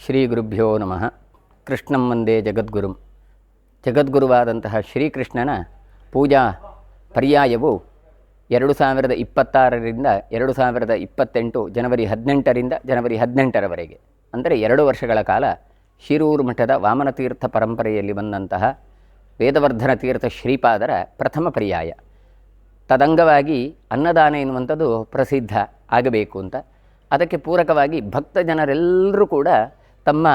ಶ್ರೀ ಗುರುಭ್ಯೋ ನಮಃ. ಕೃಷ್ಣಂ ವಂದೇ ಜಗದ್ಗುರುಂ. ಜಗದ್ಗುರುವಾದಂತಹ ಶ್ರೀಕೃಷ್ಣನ ಪೂಜಾ ಪರ್ಯಾಯವು 2026ರಿಂದ 2028 ಜನವರಿ 18ರಿಂದ ಜನವರಿ 18ರವರೆಗೆ, ಅಂದರೆ 2 ವರ್ಷಗಳ ಕಾಲ ಶಿರೂರು ಮಠದ ವಾಮನತೀರ್ಥ ಪರಂಪರೆಯಲ್ಲಿ ಬಂದಂತಹ ವೇದವರ್ಧನ ತೀರ್ಥ ಶ್ರೀಪಾದರ ಪ್ರಥಮ ಪರ್ಯಾಯ. ತದಂಗವಾಗಿ ಅನ್ನದಾನ ಎನ್ನುವಂಥದ್ದು ಪ್ರಸಿದ್ಧ ಆಗಬೇಕು ಅಂತ, ಅದಕ್ಕೆ ಪೂರಕವಾಗಿ ಭಕ್ತ ಜನರೆಲ್ಲರೂ ಕೂಡ ತಮ್ಮ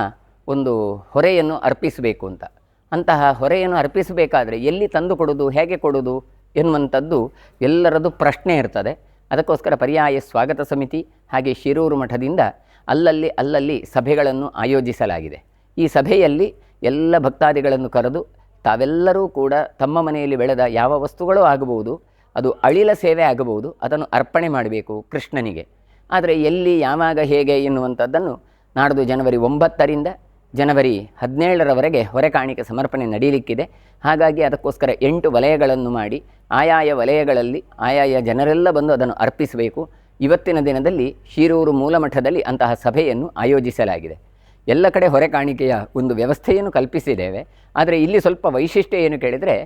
ಒಂದು ಹೊರೆಯನ್ನು ಅರ್ಪಿಸಬೇಕು ಅಂತ. ಅಂತಹ ಹೊರೆಯನ್ನು ಅರ್ಪಿಸಬೇಕಾದರೆ ಎಲ್ಲಿ ತಂದು ಕೊಡೋದು, ಹೇಗೆ ಕೊಡೋದು ಎನ್ನುವಂಥದ್ದು ಎಲ್ಲರದ್ದು ಪ್ರಶ್ನೆ ಇರ್ತದೆ. ಅದಕ್ಕೋಸ್ಕರ ಪರ್ಯಾಯ ಸ್ವಾಗತ ಸಮಿತಿ ಹಾಗೆ ಶಿರೂರು ಮಠದಿಂದ ಅಲ್ಲಲ್ಲಿ ಸಭೆಗಳನ್ನು ಆಯೋಜಿಸಲಾಗಿದೆ. ಈ ಸಭೆಯಲ್ಲಿ ಎಲ್ಲ ಭಕ್ತಾದಿಗಳನ್ನು ಕರೆದು ತಾವೆಲ್ಲರೂ ಕೂಡ ತಮ್ಮ ಮನೆಯಲ್ಲಿ ಬೆಳೆದ ಯಾವ ವಸ್ತುಗಳೂ ಆಗಬಹುದು, ಅದು ಅಳಿಲ ಸೇವೆ ಆಗಬಹುದು, ಅದನ್ನು ಅರ್ಪಣೆ ಮಾಡಬೇಕು ಕೃಷ್ಣನಿಗೆ. ಆದರೆ ಎಲ್ಲಿ ಯಾವಾಗ ಹೇಗೆ ಎನ್ನುವಂಥದ್ದನ್ನು ನಾಡ್ದು ಜನವರಿ 9ರಿಂದ ಜನವರಿ 17ರವರೆಗೆ ಹೊರೆ ಕಾಣಿಕೆ ಸಮರ್ಪಣೆ ನಡೆಯಲಿಕ್ಕಿದೆ. ಹಾಗಾಗಿ ಅದಕ್ಕೋಸ್ಕರ 8 ವಲಯಗಳನ್ನು ಮಾಡಿ ಆಯಾಯ ವಲಯಗಳಲ್ಲಿ ಆಯಾಯ ಜನರೆಲ್ಲ ಬಂದು ಅದನ್ನು ಅರ್ಪಿಸಬೇಕು. ಇವತ್ತಿನ ದಿನದಲ್ಲಿ ಶಿರೂರು ಮೂಲಮಠದಲ್ಲಿ ಅಂತಹ ಸಭೆಯನ್ನು ಆಯೋಜಿಸಲಾಗಿದೆ. ಎಲ್ಲ ಕಡೆ ಹೊರೆ ಕಾಣಿಕೆಯ ಒಂದು ವ್ಯವಸ್ಥೆಯನ್ನು ಕಲ್ಪಿಸಿದ್ದೇವೆ. ಆದರೆ ಇಲ್ಲಿ ಸ್ವಲ್ಪ ವೈಶಿಷ್ಟ್ಯ ಏನು ಕೇಳಿದರೆ,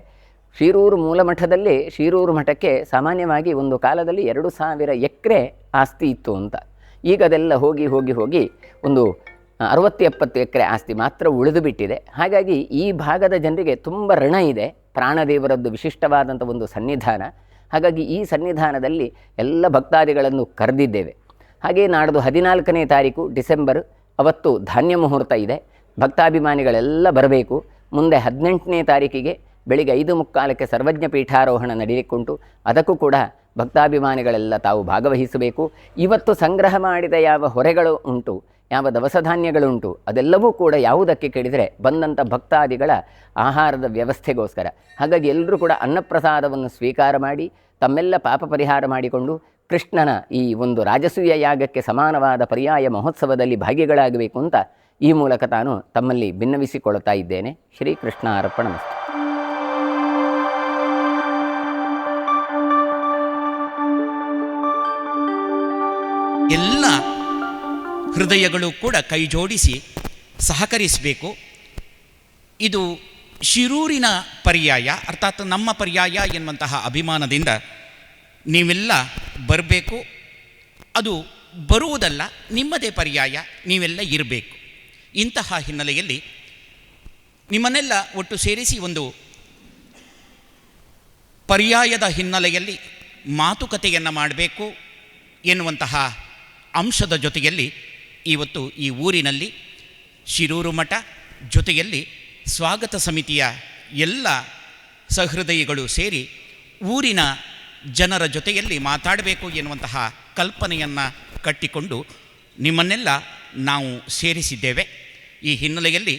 ಶಿರೂರು ಮೂಲಮಠದಲ್ಲಿ ಶಿರೂರು ಮಠಕ್ಕೆ ಸಾಮಾನ್ಯವಾಗಿ ಒಂದು ಕಾಲದಲ್ಲಿ 2000 ಎಕರೆ ಆಸ್ತಿ ಇತ್ತು ಅಂತ. ಈಗ ಅದೆಲ್ಲ ಹೋಗಿ ಒಂದು 60-70 ಎಕರೆ ಆಸ್ತಿ ಮಾತ್ರ ಉಳಿದು ಬಿಟ್ಟಿದೆ. ಹಾಗಾಗಿ ಈ ಭಾಗದ ಜನರಿಗೆ ತುಂಬ ಋಣ ಇದೆ. ಪ್ರಾಣದೇವರದ್ದು ವಿಶಿಷ್ಟವಾದಂಥ ಒಂದು ಸನ್ನಿಧಾನ. ಹಾಗಾಗಿ ಈ ಸನ್ನಿಧಾನದಲ್ಲಿ ಎಲ್ಲ ಭಕ್ತಾದಿಗಳನ್ನು ಕರೆದಿದ್ದೇವೆ. ಹಾಗೆಯೇ ನಾಡ್ದು 14ನೇ ತಾರೀಕು ಡಿಸೆಂಬರ್, ಅವತ್ತು ಧಾನ್ಯ ಮುಹೂರ್ತ ಇದೆ. ಭಕ್ತಾಭಿಮಾನಿಗಳೆಲ್ಲ ಬರಬೇಕು. ಮುಂದೆ 18ನೇ ತಾರೀಕಿಗೆ ಬೆಳಿಗ್ಗೆ 5:45ಕ್ಕೆ ಸರ್ವಜ್ಞ ಪೀಠಾರೋಹಣ ನಡೆಯಲಿಕ್ಕುಂಟು. ಅದಕ್ಕೂ ಕೂಡ ಭಕ್ತಾಭಿಮಾನಿಗಳೆಲ್ಲ ತಾವು ಭಾಗವಹಿಸಬೇಕು. ಇವತ್ತು ಸಂಗ್ರಹ ಮಾಡಿದ ಯಾವ ಹೊರೆಗಳು ಉಂಟು, ಯಾವ ದವಸ ಧಾನ್ಯಗಳುಂಟು, ಅದೆಲ್ಲವೂ ಕೂಡ ಯಾವುದಕ್ಕೆ ಕೇಳಿದರೆ ಬಂದಂಥ ಭಕ್ತಾದಿಗಳ ಆಹಾರದ ವ್ಯವಸ್ಥೆಗೋಸ್ಕರ. ಹಾಗಾಗಿ ಎಲ್ಲರೂ ಕೂಡ ಅನ್ನಪ್ರಸಾದವನ್ನು ಸ್ವೀಕಾರ ಮಾಡಿ ತಮ್ಮೆಲ್ಲ ಪಾಪ ಪರಿಹಾರ ಮಾಡಿಕೊಂಡು ಕೃಷ್ಣನ ಈ ಒಂದು ರಾಜಸೂಯ ಯಾಗಕ್ಕೆ ಸಮಾನವಾದ ಪರ್ಯಾಯ ಮಹೋತ್ಸವದಲ್ಲಿ ಭಾಗಿಗಳಾಗಬೇಕು ಅಂತ ಈ ಮೂಲಕ ತಾನು ತಮ್ಮಲ್ಲಿ ಭಿನ್ನವಿಸಿಕೊಳ್ಳುತ್ತಾ ಇದ್ದೇನೆ. ಶ್ರೀಕೃಷ್ಣ ಅರ್ಪಣಮಸ್ತು. ಎಲ್ಲ ಹೃದಯಗಳು ಕೂಡ ಕೈ ಜೋಡಿಸಿ ಸಹಕರಿಸಬೇಕು. ಇದು ಶಿರೂರಿನ ಪರ್ಯಾಯ, ಅರ್ಥಾತ್ ನಮ್ಮ ಪರ್ಯಾಯ ಎನ್ನುವಂತಹ ಅಭಿಮಾನದಿಂದ ನೀವೆಲ್ಲ ಬರಬೇಕು. ಅದು ಬರುವುದಲ್ಲ, ನಿಮ್ಮದೇ ಪರ್ಯಾಯ, ನೀವೆಲ್ಲ ಇರಬೇಕು. ಇಂತಹ ಹಿನ್ನೆಲೆಯಲ್ಲಿ ನಿಮ್ಮನ್ನೆಲ್ಲ ಒಟ್ಟು ಸೇರಿಸಿ ಒಂದು ಪರ್ಯಾಯದ ಹಿನ್ನೆಲೆಯಲ್ಲಿ ಮಾತುಕತೆಯನ್ನು ಮಾಡಬೇಕು ಎನ್ನುವಂತಹ ಅಂಶದ ಜೊತೆಯಲ್ಲಿ ಇವತ್ತು ಈ ಊರಿನಲ್ಲಿ ಶಿರೂರು ಮಠ ಜೊತೆಯಲ್ಲಿ ಸ್ವಾಗತ ಸಮಿತಿಯ ಎಲ್ಲ ಸಹೃದಯಿಗಳು ಸೇರಿ ಊರಿನ ಜನರ ಜೊತೆಯಲ್ಲಿ ಮಾತಾಡಬೇಕು ಎನ್ನುವಂತಹ ಕಲ್ಪನೆಯನ್ನು ಕಟ್ಟಿಕೊಂಡು ನಿಮ್ಮನ್ನೆಲ್ಲ ನಾವು ಸೇರಿಸಿದ್ದೇವೆ. ಈ ಹಿನ್ನೆಲೆಯಲ್ಲಿ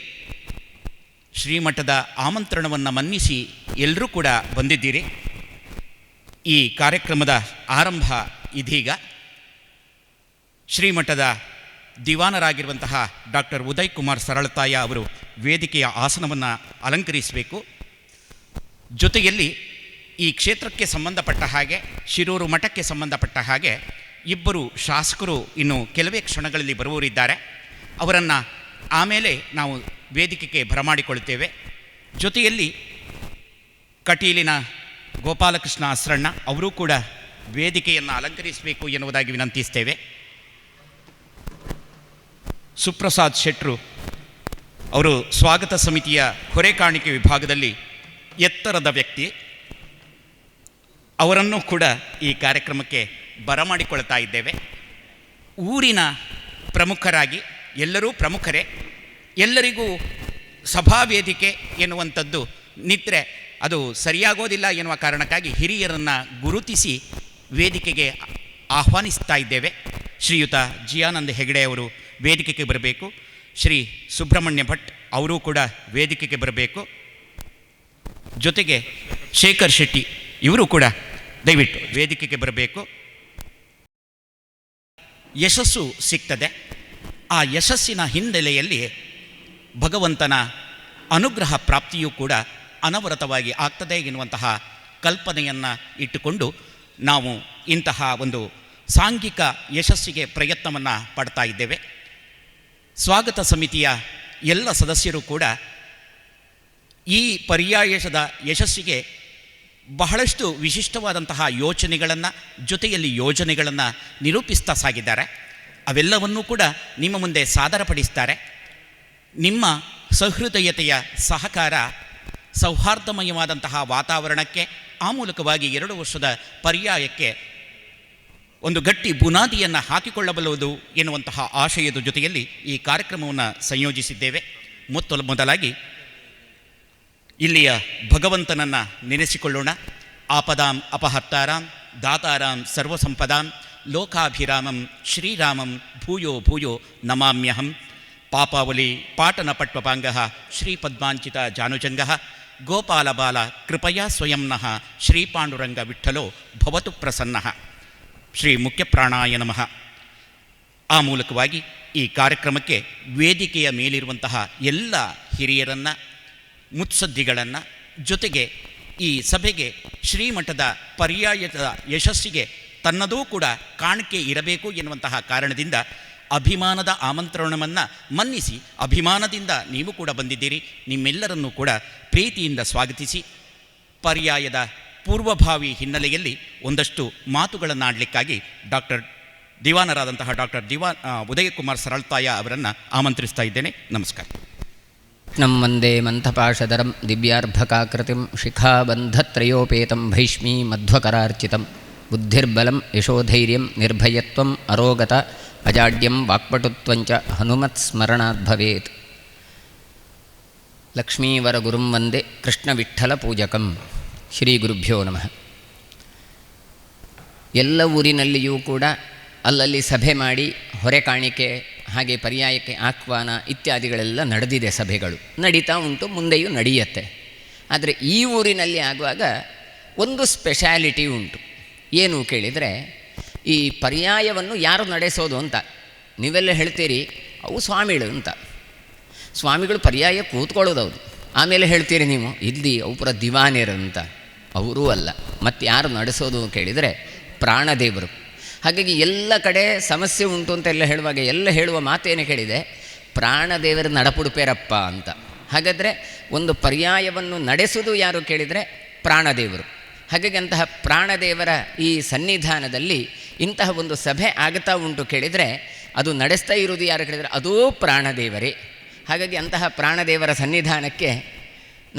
ಶ್ರೀಮಠದ ಆಮಂತ್ರಣವನ್ನು ಮನ್ನಿಸಿ ಎಲ್ಲರೂ ಕೂಡ ಬಂದಿದ್ದೀರಿ. ಈ ಕಾರ್ಯಕ್ರಮದ ಆರಂಭ ಇದೀಗ. ಶ್ರೀಮಠದ ದಿವಾನರಾಗಿರುವಂತಹ ಡಾಕ್ಟರ್ ಉದಯ್ ಕುಮಾರ್ ಸರಳತಾಯ ಅವರು ವೇದಿಕೆಯ ಆಸನವನ್ನು ಅಲಂಕರಿಸಬೇಕು. ಜೊತೆಯಲ್ಲಿ ಈ ಕ್ಷೇತ್ರಕ್ಕೆ ಸಂಬಂಧಪಟ್ಟ ಹಾಗೆ, ಶಿರೂರು ಮಠಕ್ಕೆ ಸಂಬಂಧಪಟ್ಟ ಹಾಗೆ ಇಬ್ಬರು ಶಾಸಕರು ಇನ್ನು ಕೆಲವೇ ಕ್ಷಣಗಳಲ್ಲಿ ಬರುವವರಿದ್ದಾರೆ. ಅವರನ್ನು ಆಮೇಲೆ ನಾವು ವೇದಿಕೆಗೆ ಬರಮಾಡಿಕೊಳ್ಳುತ್ತೇವೆ. ಜೊತೆಯಲ್ಲಿ ಕಟೀಲಿನ ಗೋಪಾಲಕೃಷ್ಣ ಅಸ್ರಣ್ಣ ಅವರೂ ಕೂಡ ವೇದಿಕೆಯನ್ನು ಅಲಂಕರಿಸಬೇಕು ಎನ್ನುವುದಾಗಿ ವಿನಂತಿಸ್ತೇವೆ. ಸುಪ್ರಸಾದ್ ಶೆಟ್ರು ಅವರು ಸ್ವಾಗತ ಸಮಿತಿಯ ಹೊರೆ ಕಾಣಿಕೆ ವಿಭಾಗದಲ್ಲಿ ಎತ್ತರದ ವ್ಯಕ್ತಿ, ಅವರನ್ನು ಕೂಡ ಈ ಕಾರ್ಯಕ್ರಮಕ್ಕೆ ಬರಮಾಡಿಕೊಳ್ತಾ ಇದ್ದೇವೆ. ಊರಿನ ಪ್ರಮುಖರಾಗಿ, ಎಲ್ಲರೂ ಪ್ರಮುಖರೇ, ಎಲ್ಲರಿಗೂ ಸಭಾವೇದಿಕೆ ಎನ್ನುವಂಥದ್ದು ನಿದ್ರೆ ಅದು ಸರಿಯಾಗೋದಿಲ್ಲ ಎನ್ನುವ ಕಾರಣಕ್ಕಾಗಿ ಹಿರಿಯರನ್ನು ಗುರುತಿಸಿ ವೇದಿಕೆಗೆ ಆಹ್ವಾನಿಸ್ತಾ ಇದ್ದೇವೆ. ಶ್ರೀಯುತ ಜಿಯಾನಂದ ಹೆಗಡೆ ಅವರು ವೇದಿಕೆಗೆ ಬರಬೇಕು. ಶ್ರೀ ಸುಬ್ರಹ್ಮಣ್ಯ ಭಟ್ ಅವರೂ ಕೂಡ ವೇದಿಕೆಗೆ ಬರಬೇಕು. ಜೊತೆಗೆ ಶೇಖರ್ ಶೆಟ್ಟಿ ಇವರು ಕೂಡ ದಯವಿಟ್ಟು ವೇದಿಕೆಗೆ ಬರಬೇಕು. ಯಶಸ್ಸು ಸಿಗ್ತದೆ. ಆ ಯಶಸ್ಸಿನ ಹಿನ್ನೆಲೆಯಲ್ಲಿ ಭಗವಂತನ ಅನುಗ್ರಹ ಪ್ರಾಪ್ತಿಯೂ ಕೂಡ ಅನವರತವಾಗಿ ಆಗ್ತದೆ ಎನ್ನುವಂತಹ ಕಲ್ಪನೆಯನ್ನು ಇಟ್ಟುಕೊಂಡು ನಾವು ಇಂತಹ ಒಂದು ಸಾಂಘಿಕ ಯಶಸ್ಸಿಗೆ ಪ್ರಯತ್ನವನ್ನು ಪಡ್ತಾ ಇದ್ದೇವೆ. ಸ್ವಾಗತ ಸಮಿತಿಯ ಎಲ್ಲ ಸದಸ್ಯರು ಕೂಡ ಈ ಪರ್ಯಾಯದ ಯಶಸ್ಸಿಗೆ ಬಹಳಷ್ಟು ವಿಶಿಷ್ಟವಾದಂತಹ ಯೋಚನೆಗಳನ್ನು ಜೊತೆಯಲ್ಲಿ ಯೋಜನೆಗಳನ್ನು ನಿರೂಪಿಸ್ತಾ ಸಾಗಿದ್ದಾರೆ. ಅವೆಲ್ಲವನ್ನೂ ಕೂಡ ನಿಮ್ಮ ಮುಂದೆ ಸಾದರಪಡಿಸ್ತಾರೆ. ನಿಮ್ಮ ಸಹೃದಯತೆಯ ಸಹಕಾರ ಸೌಹಾರ್ದಮಯವಾದಂತಹ ವಾತಾವರಣಕ್ಕೆ, ಆ ಮೂಲಕವಾಗಿ 2 ವರ್ಷದ ಪರ್ಯಾಯಕ್ಕೆ ಒಂದು ಗಟ್ಟಿ ಬುನಾದಿಯನ್ನು ಹಾಕಿಕೊಳ್ಳಬಲ್ಲುವುದು ಎನ್ನುವಂತಹ ಆಶಯದ ಜೊತೆಯಲ್ಲಿ ಈ ಕಾರ್ಯಕ್ರಮವನ್ನು ಸಂಯೋಜಿಸಿದ್ದೇವೆ. ಮೊದಲಾಗಿ ಇಲ್ಲಿಯ ಭಗವಂತನನ್ನು ನೆನೆಸಿಕೊಳ್ಳೋಣ. ಆಪದಾಂ ಅಪಹರ್ತಾರಾಂ ದಾತಾರಾಂ ಸರ್ವಸಂಪದಾಂ ಲೋಕಾಭಿರಾಮಂ ಶ್ರೀರಾಮಂ ಭೂಯೋ ಭೂಯೋ ನಮಾಮ್ಯಹಂ. ಪಾಪಾವಲಿ ಪಾಟನ ಪಟ್ವಪಾಂಗಃ ಶ್ರೀಪದ್ಮಾಂಚಿತ ಜಾನುಜಂಗಃ ಗೋಪಾಲಬಾಲ ಕೃಪಯಾ ಸ್ವಯಂನಃ ಶ್ರೀಪಾಂಡುರಂಗ ವಿಠ್ಠಲೋ ಭವತು ಪ್ರಸನ್ನಃ. ಶ್ರೀ ಮುಖ್ಯಪ್ರಾಣಾಯ ನಮಃ. ಆ ಮೂಲಕವಾಗಿ ಈ ಕಾರ್ಯಕ್ರಮಕ್ಕೆ ವೇದಿಕೆಯ ಮೇಲಿರುವಂತಹ ಎಲ್ಲ ಹಿರಿಯರನ್ನು, ಮುತ್ಸದ್ದಿಗಳನ್ನು, ಜೊತೆಗೆ ಈ ಸಭೆಗೆ ಶ್ರೀಮಠದ ಪರ್ಯಾಯದ ಯಶಸ್ಸಿಗೆ ತನ್ನದೂ ಕೂಡ ಕಾಣಿಕೆ ಇರಬೇಕು ಎನ್ನುವಂತಹ ಕಾರಣದಿಂದ ಅಭಿಮಾನದ ಆಮಂತ್ರಣವನ್ನು ಮನ್ನಿಸಿ ಅಭಿಮಾನದಿಂದ ನೀವು ಕೂಡ ಬಂದಿದ್ದೀರಿ. ನಿಮ್ಮೆಲ್ಲರನ್ನೂ ಕೂಡ ಪ್ರೀತಿಯಿಂದ ಸ್ವಾಗತಿಸಿ ಪರ್ಯಾಯದ ಪೂರ್ವಭಾವಿ ಹಿನ್ನೆಲೆಯಲ್ಲಿ ಒಂದಷ್ಟು ಮಾತುಗಳನ್ನಾಡಲಿಕ್ಕಾಗಿ ದಿವಾನರಾದಂತಹ ಡಾಕ್ಟರ್ ಉದಯಕುಮಾರ್ ಸರಳತಾಯ ಅವರನ್ನು ಆಮಂತ್ರಿಸ್ತಾ ಇದ್ದೇನೆ. ನಮಸ್ಕಾರ. ನಂ ವಂದೇ ಮಂಥಪಾಶಧರಂ ದಿವ್ಯಾರ್ಭಕಾಕೃತಿಂ ಶಿಖಾಬಂಧತ್ರಯೋಪೇತಂ ಭೈಷ್ಮೀ ಮಧ್ವಕರಾರ್ಚಿತಂ ಬುದ್ಧಿರ್ಬಲಂ ಯಶೋಧೈರ್ಯಂ ನಿರ್ಭಯತ್ವಂ ಅರೋಗತ ಅಜಾಡ್ಯಂ ವಾಕ್ಪಟುತ್ವಂಚ ಹನುಮತ್ ಸ್ಮರಣಾತ್ ಭವೇತ್. ಲಕ್ಷ್ಮೀವರ ಗುರುಂ ವಂದೇ ಕೃಷ್ಣವಿಠ್ಠಲ ಪೂಜಕಂ. ಶ್ರೀ ಗುರುಭ್ಯೋ ನಮಃ. ಎಲ್ಲ ಊರಿನಲ್ಲಿಯೂ ಕೂಡ ಅಲ್ಲಲ್ಲಿ ಸಭೆ ಮಾಡಿ ಹೊರೆ ಕಾಣಿಕೆ, ಹಾಗೆ ಪರ್ಯಾಯಕ್ಕೆ ಆಹ್ವಾನ ಇತ್ಯಾದಿಗಳೆಲ್ಲ ನಡೆದಿದೆ. ಸಭೆಗಳು ನಡೀತಾ ಉಂಟು, ಮುಂದೆಯೂ ನಡೆಯುತ್ತೆ. ಆದರೆ ಈ ಊರಿನಲ್ಲಿ ಆಗುವಾಗ ಒಂದು ಸ್ಪೆಷಾಲಿಟಿ ಉಂಟು. ಏನು ಕೇಳಿದರೆ, ಈ ಪರ್ಯಾಯವನ್ನು ಯಾರು ನಡೆಸೋದು ಅಂತ ನೀವೆಲ್ಲ ಹೇಳ್ತೀರಿ, ಅವು ಸ್ವಾಮಿಗಳು ಅಂತ. ಸ್ವಾಮಿಗಳು ಪರ್ಯಾಯ ಕೂತ್ಕೊಳ್ಳೋದು. ಆಮೇಲೆ ಹೇಳ್ತೀರಿ ನೀವು ಇಲ್ಲಿ ಅವು ಪುರ ದಿವಾನೇರು ಅಂತ. ಅವರೂ ಅಲ್ಲ. ಮತ್ತು ಯಾರು ನಡೆಸೋದು ಕೇಳಿದರೆ ಪ್ರಾಣದೇವರು. ಹಾಗಾಗಿ ಎಲ್ಲ ಕಡೆ ಸಮಸ್ಯೆ ಉಂಟು ಅಂತೆಲ್ಲ ಹೇಳುವಾಗ ಎಲ್ಲ ಹೇಳುವ ಮಾತೇನು ಕೇಳಿದೆ, ಪ್ರಾಣದೇವರ ನಡಪುಡುಪೇರಪ್ಪ ಅಂತ. ಹಾಗಾದರೆ ಒಂದು ಪರ್ಯಾಯವನ್ನು ನಡೆಸುವುದು ಯಾರು ಕೇಳಿದರೆ ಪ್ರಾಣದೇವರು. ಹಾಗಾಗಿ ಅಂತಹ ಪ್ರಾಣದೇವರ ಈ ಸನ್ನಿಧಾನದಲ್ಲಿ ಇಂತಹ ಒಂದು ಸಭೆ ಆಗ್ತಾ ಉಂಟು ಕೇಳಿದರೆ ಅದು ನಡೆಸ್ತಾ ಇರುವುದು ಯಾರು ಕೇಳಿದರೆ ಅದೂ ಪ್ರಾಣದೇವರೇ. ಹಾಗಾಗಿ ಅಂತಹ ಪ್ರಾಣದೇವರ ಸನ್ನಿಧಾನಕ್ಕೆ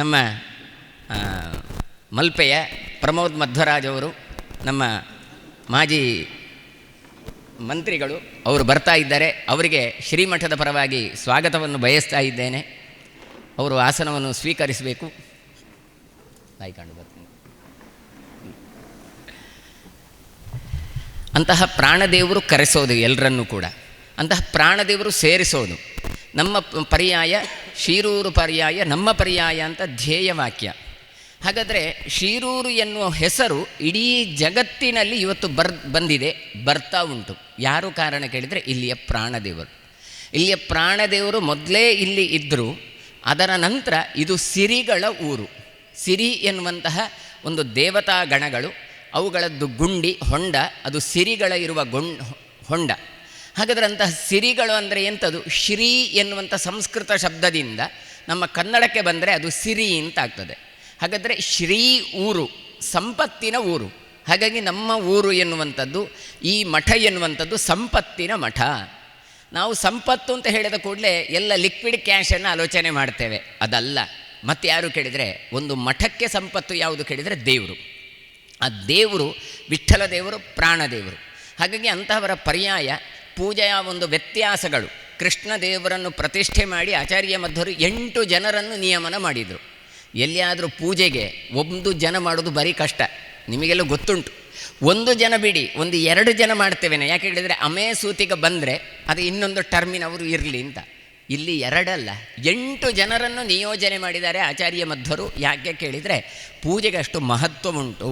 ನಮ್ಮ ಮಲ್ಪೆಯ ಪ್ರಮೋದ್ ಮಧ್ವರಾಜ್ ಅವರು, ನಮ್ಮ ಮಾಜಿ ಮಂತ್ರಿಗಳು, ಅವರು ಬರ್ತಾ ಇದ್ದಾರೆ. ಅವರಿಗೆ ಶ್ರೀಮಠದ ಪರವಾಗಿ ಸ್ವಾಗತವನ್ನು ಬಯಸ್ತಾ ಇದ್ದೇನೆ. ಅವರು ಆಸನವನ್ನು ಸ್ವೀಕರಿಸಬೇಕು. ಕಾಯ್ಕೊಂಡು ಬರ್ತೀನಿ. ಅಂತಹ ಪ್ರಾಣದೇವರು ಕರೆಸೋದು ಎಲ್ಲರನ್ನೂ ಕೂಡ, ಅಂತಹ ಪ್ರಾಣದೇವರು ಸೇರಿಸೋದು. ನಮ್ಮ ಪರ್ಯಾಯ ಶಿರೂರು ಪರ್ಯಾಯ, ನಮ್ಮ ಪರ್ಯಾಯ ಅಂತ ಧ್ಯೇಯವಾಕ್ಯ. ಹಾಗಾದರೆ ಶಿರೂರು ಎನ್ನುವ ಹೆಸರು ಇಡೀ ಜಗತ್ತಿನಲ್ಲಿ ಇವತ್ತು ಬಂದಿದೆ, ಬರ್ತಾ ಉಂಟು. ಯಾರು ಕಾರಣ ಕೇಳಿದರೆ ಇಲ್ಲಿಯ ಪ್ರಾಣದೇವರು. ಇಲ್ಲಿಯ ಪ್ರಾಣದೇವರು ಮೊದಲೇ ಇಲ್ಲಿ ಇದ್ದರು. ಅದರ ನಂತರ ಇದು ಸಿರಿಗಳ ಊರು. ಸಿರಿ ಎನ್ನುವಂತಹ ಒಂದು ದೇವತಾ ಗಣಗಳು, ಅವುಗಳದ್ದು ಗುಂಡಿ ಹೊಂಡ, ಅದು ಸಿರಿಗಳ ಇರುವ ಹೊಂಡ. ಹಾಗಾದರೆ ಅಂತಹ ಸಿರಿಗಳು ಅಂದರೆ ಎಂಥದ್ದು? ಶ್ರೀ ಎನ್ನುವಂಥ ಸಂಸ್ಕೃತ ಶಬ್ದದಿಂದ ನಮ್ಮ ಕನ್ನಡಕ್ಕೆ ಬಂದರೆ ಅದು ಸಿರಿ ಅಂತ ಆಗ್ತದೆ. ಹಾಗಾದರೆ ಶ್ರೀ ಊರು, ಸಂಪತ್ತಿನ ಊರು. ಹಾಗಾಗಿ ನಮ್ಮ ಊರು ಎನ್ನುವಂಥದ್ದು, ಈ ಮಠ ಎನ್ನುವಂಥದ್ದು ಸಂಪತ್ತಿನ ಮಠ. ನಾವು ಸಂಪತ್ತು ಅಂತ ಹೇಳಿದ ಕೂಡಲೇ ಎಲ್ಲ ಲಿಕ್ವಿಡ್ ಕ್ಯಾಶನ್ನು ಆಲೋಚನೆ ಮಾಡ್ತೇವೆ. ಅದಲ್ಲ. ಮತ್ತು ಯಾರು ಕೇಳಿದರೆ, ಒಂದು ಮಠಕ್ಕೆ ಸಂಪತ್ತು ಯಾವುದು ಕೇಳಿದರೆ ದೇವರು. ಆ ದೇವರು ವಿಠ್ಠಲ ದೇವರು, ಪ್ರಾಣದೇವರು. ಹಾಗಾಗಿ ಅಂತಹವರ ಪರ್ಯಾಯ ಪೂಜೆಯ ಒಂದು ವ್ಯತ್ಯಾಸಗಳು. ಕೃಷ್ಣ ದೇವರನ್ನು ಪ್ರತಿಷ್ಠೆ ಮಾಡಿ ಆಚಾರ್ಯ ಮಧ್ವರು 8 ಜನರನ್ನು ನಿಯಮನ ಮಾಡಿದರು. ಎಲ್ಲಿಯಾದರೂ ಪೂಜೆಗೆ 1 ಜನ ಮಾಡೋದು ಬರೀ ಕಷ್ಟ, ನಿಮಗೆಲ್ಲ ಗೊತ್ತುಂಟು. 1 ಜನ ಬಿಡಿ, 1-2 ಜನ ಮಾಡ್ತೇವೆ. ಯಾಕೆ ಹೇಳಿದರೆ ಅಮೇಸೂತಿಗೆ ಬಂದರೆ ಅದು ಇನ್ನೊಂದು ಟರ್ಮಿನವರು ಇರಲಿ ಅಂತ. ಇಲ್ಲಿ 2 ಅಲ್ಲ, 8 ಜನರನ್ನು ನಿಯೋಜನೆ ಮಾಡಿದ್ದಾರೆ ಆಚಾರ್ಯ ಮಧ್ವರು. ಯಾಕೆ ಕೇಳಿದರೆ ಪೂಜೆಗೆ ಅಷ್ಟು ಮಹತ್ವ ಉಂಟು.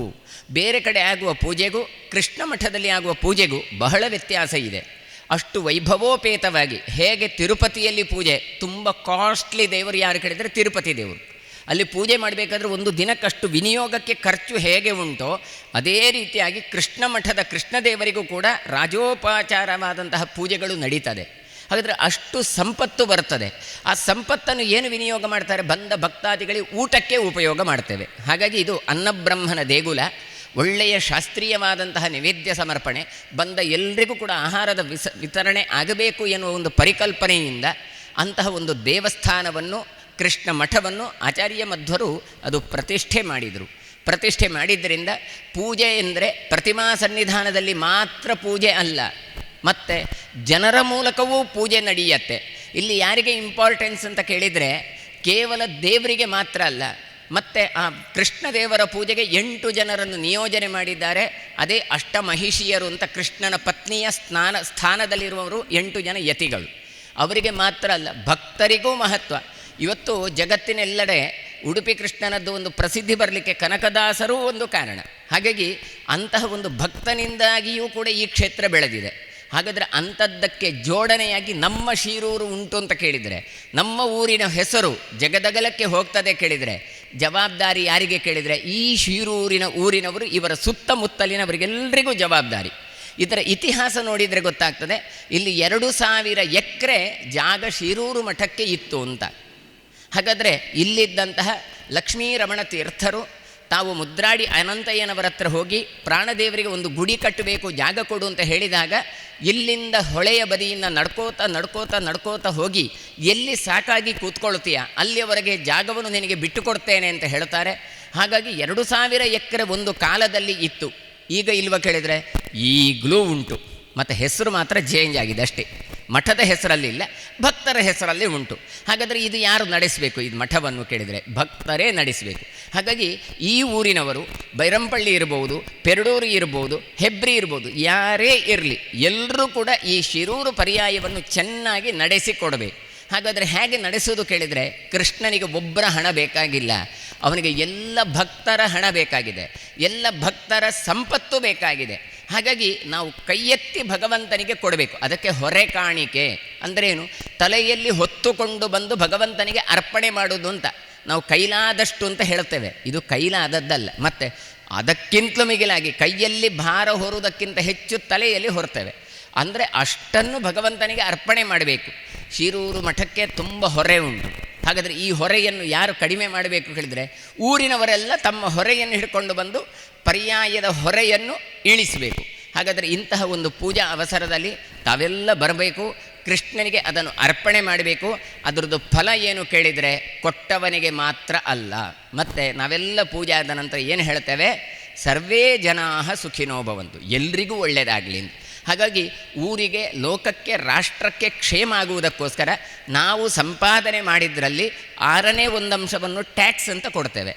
ಬೇರೆ ಕಡೆ ಆಗುವ ಪೂಜೆಗೂ ಕೃಷ್ಣ ಮಠದಲ್ಲಿ ಆಗುವ ಪೂಜೆಗೂ ಬಹಳ ವ್ಯತ್ಯಾಸ ಇದೆ. ಅಷ್ಟು ವೈಭವೋಪೇತವಾಗಿ, ಹೇಗೆ ತಿರುಪತಿಯಲ್ಲಿ ಪೂಜೆ ತುಂಬ ಕಾಸ್ಟ್ಲಿ ದೇವರು ಯಾರು ಕೇಳಿದರೆ ತಿರುಪತಿ ದೇವರು. ಅಲ್ಲಿ ಪೂಜೆ ಮಾಡಬೇಕಾದ್ರೆ 1 ದಿನಕ್ಕಷ್ಟು ವಿನಿಯೋಗಕ್ಕೆ ಖರ್ಚು ಹೇಗೆ ಉಂಟೋ ಅದೇ ರೀತಿಯಾಗಿ ಕೃಷ್ಣ ಮಠದ ಕೃಷ್ಣದೇವರಿಗೂ ಕೂಡ ರಾಜೋಪಚಾರವಾದಂತಹ ಪೂಜೆಗಳು ನಡೀತದೆ. ಹಾಗಾದರೆ ಅಷ್ಟು ಸಂಪತ್ತು ಬರ್ತದೆ. ಆ ಸಂಪತ್ತನ್ನು ಏನು ವಿನಿಯೋಗ ಮಾಡ್ತಾರೆ? ಬಂದ ಭಕ್ತಾದಿಗಳಿಗೆ ಊಟಕ್ಕೆ ಉಪಯೋಗ ಮಾಡ್ತೇವೆ. ಹಾಗಾಗಿ ಇದು ಅನ್ನಬ್ರಹ್ಮನ ದೇಗುಲ. ಒಳ್ಳೆಯ ಶಾಸ್ತ್ರೀಯವಾದಂತಹ ನೈವೇದ್ಯ ಸಮರ್ಪಣೆ, ಬಂದ ಎಲ್ರಿಗೂ ಕೂಡ ಆಹಾರದ ವಿತರಣೆ ಆಗಬೇಕು ಎನ್ನುವ ಒಂದು ಪರಿಕಲ್ಪನೆಯಿಂದ ಅಂತಹ ಒಂದು ದೇವಸ್ಥಾನವನ್ನು, ಕೃಷ್ಣ ಮಠವನ್ನು ಆಚಾರ್ಯ ಮಧ್ವರು ಅದು ಪ್ರತಿಷ್ಠೆ ಮಾಡಿದರು. ಪ್ರತಿಷ್ಠೆ ಮಾಡಿದ್ದರಿಂದ ಪೂಜೆ ಎಂದರೆ ಪ್ರತಿಮಾ ಸನ್ನಿಧಾನದಲ್ಲಿ ಮಾತ್ರ ಪೂಜೆ ಅಲ್ಲ, ಮತ್ತು ಜನರ ಮೂಲಕವೂ ಪೂಜೆ ನಡೆಯುತ್ತೆ. ಇಲ್ಲಿ ಯಾರಿಗೆ ಇಂಪಾರ್ಟೆನ್ಸ್ ಅಂತ ಕೇಳಿದರೆ ಕೇವಲ ದೇವರಿಗೆ ಮಾತ್ರ ಅಲ್ಲ, ಮತ್ತು ಆ ಕೃಷ್ಣದೇವರ ಪೂಜೆಗೆ 8 ಜನರನ್ನು ನಿಯೋಜನೆ ಮಾಡಿದ್ದಾರೆ. ಅದೇ ಅಷ್ಟಮಹಿಷಿಯರು ಅಂತ ಕೃಷ್ಣನ ಪತ್ನಿಯ ಸ್ಥಾನದಲ್ಲಿರುವವರು 8 ಜನ ಯತಿಗಳು. ಅವರಿಗೆ ಮಾತ್ರ ಅಲ್ಲ, ಭಕ್ತರಿಗೂ ಮಹತ್ವ. ಇವತ್ತು ಜಗತ್ತಿನೆಲ್ಲೆಡೆ ಉಡುಪಿ ಕೃಷ್ಣನದ್ದು ಒಂದು ಪ್ರಸಿದ್ಧಿ ಬರಲಿಕ್ಕೆ ಕನಕದಾಸರೂ ಒಂದು ಕಾರಣ. ಹಾಗಾಗಿ ಅಂತಹ ಒಂದು ಭಕ್ತನಿಂದಾಗಿಯೂ ಕೂಡ ಈ ಕ್ಷೇತ್ರ ಬೆಳೆದಿದೆ. ಹಾಗಾದರೆ ಅಂಥದ್ದಕ್ಕೆ ಜೋಡಣೆಯಾಗಿ ನಮ್ಮ ಶಿರೂರು ಉಂಟು ಅಂತ ಕೇಳಿದರೆ, ನಮ್ಮ ಊರಿನ ಹೆಸರು ಜಗದಗಲಕ್ಕೆ ಹೋಗ್ತದೆ ಕೇಳಿದರೆ ಜವಾಬ್ದಾರಿ ಯಾರಿಗೆ ಕೇಳಿದರೆ ಈ ಊರಿನವರು, ಇವರ ಸುತ್ತಮುತ್ತಲಿನವರಿಗೆಲ್ಲರಿಗೂ ಜವಾಬ್ದಾರಿ. ಇದರ ಇತಿಹಾಸ ನೋಡಿದರೆ ಗೊತ್ತಾಗ್ತದೆ. ಇಲ್ಲಿ 2000 ಎಕರೆ ಜಾಗ ಶಿರೂರು ಮಠಕ್ಕೆ ಇತ್ತು ಅಂತ. ಹಾಗಾದರೆ ಇಲ್ಲಿದ್ದಂತಹ ಲಕ್ಷ್ಮೀರಮಣ ತೀರ್ಥರು ತಾವು ಮುದ್ರಾಡಿ ಅನಂತಯ್ಯನವರ ಹತ್ರ ಹೋಗಿ ಪ್ರಾಣದೇವರಿಗೆ ಒಂದು ಗುಡಿ ಕಟ್ಟಬೇಕು, ಜಾಗ ಕೊಡು ಅಂತ ಹೇಳಿದಾಗ ಇಲ್ಲಿಂದ ಹೊಳೆಯ ಬದಿಯಿಂದ ನಡ್ಕೋತಾ ಹೋಗಿ ಎಲ್ಲಿ ಸಾಕಾಗಿ ಕೂತ್ಕೊಳ್ತೀಯ ಅಲ್ಲಿಯವರೆಗೆ ಜಾಗವನ್ನು ನಿನಗೆ ಬಿಟ್ಟು ಕೊಡ್ತೇನೆ ಅಂತ ಹೇಳ್ತಾರೆ. ಹಾಗಾಗಿ 2000 ಎಕರೆ ಒಂದು ಕಾಲದಲ್ಲಿ ಇತ್ತು. ಈಗ ಇಲ್ವ ಕೇಳಿದರೆ ಈಗಲೂ ಉಂಟು, ಮತ್ತು ಹೆಸರು ಮಾತ್ರ ಚೇಂಜ್ ಆಗಿದೆ ಅಷ್ಟೇ. ಮಠದ ಹೆಸರಲ್ಲಿಲ್ಲ, ಭಕ್ತರ ಹೆಸರಲ್ಲಿ ಉಂಟು. ಹಾಗಾದರೆ ಇದು ಯಾರು ನಡೆಸಬೇಕು? ಇದು ಮಠವನ್ನು ಕೇಳಿದರೆ ಭಕ್ತರೇ ನಡೆಸಬೇಕು. ಹಾಗಾಗಿ ಈ ಊರಿನವರು ಬೈರಂಪಳ್ಳಿ ಇರ್ಬೋದು, ಪೆರಡೂರು ಇರ್ಬೋದು, ಹೆಬ್ರಿ ಇರ್ಬೋದು, ಯಾರೇ ಇರಲಿ ಎಲ್ಲರೂ ಕೂಡ ಈ ಶಿರೂರು ಪರ್ಯಾಯವನ್ನು ಚೆನ್ನಾಗಿ ನಡೆಸಿಕೊಡಬೇಕು. ಹಾಗಾದರೆ ಹೇಗೆ ನಡೆಸೋದು ಕೇಳಿದರೆ ಕೃಷ್ಣನಿಗೆ ಒಬ್ಬರ ಹಣ ಬೇಕಾಗಿಲ್ಲ, ಅವನಿಗೆ ಎಲ್ಲ ಭಕ್ತರ ಹಣ ಬೇಕಾಗಿದೆ, ಎಲ್ಲ ಭಕ್ತರ ಸಂಪತ್ತು ಬೇಕಾಗಿದೆ. ಹಾಗಾಗಿ ನಾವು ಕೈ ಎತ್ತಿ ಭಗವಂತನಿಗೆ ಕೊಡಬೇಕು. ಅದಕ್ಕೆ ಹೊರೆ ಕಾಣಿಕೆ ಅಂದ್ರೇನು? ತಲೆಯಲ್ಲಿ ಹೊತ್ತುಕೊಂಡು ಬಂದು ಭಗವಂತನಿಗೆ ಅರ್ಪಣೆ ಮಾಡೋದು ಅಂತ ನಾವು ಕೈಲಾದಷ್ಟು ಅಂತ ಹೇಳ್ತೇವೆ. ಇದು ಕೈಲಾದದ್ದಲ್ಲ, ಮತ್ತು ಅದಕ್ಕಿಂತಲೂ ಮಿಗಿಲಾಗಿ ಕೈಯಲ್ಲಿ ಭಾರ ಹೊರುವುದಕ್ಕಿಂತ ಹೆಚ್ಚು ತಲೆಯಲ್ಲಿ ಹೊರ್ತೇವೆ. ಅಂದರೆ ಅಷ್ಟನ್ನು ಭಗವಂತನಿಗೆ ಅರ್ಪಣೆ ಮಾಡಬೇಕು. ಶಿರೂರು ಮಠಕ್ಕೆ ತುಂಬ ಹೊರೆ ಉಂಟು. ಹಾಗಾದರೆ ಈ ಹೊರೆಯನ್ನು ಯಾರು ಕಡಿಮೆ ಮಾಡಬೇಕು ಹೇಳಿದರೆ ಊರಿನವರೆಲ್ಲ ತಮ್ಮ ಹೊರೆಯನ್ನು ಹಿಡ್ಕೊಂಡು ಬಂದು ಪರ್ಯಾಯದ ಹೊರೆಯನ್ನು ಇಳಿಸಬೇಕು. ಹಾಗಾದರೆ ಇಂತಹ ಒಂದು ಪೂಜಾ ಅವಸರದಲ್ಲಿ ತಾವೆಲ್ಲ ಬರಬೇಕು, ಕೃಷ್ಣನಿಗೆ ಅದನ್ನು ಅರ್ಪಣೆ ಮಾಡಬೇಕು. ಅದರದ್ದು ಫಲ ಏನು ಕೇಳಿದರೆ ಕೊಟ್ಟವನಿಗೆ ಮಾತ್ರ ಅಲ್ಲ. ಮತ್ತು ನಾವೆಲ್ಲ ಪೂಜೆ ಆದ ನಂತರ ಏನು ಹೇಳ್ತೇವೆ? ಸರ್ವೇ ಜನಾಃ ಸುಖಿನೋ ಭವಂತು, ಎಲ್ರಿಗೂ ಒಳ್ಳೆಯದಾಗಲಿ. ಹಾಗಾಗಿ ಊರಿಗೆ, ಲೋಕಕ್ಕೆ, ರಾಷ್ಟ್ರಕ್ಕೆ ಕ್ಷೇಮ ಆಗುವುದಕ್ಕೋಸ್ಕರ ನಾವು ಸಂಪಾದನೆ ಮಾಡಿದ್ರಲ್ಲಿ 6ನೇ 1 ಅಂಶವನ್ನು ಟ್ಯಾಕ್ಸ್ ಅಂತ ಕೊಡ್ತೇವೆ,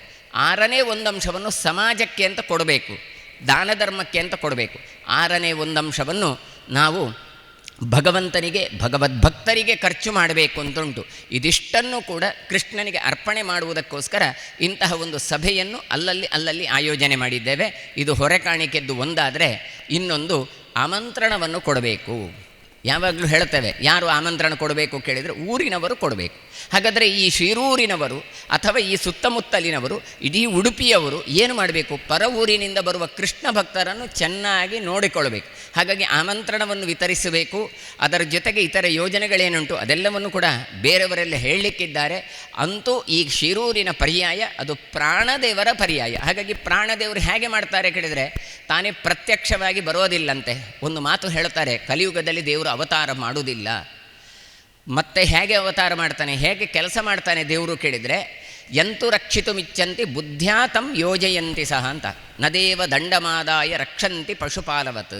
6ನೇ 1 ಅಂಶವನ್ನು ಸಮಾಜಕ್ಕೆ ಅಂತ ಕೊಡಬೇಕು, ದಾನ ಧರ್ಮಕ್ಕೆ ಅಂತ ಕೊಡಬೇಕು. 6ನೇ 1 ಅಂಶವನ್ನು ನಾವು ಭಗವಂತನಿಗೆ, ಭಗವದ್ಭಕ್ತರಿಗೆ ಖರ್ಚು ಮಾಡಬೇಕು ಅಂತುಂಟು. ಇದಿಷ್ಟನ್ನು ಕೂಡ ಕೃಷ್ಣನಿಗೆ ಅರ್ಪಣೆ ಮಾಡುವುದಕ್ಕೋಸ್ಕರ ಇಂತಹ ಒಂದು ಸಭೆಯನ್ನು ಅಲ್ಲಲ್ಲಿ ಆಯೋಜನೆ ಮಾಡಿದ್ದೇವೆ. ಇದು ಹೊರೆ ಕಾಣಿಕೆದ್ದು ಒಂದಾದರೆ, ಇನ್ನೊಂದು ಆಮಂತ್ರಣವನ್ನು ಕೊಡಬೇಕು. ಯಾವಾಗಲೂ ಹೇಳ್ತೇವೆ, ಯಾರು ಆಮಂತ್ರಣ ಕೊಡಬೇಕು ಕೇಳಿದರೆ ಊರಿನವರು ಕೊಡಬೇಕು. ಹಾಗಾದರೆ ಈ ಶಿರೂರಿನವರು ಅಥವಾ ಈ ಸುತ್ತಮುತ್ತಲಿನವರು, ಇಡೀ ಉಡುಪಿಯವರು ಏನು ಮಾಡಬೇಕು? ಪರ ಊರಿನಿಂದ ಬರುವ ಕೃಷ್ಣ ಭಕ್ತರನ್ನು ಚೆನ್ನಾಗಿ ನೋಡಿಕೊಳ್ಳಬೇಕು. ಹಾಗಾಗಿ ಆಮಂತ್ರಣವನ್ನು ವಿತರಿಸಬೇಕು. ಅದರ ಜೊತೆಗೆ ಇತರ ಯೋಜನೆಗಳೇನುಂಟು ಅದೆಲ್ಲವನ್ನು ಕೂಡ ಬೇರೆಯವರೆಲ್ಲ ಹೇಳಲಿಕ್ಕಿದ್ದಾರೆ. ಅಂತೂ ಈ ಶಿರೂರಿನ ಪರ್ಯಾಯ ಅದು ಪ್ರಾಣದೇವರ ಪರ್ಯಾಯ. ಹಾಗಾಗಿ ಪ್ರಾಣದೇವರು ಹೇಗೆ ಮಾಡ್ತಾರೆ ಕೇಳಿದರೆ ತಾನೇ ಪ್ರತ್ಯಕ್ಷವಾಗಿ ಬರೋದಿಲ್ಲಂತೆ. ಒಂದು ಮಾತು ಹೇಳ್ತಾರೆ, ಕಲಿಯುಗದಲ್ಲಿ ದೇವರು ಅವತಾರ ಮಾಡುವುದಿಲ್ಲ. ಮತ್ತೆ ಹೇಗೆ ಅವತಾರ ಮಾಡ್ತಾನೆ, ಹೇಗೆ ಕೆಲಸ ಮಾಡ್ತಾನೆ ದೇವರು ಕೇಳಿದರೆ, ಯಂತು ರಕ್ಷಿತು ಮಿಚ್ಚಂತಿ ಬುದ್ಧ್ಯಾತಂ ಯೋಜಯಂತಿ ಸಹ ಅಂತ. ನದೇವ ದಂಡಮಾದಾಯ ರಕ್ಷಂತಿ ಪಶುಪಾಲವತ್.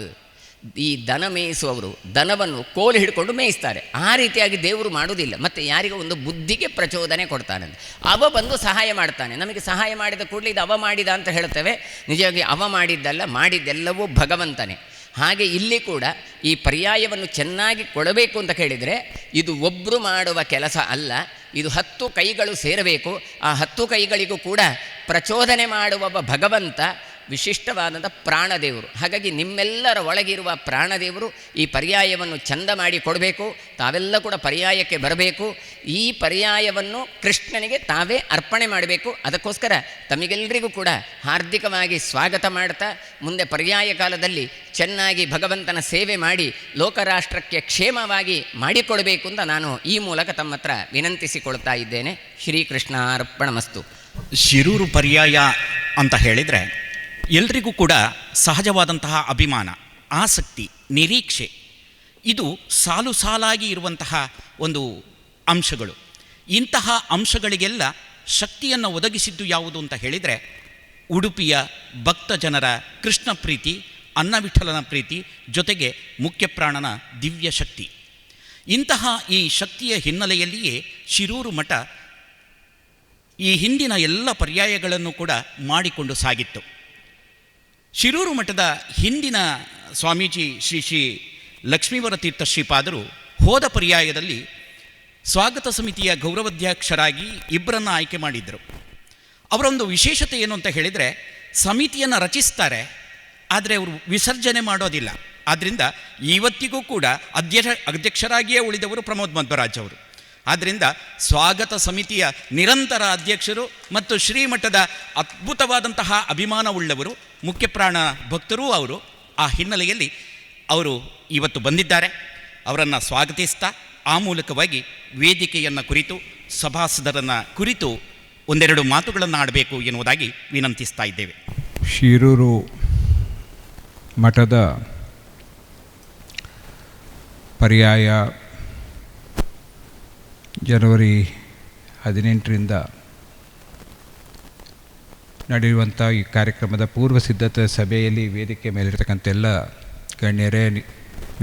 ಈ ದನ ಮೇಯಿಸುವವರು ದನವನ್ನು ಕೋಲು ಹಿಡ್ಕೊಂಡು ಮೇಯಿಸ್ತಾರೆ. ಆ ರೀತಿಯಾಗಿ ದೇವರು ಮಾಡುವುದಿಲ್ಲ. ಮತ್ತು ಯಾರಿಗೂ ಒಂದು ಬುದ್ಧಿಗೆ ಪ್ರಚೋದನೆ ಕೊಡ್ತಾನಂತೆ, ಅವ ಬಂದು ಸಹಾಯ ಮಾಡ್ತಾನೆ. ನಮಗೆ ಸಹಾಯ ಮಾಡಿದ ಕೂಡಲೇ ಇದು ಅವ ಮಾಡಿದ ಅಂತ ಹೇಳ್ತೇವೆ. ನಿಜವಾಗಿ ಅವ ಮಾಡಿದ್ದಲ್ಲ, ಮಾಡಿದ್ದೆಲ್ಲವೂ ಭಗವಂತನೇ. ಹಾಗೆ ಇಲ್ಲಿ ಕೂಡ ಈ ಪರ್ಯಾಯವನ್ನು ಚೆನ್ನಾಗಿ ಕೊಡಬೇಕು ಅಂತ ಕೇಳಿದರೆ ಇದು ಒಬ್ಬರು ಮಾಡುವ ಕೆಲಸ ಅಲ್ಲ, ಇದು 10 ಕೈಗಳು ಸೇರಬೇಕು. ಆ 10 ಕೈಗಳಿಗೂ ಕೂಡ ಪ್ರಚೋದನೆ ಮಾಡುವ ಭಗವಂತ ವಿಶಿಷ್ಟವಾದಂಥ ಪ್ರಾಣದೇವರು. ಹಾಗಾಗಿ ನಿಮ್ಮೆಲ್ಲರ ಒಳಗಿರುವ ಪ್ರಾಣದೇವರು ಈ ಪರ್ಯಾಯವನ್ನು ಚಂದ ಮಾಡಿ ಕೊಡಬೇಕು. ತಾವೆಲ್ಲ ಕೂಡ ಪರ್ಯಾಯಕ್ಕೆ ಬರಬೇಕು. ಈ ಪರ್ಯಾಯವನ್ನು ಕೃಷ್ಣನಿಗೆ ತಾವೇ ಅರ್ಪಣೆ ಮಾಡಬೇಕು. ಅದಕ್ಕೋಸ್ಕರ ತಮಗೆಲ್ಲರಿಗೂ ಕೂಡ ಹಾರ್ದಿಕವಾಗಿ ಸ್ವಾಗತ ಮಾಡ್ತಾ, ಮುಂದೆ ಪರ್ಯಾಯ ಕಾಲದಲ್ಲಿ ಚೆನ್ನಾಗಿ ಭಗವಂತನ ಸೇವೆ ಮಾಡಿ ಲೋಕರಾಷ್ಟ್ರಕ್ಕೆ ಕ್ಷೇಮವಾಗಿ ಮಾಡಿಕೊಡಬೇಕು ಅಂತ ನಾನು ಈ ಮೂಲಕ ತಮ್ಮ ಹತ್ರ ವಿನಂತಿಸಿಕೊಳ್ತಾ ಇದ್ದೇನೆ. ಶ್ರೀಕೃಷ್ಣ ಅರ್ಪಣಮಸ್ತು. ಶಿರೂರು ಪರ್ಯಾಯ ಅಂತ ಹೇಳಿದರೆ ಎಲ್ರಿಗೂ ಕೂಡ ಸಹಜವಾದಂತಹ ಅಭಿಮಾನ, ಆಸಕ್ತಿ, ನಿರೀಕ್ಷೆ, ಇದು ಸಾಲು ಸಾಲಾಗಿ ಇರುವಂತಹ ಒಂದು ಅಂಶಗಳು. ಇಂತಹ ಅಂಶಗಳಿಗೆಲ್ಲ ಶಕ್ತಿಯನ್ನು ಒದಗಿಸಿದ್ದು ಯಾವುದು ಅಂತ ಹೇಳಿದರೆ ಉಡುಪಿಯ ಭಕ್ತ ಜನರ ಕೃಷ್ಣ ಪ್ರೀತಿ, ಅನ್ನವಿಠಲನ ಪ್ರೀತಿ, ಜೊತೆಗೆ ಮುಖ್ಯಪ್ರಾಣನ ದಿವ್ಯ ಶಕ್ತಿ. ಇಂತಹ ಈ ಶಕ್ತಿಯ ಹಿನ್ನೆಲೆಯಲ್ಲಿಯೇ ಶಿರೂರು ಮಠ ಈ ಹಿಂದಿನ ಎಲ್ಲ ಪರ್ಯಾಯಗಳನ್ನು ಕೂಡ ಮಾಡಿಕೊಂಡು ಸಾಗಿತ್ತು. ಶಿರೂರು ಮಠದ ಹಿಂದಿನ ಸ್ವಾಮೀಜಿ ಶ್ರೀ ಶ್ರೀ ಲಕ್ಷ್ಮೀವರ ತೀರ್ಥ ಶ್ರೀಪಾದರು ಹೋದ ಪರ್ಯಾಯದಲ್ಲಿ ಸ್ವಾಗತ ಸಮಿತಿಯ ಗೌರವಾಧ್ಯಕ್ಷರಾಗಿ ಇಬ್ಬರನ್ನು ಆಯ್ಕೆ ಮಾಡಿದ್ದರು. ಅವರೊಂದು ವಿಶೇಷತೆ ಏನು ಅಂತ ಹೇಳಿದರೆ, ಸಮಿತಿಯನ್ನು ರಚಿಸ್ತಾರೆ, ಆದರೆ ಅವರು ವಿಸರ್ಜನೆ ಮಾಡೋದಿಲ್ಲ. ಆದ್ದರಿಂದ ಇವತ್ತಿಗೂ ಕೂಡ ಅಧ್ಯಕ್ಷರಾಗಿಯೇ ಉಳಿದವರು ಪ್ರಮೋದ್ ಮಧ್ವರಾಜ್ ಅವರು. ಆದ್ದರಿಂದ ಸ್ವಾಗತ ಸಮಿತಿಯ ನಿರಂತರ ಅಧ್ಯಕ್ಷರು ಮತ್ತು ಶ್ರೀಮಠದ ಅದ್ಭುತವಾದಂತಹ ಅಭಿಮಾನವುಳ್ಳವರು, ಮುಖ್ಯಪ್ರಾಣ ಭಕ್ತರೂ ಅವರು. ಆ ಹಿನ್ನೆಲೆಯಲ್ಲಿ ಅವರು ಇವತ್ತು ಬಂದಿದ್ದಾರೆ. ಅವರನ್ನು ಸ್ವಾಗತಿಸ್ತಾ ಆ ಮೂಲಕವಾಗಿ ವೇದಿಕೆಯನ್ನು ಕುರಿತು, ಸಭಾಸದರನ್ನು ಕುರಿತು ಒಂದೆರಡು ಮಾತುಗಳನ್ನು ಆಡಬೇಕು ಎನ್ನುವುದಾಗಿ ವಿನಂತಿಸ್ತಾ ಇದ್ದೇವೆ. ಶಿರೂರು ಮಠದ ಪರ್ಯಾಯ ಜನವರಿ 18ರಿಂದ ನಡೆಯುವಂಥ ಈ ಕಾರ್ಯಕ್ರಮದ ಪೂರ್ವ ಸಿದ್ಧತಾ ಸಭೆಯಲ್ಲಿ ವೇದಿಕೆ ಮೇಲಿರ್ತಕ್ಕಂಥ ಎಲ್ಲ ಗಣ್ಯರೇ,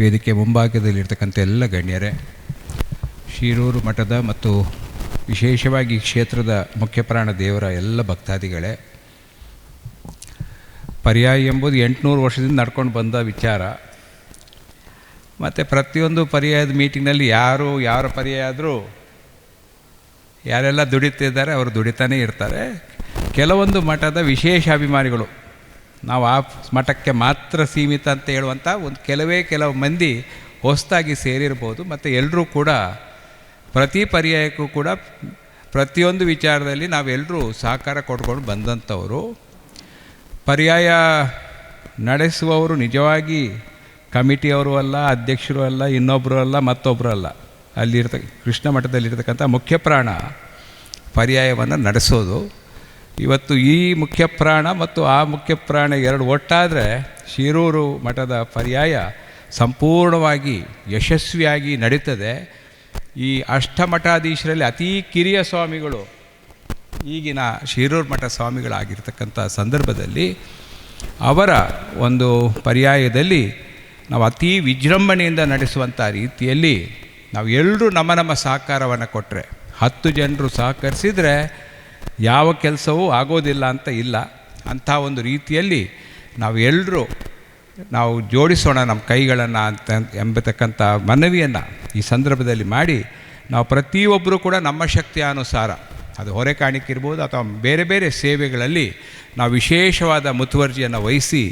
ವೇದಿಕೆ ಮುಂಭಾಗದಲ್ಲಿರ್ತಕ್ಕಂಥ ಎಲ್ಲ ಗಣ್ಯರೇ, ಶಿರೂರು ಮಠದ ಮತ್ತು ವಿಶೇಷವಾಗಿ ಕ್ಷೇತ್ರದ ಮುಖ್ಯಪ್ರಾಣ ದೇವರ ಎಲ್ಲ ಭಕ್ತಾದಿಗಳೇ, ಪರ್ಯಾಯ ಎಂಬುದು 800 ವರ್ಷದಿಂದ ನಡ್ಕೊಂಡು ಬಂದ ವಿಚಾರ. ಮತ್ತು ಪ್ರತಿಯೊಂದು ಪರ್ಯಾಯದ ಮೀಟಿಂಗ್ನಲ್ಲಿ ಯಾರ ಪರ್ಯಾಯ ಆದರೂ ಯಾರೆಲ್ಲ ದುಡಿತಿದ್ದಾರೆ ಅವರು ದುಡಿತಾನೇ ಇರ್ತಾರೆ. ಕೆಲವೊಂದು ಮಠದ ವಿಶೇಷ ಅಭಿಮಾನಿಗಳು, ನಾವು ಆ ಮಠಕ್ಕೆ ಮಾತ್ರ ಸೀಮಿತ ಅಂತ ಹೇಳುವಂಥ ಕೆಲವು ಮಂದಿ ಹೊಸದಾಗಿ ಸೇರಿರ್ಬೋದು. ಮತ್ತು ಎಲ್ಲರೂ ಕೂಡ ಪ್ರತಿ ಪರ್ಯಾಯಕ್ಕೂ ಕೂಡ ಪ್ರತಿಯೊಂದು ವಿಚಾರದಲ್ಲಿ ನಾವೆಲ್ಲರೂ ಸಹಕಾರ ಕೊಡ್ಕೊಂಡು ಬಂದಂಥವರು. ಪರ್ಯಾಯ ನಡೆಸುವವರು ನಿಜವಾಗಿ ಕಮಿಟಿಯವರು ಅಲ್ಲ, ಅಧ್ಯಕ್ಷರು ಅಲ್ಲ, ಇನ್ನೊಬ್ಬರು ಅಲ್ಲ, ಮತ್ತೊಬ್ಬರು ಅಲ್ಲ. ಕೃಷ್ಣ ಮಠದಲ್ಲಿರ್ತಕ್ಕಂಥ ಮುಖ್ಯಪ್ರಾಣ ಪರ್ಯಾಯವನ್ನು ನಡೆಸೋದು. ಇವತ್ತು ಈ ಮುಖ್ಯಪ್ರಾಣ ಮತ್ತು ಆ ಮುಖ್ಯಪ್ರಾಣ ಎರಡು ಒಟ್ಟಾದರೆ ಶಿರೂರು ಮಠದ ಪರ್ಯಾಯ ಸಂಪೂರ್ಣವಾಗಿ ಯಶಸ್ವಿಯಾಗಿ ನಡೀತದೆ. ಈ ಅಷ್ಟಮಠಾಧೀಶರಲ್ಲಿ ಅತೀ ಕಿರಿಯ ಸ್ವಾಮಿಗಳು ಈಗಿನ ಶಿರೂರು ಮಠ ಸ್ವಾಮಿಗಳಾಗಿರ್ತಕ್ಕಂಥ ಸಂದರ್ಭದಲ್ಲಿ ಅವರ ಒಂದು ಪರ್ಯಾಯದಲ್ಲಿ ನಾವು ಅತೀ ವಿಜೃಂಭಣೆಯಿಂದ ನಡೆಸುವಂಥ ರೀತಿಯಲ್ಲಿ ನಾವು ಎಲ್ಲರೂ ನಮ್ಮ ಸಹಕಾರವನ್ನು ಕೊಟ್ಟರೆ, 10 ಜನರು ಸಹಕರಿಸಿದರೆ ಯಾವ ಕೆಲಸವೂ ಆಗೋದಿಲ್ಲ ಅಂತ ಇಲ್ಲ. ಅಂಥ ಒಂದು ರೀತಿಯಲ್ಲಿ ನಾವು ಜೋಡಿಸೋಣ ನಮ್ಮ ಕೈಗಳನ್ನು ಅಂತ ಎಂಬತಕ್ಕಂಥ ಮನವಿಯನ್ನು ಈ ಸಂದರ್ಭದಲ್ಲಿ ಮಾಡಿ, ನಾವು ಪ್ರತಿಯೊಬ್ಬರೂ ಕೂಡ ನಮ್ಮ ಶಕ್ತಿಯ ಅನುಸಾರ, ಅದು ಹೊರೆ ಕಾಣಿಕಿರ್ಬೋದು ಅಥವಾ ಬೇರೆ ಬೇರೆ ಸೇವೆಗಳಲ್ಲಿ ನಾವು ವಿಶೇಷವಾದ ಮುತುವರ್ಜಿಯನ್ನು ವಹಿಸಿ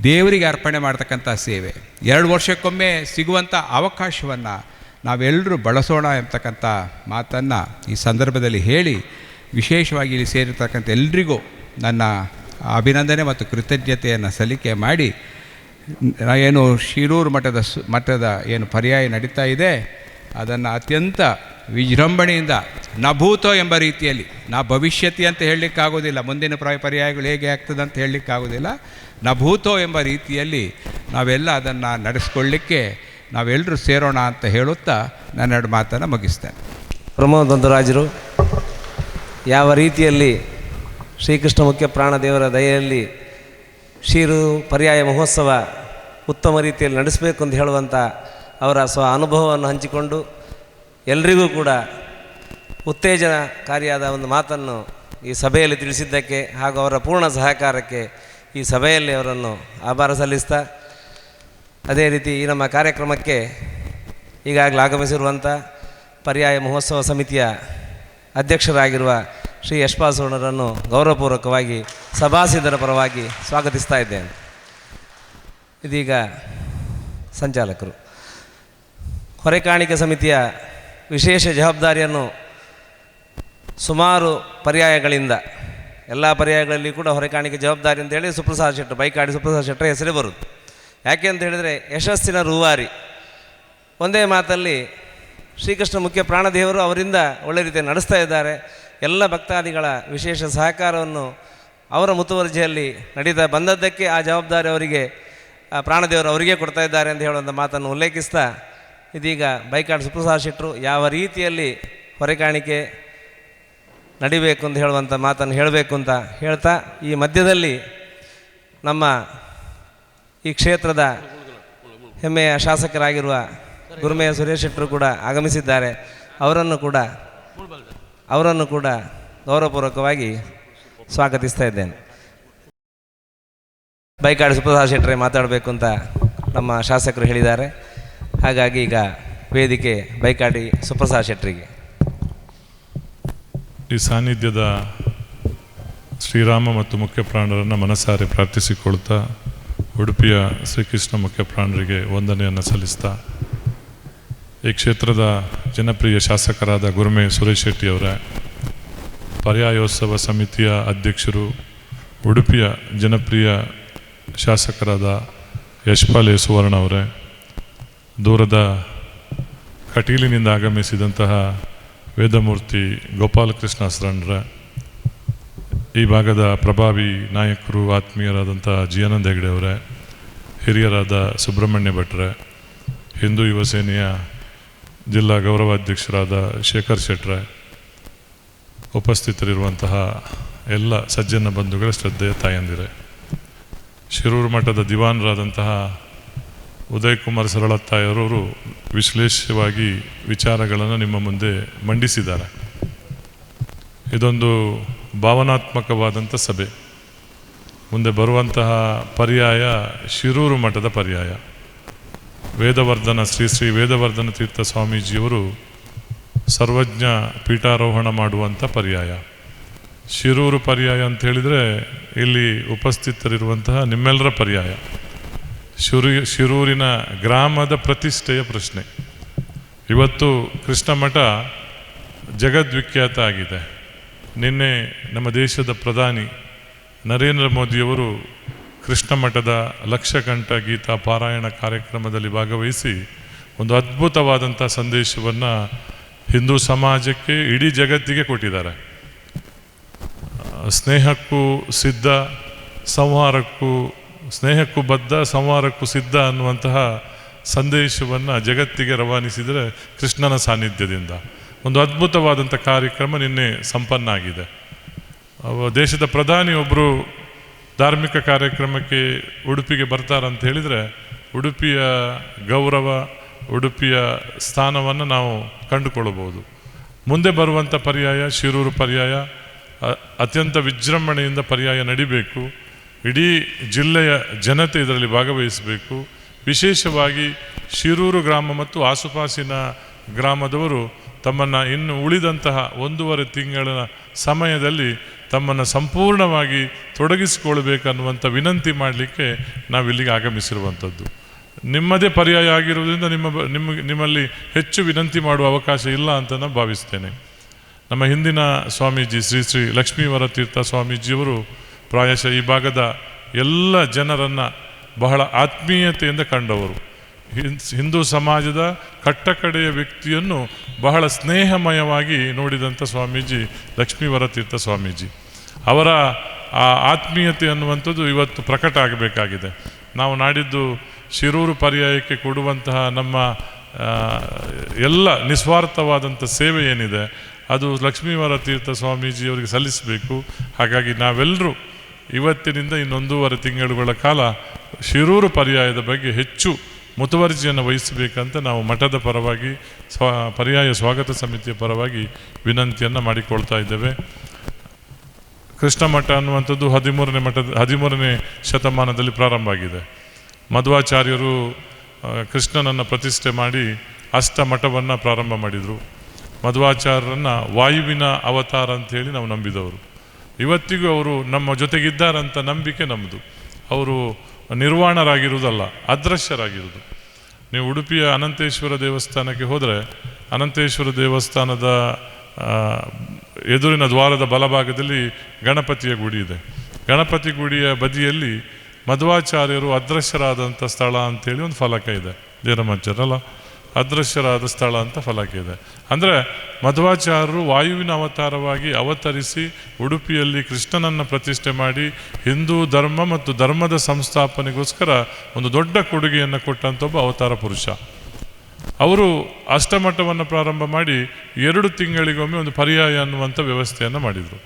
ದೇವರಿಗೆ ಅರ್ಪಣೆ ಮಾಡ್ತಕ್ಕಂಥ ಸೇವೆ, 2 ವರ್ಷಕ್ಕೊಮ್ಮೆ ಸಿಗುವಂಥ ಅವಕಾಶವನ್ನು ನಾವೆಲ್ಲರೂ ಬಳಸೋಣ ಎಂಬತಕ್ಕಂಥ ಮಾತನ್ನು ಈ ಸಂದರ್ಭದಲ್ಲಿ ಹೇಳಿ, ವಿಶೇಷವಾಗಿ ಇಲ್ಲಿ ಸೇರಿರ್ತಕ್ಕಂಥ ಎಲ್ರಿಗೂ ನನ್ನ ಅಭಿನಂದನೆ ಮತ್ತು ಕೃತಜ್ಞತೆಯನ್ನು ಸಲ್ಲಿಕೆ ಮಾಡಿ, ಏನು ಶಿರೂರು ಮಠದ ಏನು ಪರ್ಯಾಯ ನಡೀತಾ ಇದೆ ಅದನ್ನು ಅತ್ಯಂತ ವಿಜೃಂಭಣೆಯಿಂದ ನಭೂತೋ ಎಂಬ ರೀತಿಯಲ್ಲಿ, ಭವಿಷ್ಯತಿ ಅಂತ ಹೇಳಲಿಕ್ಕಾಗೋದಿಲ್ಲ, ಮುಂದಿನ ಪರ್ಯಾಯಗಳು ಹೇಗೆ ಆಗ್ತದೆ ಅಂತ ಹೇಳಲಿಕ್ಕಾಗೋದಿಲ್ಲ, ನಭೂತೋ ಎಂಬ ರೀತಿಯಲ್ಲಿ ನಾವೆಲ್ಲ ಅದನ್ನು ನಡೆಸ್ಕೊಳ್ಳಿಕ್ಕೆ ನಾವೆಲ್ಲರೂ ಸೇರೋಣ ಅಂತ ಹೇಳುತ್ತಾ ನನ್ನೆರಡು ಮಾತನ್ನು ಮುಗಿಸ್ತೇನೆ. ಪ್ರಮೋದ್ ಮಧ್ವರಾಜರು ಯಾವ ರೀತಿಯಲ್ಲಿ ಶ್ರೀಕೃಷ್ಣ ಮುಖ್ಯ ಪ್ರಾಣದೇವರ ದಯೆಯಲ್ಲಿ ಶಿರೂರು ಪರ್ಯಾಯ ಮಹೋತ್ಸವ ಉತ್ತಮ ರೀತಿಯಲ್ಲಿ ನಡೆಸಬೇಕು ಅಂತ ಹೇಳುವಂಥ ಅವರ ಅನುಭವವನ್ನು ಹಂಚಿಕೊಂಡು ಎಲ್ರಿಗೂ ಕೂಡ ಉತ್ತೇಜನಕಾರಿಯಾದ ಒಂದು ಮಾತನ್ನು ಈ ಸಭೆಯಲ್ಲಿ ತಿಳಿಸಿದ್ದಕ್ಕೆ ಹಾಗೂ ಅವರ ಪೂರ್ಣ ಸಹಕಾರಕ್ಕೆ ಈ ಸಭೆಯಲ್ಲಿ ಅವರನ್ನು ಆಭಾರ ಸಲ್ಲಿಸ್ತಾ, ಅದೇ ರೀತಿ ಈ ನಮ್ಮ ಕಾರ್ಯಕ್ರಮಕ್ಕೆ ಈಗಾಗಲೇ ಆಗಮಿಸಿರುವಂಥ ಪರ್ಯಾಯ ಮಹೋತ್ಸವ ಸಮಿತಿಯ ಅಧ್ಯಕ್ಷರಾಗಿರುವ ಶ್ರೀ ಯಶ್ಪಾಲ್ ಸುವರ್ಣರನ್ನು ಗೌರವಪೂರ್ವಕವಾಗಿ ಸಭಾಸದರ ಪರವಾಗಿ ಸ್ವಾಗತಿಸ್ತಾ ಇದ್ದೇನೆ. ಇದೀಗ ಸಂಚಾಲಕರು ಹೊರೆಕಾಣಿಕೆ ಸಮಿತಿಯ ವಿಶೇಷ ಜವಾಬ್ದಾರಿಯನ್ನು ಸುಮಾರು ಪರ್ಯಾಯಗಳಿಂದ ಎಲ್ಲ ಪರ್ಯಾಯಗಳಲ್ಲಿ ಕೂಡ ಹೊರೆಕಾಣಿಕೆ ಜವಾಬ್ದಾರಿ ಅಂತೇಳಿ ಸುಪ್ರಸಾದ್ ಶೆಟ್ಟರು, ಬೈಕಾಡಿ ಸುಪ್ರಸಾದ್ ಶೆಟ್ಟರ ಹೆಸರೇ ಬರುವುದು. ಯಾಕೆ ಅಂತ ಹೇಳಿದರೆ ಯಶಸ್ಸಿನ ರೂವಾರಿ. ಒಂದೇ ಮಾತಲ್ಲಿ ಶ್ರೀಕೃಷ್ಣ ಮುಖ್ಯ ಪ್ರಾಣದೇವರು ಅವರಿಂದ ಒಳ್ಳೆ ರೀತಿಯಲ್ಲಿ ನಡೆಸ್ತಾ ಇದ್ದಾರೆ. ಎಲ್ಲ ಭಕ್ತಾದಿಗಳ ವಿಶೇಷ ಸಹಕಾರವನ್ನು ಅವರ ಮುತುವರ್ಜಿಯಲ್ಲಿ ನಡೀತಾ ಬಂದದ್ದಕ್ಕೆ ಆ ಜವಾಬ್ದಾರಿ ಅವರಿಗೆ ಪ್ರಾಣದೇವರು ಅವರಿಗೆ ಕೊಡ್ತಾ ಇದ್ದಾರೆ ಅಂತ ಹೇಳುವಂಥ ಮಾತನ್ನು ಉಲ್ಲೇಖಿಸ್ತಾ, ಇದೀಗ ಬೈಕಾಡಿ ಸುಪ್ರಸಾದ್ ಶೆಟ್ಟರು ಯಾವ ರೀತಿಯಲ್ಲಿ ಹೊರೆಕಾಣಿಕೆ ನಡಿಬೇಕು ಅಂತ ಹೇಳುವಂಥ ಮಾತನ್ನು ಹೇಳಬೇಕು ಅಂತ ಹೇಳ್ತಾ, ಈ ಮಧ್ಯದಲ್ಲಿ ನಮ್ಮ ಈ ಕ್ಷೇತ್ರದ ಹೆಮ್ಮೆಯ ಶಾಸಕರಾಗಿರುವ ಗುರುಮೆಯ ಸುರೇಶ್ ಶೆಟ್ಟರು ಕೂಡ ಆಗಮಿಸಿದ್ದಾರೆ. ಅವರನ್ನು ಕೂಡ ಗೌರವಪೂರ್ವಕವಾಗಿ ಸ್ವಾಗತಿಸ್ತಾ ಇದ್ದೇನೆ. ಬೈಕಾಡಿ ಸುಪ್ರಸಾದ್ ಶೆಟ್ಟರೇ ಮಾತಾಡಬೇಕು ಅಂತ ನಮ್ಮ ಶಾಸಕರು ಹೇಳಿದ್ದಾರೆ. ಹಾಗಾಗಿ ಈಗ ವೇದಿಕೆ ಬೈಕಾಡಿ ಸುಪ್ರಸಾದ್ ಶೆಟ್ಟರಿಗೆ. ಈ ಸಾನ್ನಿಧ್ಯದ ಶ್ರೀರಾಮ ಮತ್ತು ಮುಖ್ಯ ಪ್ರಾಣರನ್ನು ಮನಸಾರೆ ಪ್ರಾರ್ಥಿಸಿಕೊಳ್ತಾ, ಉಡುಪಿಯ ಶ್ರೀಕೃಷ್ಣ ಮುಖ್ಯ ಪ್ರಾಣರಿಗೆ ವಂದನೆಯನ್ನು ಸಲ್ಲಿಸ್ತಾ, ಈ ಕ್ಷೇತ್ರದ ಜನಪ್ರಿಯ ಶಾಸಕರಾದ ಗುರುಮೆ ಸುರೇಶ್ ಶೆಟ್ಟಿಯವರ, ಪರ್ಯಾಯೋತ್ಸವ ಸಮಿತಿಯ ಅಧ್ಯಕ್ಷರು, ಉಡುಪಿಯ ಜನಪ್ರಿಯ ಶಾಸಕರಾದ ಯಶ್ಪಾಲ್ ಸುವರ್ಣ ಅವರೇ, ದೂರದ ಕಟೀಲಿನಿಂದ ಆಗಮಿಸಿದಂತಹ ವೇದಮೂರ್ತಿ ಗೋಪಾಲಕೃಷ್ಣ ಶರಣರ, ಈ ಭಾಗದ ಪ್ರಭಾವಿ ನಾಯಕರು ಆತ್ಮೀಯರಾದಂಥ ಜಿಯಾನಂದ ಹೆಗಡೆ ಅವರೇ, ಹಿರಿಯರಾದ ಸುಬ್ರಹ್ಮಣ್ಯ ಭಟ್ರೆ, ಹಿಂದೂ ಯುವ ಸೇನೆಯ ಜಿಲ್ಲಾ ಗೌರವಾಧ್ಯಕ್ಷರಾದ ಶೇಖರ್ ಶೆಟ್ರೆ, ಉಪಸ್ಥಿತರಿರುವಂತಹ ಎಲ್ಲ ಸಜ್ಜನ ಬಂಧುಗಳ ಶ್ರದ್ಧೆಯ ತಾಯಂದಿರೆ, ಶಿರೂರು ಮಠದ ದಿವಾನರಾದಂತಹ ಉದಯ್ ಕುಮಾರ್ ಸರಳತ್ತಾಯರವರು ವಿಶ್ಲೇಷವಾಗಿ ವಿಚಾರಗಳನ್ನು ನಿಮ್ಮ ಮುಂದೆ ಮಂಡಿಸಿದ್ದಾರೆ. ಇದೊಂದು ಭಾವನಾತ್ಮಕವಾದಂಥ ಸಭೆ. ಮುಂದೆ ಬರುವಂತಹ ಪರ್ಯಾಯ ಶಿರೂರು ಮಠದ ಪರ್ಯಾಯ. ವೇದವರ್ಧನ ಶ್ರೀ ವೇದವರ್ಧನ ತೀರ್ಥ ಸ್ವಾಮೀಜಿಯವರು ಸರ್ವಜ್ಞ ಪೀಠಾರೋಹಣ ಮಾಡುವಂಥ ಪರ್ಯಾಯ. ಶಿರೂರು ಪರ್ಯಾಯ ಅಂತ ಹೇಳಿದರೆ ಇಲ್ಲಿ ಉಪಸ್ಥಿತರಿರುವಂತಹ ನಿಮ್ಮೆಲ್ಲರ ಪರ್ಯಾಯ. ಶಿರೂರಿನ ಗ್ರಾಮದ ಪ್ರತಿಷ್ಠೆಯ ಪ್ರಶ್ನೆ. ಇವತ್ತು ಕೃಷ್ಣ ಮಠ ಜಗದ್ವಿಖ್ಯಾತ ಆಗಿದೆ. ನಿನ್ನೆ ನಮ್ಮ ದೇಶದ ಪ್ರಧಾನಿ ನರೇಂದ್ರ ಮೋದಿಯವರು ಕೃಷ್ಣ ಮಠದ ಲಕ್ಷಕಂಠ ಗೀತಾ ಪಾರಾಯಣ ಕಾರ್ಯಕ್ರಮದಲ್ಲಿ ಭಾಗವಹಿಸಿ ಒಂದು ಅದ್ಭುತವಾದಂಥ ಸಂದೇಶವನ್ನು ಹಿಂದೂ ಸಮಾಜಕ್ಕೆ, ಇಡೀ ಜಗತ್ತಿಗೆ ಕೊಟ್ಟಿದ್ದಾರೆ. ಸ್ನೇಹಕ್ಕೂ ಸಿದ್ಧ, ಸ್ನೇಹಕ್ಕೂ ಬದ್ಧ, ಸಂಹಾರಕ್ಕೂ ಸಿದ್ಧ ಅನ್ನುವಂತಹ ಸಂದೇಶವನ್ನು ಜಗತ್ತಿಗೆ ರವಾನಿಸಿದರೆ ಕೃಷ್ಣನ ಸಾನ್ನಿಧ್ಯದಿಂದ ಒಂದು ಅದ್ಭುತವಾದಂಥ ಕಾರ್ಯಕ್ರಮ ನಿನ್ನೆ ಸಂಪನ್ನ ಆಗಿದೆ. ದೇಶದ ಪ್ರಧಾನಿ ಒಬ್ಬರು ಧಾರ್ಮಿಕ ಕಾರ್ಯಕ್ರಮಕ್ಕೆ ಉಡುಪಿಗೆ ಬರ್ತಾರಂತ ಹೇಳಿದರೆ ಉಡುಪಿಯ ಗೌರವ, ಉಡುಪಿಯ ಸ್ಥಾನವನ್ನು ನಾವು ಕಂಡುಕೊಳ್ಳಬಹುದು. ಮುಂದೆ ಬರುವಂಥ ಪರ್ಯಾಯ ಶಿರೂರು ಪರ್ಯಾಯ ಅತ್ಯಂತ ವಿಜೃಂಭಣೆಯಿಂದ ಪರ್ಯಾಯ ನಡಿಬೇಕು. ಇಡೀ ಜಿಲ್ಲೆಯ ಜನತೆ ಇದರಲ್ಲಿ ಭಾಗವಹಿಸಬೇಕು. ವಿಶೇಷವಾಗಿ ಶಿರೂರು ಗ್ರಾಮ ಮತ್ತು ಆಸುಪಾಸಿನ ಗ್ರಾಮದವರು ತಮ್ಮನ್ನು ಇನ್ನು ಉಳಿದಂತಹ 1.5 ತಿಂಗಳ ಸಮಯದಲ್ಲಿ ತಮ್ಮನ್ನು ಸಂಪೂರ್ಣವಾಗಿ ತೊಡಗಿಸಿಕೊಳ್ಬೇಕನ್ನುವಂಥ ವಿನಂತಿ ಮಾಡಲಿಕ್ಕೆ ನಾವಿಲ್ಲಿಗೆ ಆಗಮಿಸಿರುವಂಥದ್ದು. ನಿಮ್ಮದೇ ಪರ್ಯಾಯ ಆಗಿರುವುದರಿಂದ ನಿಮ್ಮಲ್ಲಿ ಹೆಚ್ಚು ವಿನಂತಿ ಮಾಡುವ ಅವಕಾಶ ಇಲ್ಲ ಅಂತ ನಾನು ಭಾವಿಸ್ತೇನೆ. ನಮ್ಮ ಹಿಂದಿನ ಸ್ವಾಮೀಜಿ ಶ್ರೀ ಲಕ್ಷ್ಮೀವರ ತೀರ್ಥ ಸ್ವಾಮೀಜಿಯವರು ಪ್ರಾಯಶಃ ಈ ಭಾಗದ ಎಲ್ಲ ಜನರನ್ನು ಬಹಳ ಆತ್ಮೀಯತೆಯಿಂದ ಕಂಡವರು. ಹಿಂದೂ ಸಮಾಜದ ಕಟ್ಟಕಡೆಯ ವ್ಯಕ್ತಿಯನ್ನು ಬಹಳ ಸ್ನೇಹಮಯವಾಗಿ ನೋಡಿದಂಥ ಸ್ವಾಮೀಜಿ ಲಕ್ಷ್ಮೀವರ ತೀರ್ಥ ಸ್ವಾಮೀಜಿ. ಅವರ ಆ ಆತ್ಮೀಯತೆ ಅನ್ನುವಂಥದ್ದು ಇವತ್ತು ಪ್ರಕಟ ಆಗಬೇಕಾಗಿದೆ. ನಾವು ನಾಡಿದ್ದು ಶಿರೂರು ಪರ್ಯಾಯಕ್ಕೆ ಕೊಡುವಂತಹ ನಮ್ಮ ಎಲ್ಲ ನಿಸ್ವಾರ್ಥವಾದಂಥ ಸೇವೆ ಏನಿದೆ ಅದು ಲಕ್ಷ್ಮೀವರ ತೀರ್ಥ ಸ್ವಾಮೀಜಿಯವರಿಗೆ ಸಲ್ಲಿಸಬೇಕು. ಹಾಗಾಗಿ ನಾವೆಲ್ಲರೂ ಇವತ್ತಿನಿಂದ 1.5 ತಿಂಗಳುಗಳ ಕಾಲ ಶಿರೂರು ಪರ್ಯಾಯದ ಬಗ್ಗೆ ಹೆಚ್ಚು ಮುತುವರ್ಜಿಯನ್ನು ವಹಿಸಬೇಕಂತ ನಾವು ಮಠದ ಪರವಾಗಿ ಪರ್ಯಾಯ ಸ್ವಾಗತ ಸಮಿತಿಯ ಪರವಾಗಿ ವಿನಂತಿಯನ್ನು ಮಾಡಿಕೊಳ್ತಾ ಇದ್ದೇವೆ. ಕೃಷ್ಣ ಮಠ ಅನ್ನುವಂಥದ್ದು 13ನೇ ಶತಮಾನದಲ್ಲಿ ಪ್ರಾರಂಭ ಆಗಿದೆ. ಮಧ್ವಾಚಾರ್ಯರು ಕೃಷ್ಣನನ್ನು ಪ್ರತಿಷ್ಠೆ ಮಾಡಿ ಅಷ್ಟಮಠವನ್ನು ಪ್ರಾರಂಭ ಮಾಡಿದರು. ಮಧ್ವಾಚಾರ್ಯರನ್ನು ವಾಯುವಿನ ಅವತಾರ ಅಂಥೇಳಿ ನಾವು ನಂಬಿದವರು. ಇವತ್ತಿಗೂ ಅವರು ನಮ್ಮ ಜೊತೆಗಿದ್ದಾರಂತ ನಂಬಿಕೆ ನಮ್ಮದು. ಅವರು ನಿರ್ವಾಣರಾಗಿರುವುದಲ್ಲ, ಅದೃಶ್ಯರಾಗಿರುವುದು. ನೀವು ಉಡುಪಿಯ ಅನಂತೇಶ್ವರ ದೇವಸ್ಥಾನಕ್ಕೆ ಹೋದರೆ ಅನಂತೇಶ್ವರ ದೇವಸ್ಥಾನದ ಎದುರಿನ ದ್ವಾರದ ಬಲಭಾಗದಲ್ಲಿ ಗಣಪತಿಯ ಗುಡಿ ಇದೆ. ಗಣಪತಿ ಗುಡಿಯ ಬದಿಯಲ್ಲಿ ಮಧ್ವಾಚಾರ್ಯರು ಅದೃಶ್ಯರಾದಂಥ ಸ್ಥಳ ಅಂತೇಳಿ ಒಂದು ಫಲಕ ಇದೆ. ಜೇರಮಂಚರಲ್ಲ, ಅದೃಶ್ಯರಾದ ಸ್ಥಳ ಅಂತ ಫಲಕ ಇದೆ. ಅಂದರೆ ಮಧ್ವಾಚಾರ್ಯರು ವಾಯುವಿನ ಅವತಾರವಾಗಿ ಅವತರಿಸಿ ಉಡುಪಿಯಲ್ಲಿ ಕೃಷ್ಣನನ್ನು ಪ್ರತಿಷ್ಠೆ ಮಾಡಿ ಹಿಂದೂ ಧರ್ಮ ಮತ್ತು ಧರ್ಮದ ಸಂಸ್ಥಾಪನೆಗೋಸ್ಕರ ಒಂದು ದೊಡ್ಡ ಕೊಡುಗೆಯನ್ನು ಕೊಟ್ಟಂಥ ಒಬ್ಬ ಅವತಾರ ಪುರುಷ. ಅವರು ಅಷ್ಟಮಠವನ್ನು ಪ್ರಾರಂಭ ಮಾಡಿ 2 ತಿಂಗಳಿಗೊಮ್ಮೆ ಒಂದು ಪರ್ಯಾಯ ಅನ್ನುವಂಥ ವ್ಯವಸ್ಥೆಯನ್ನು ಮಾಡಿದರು.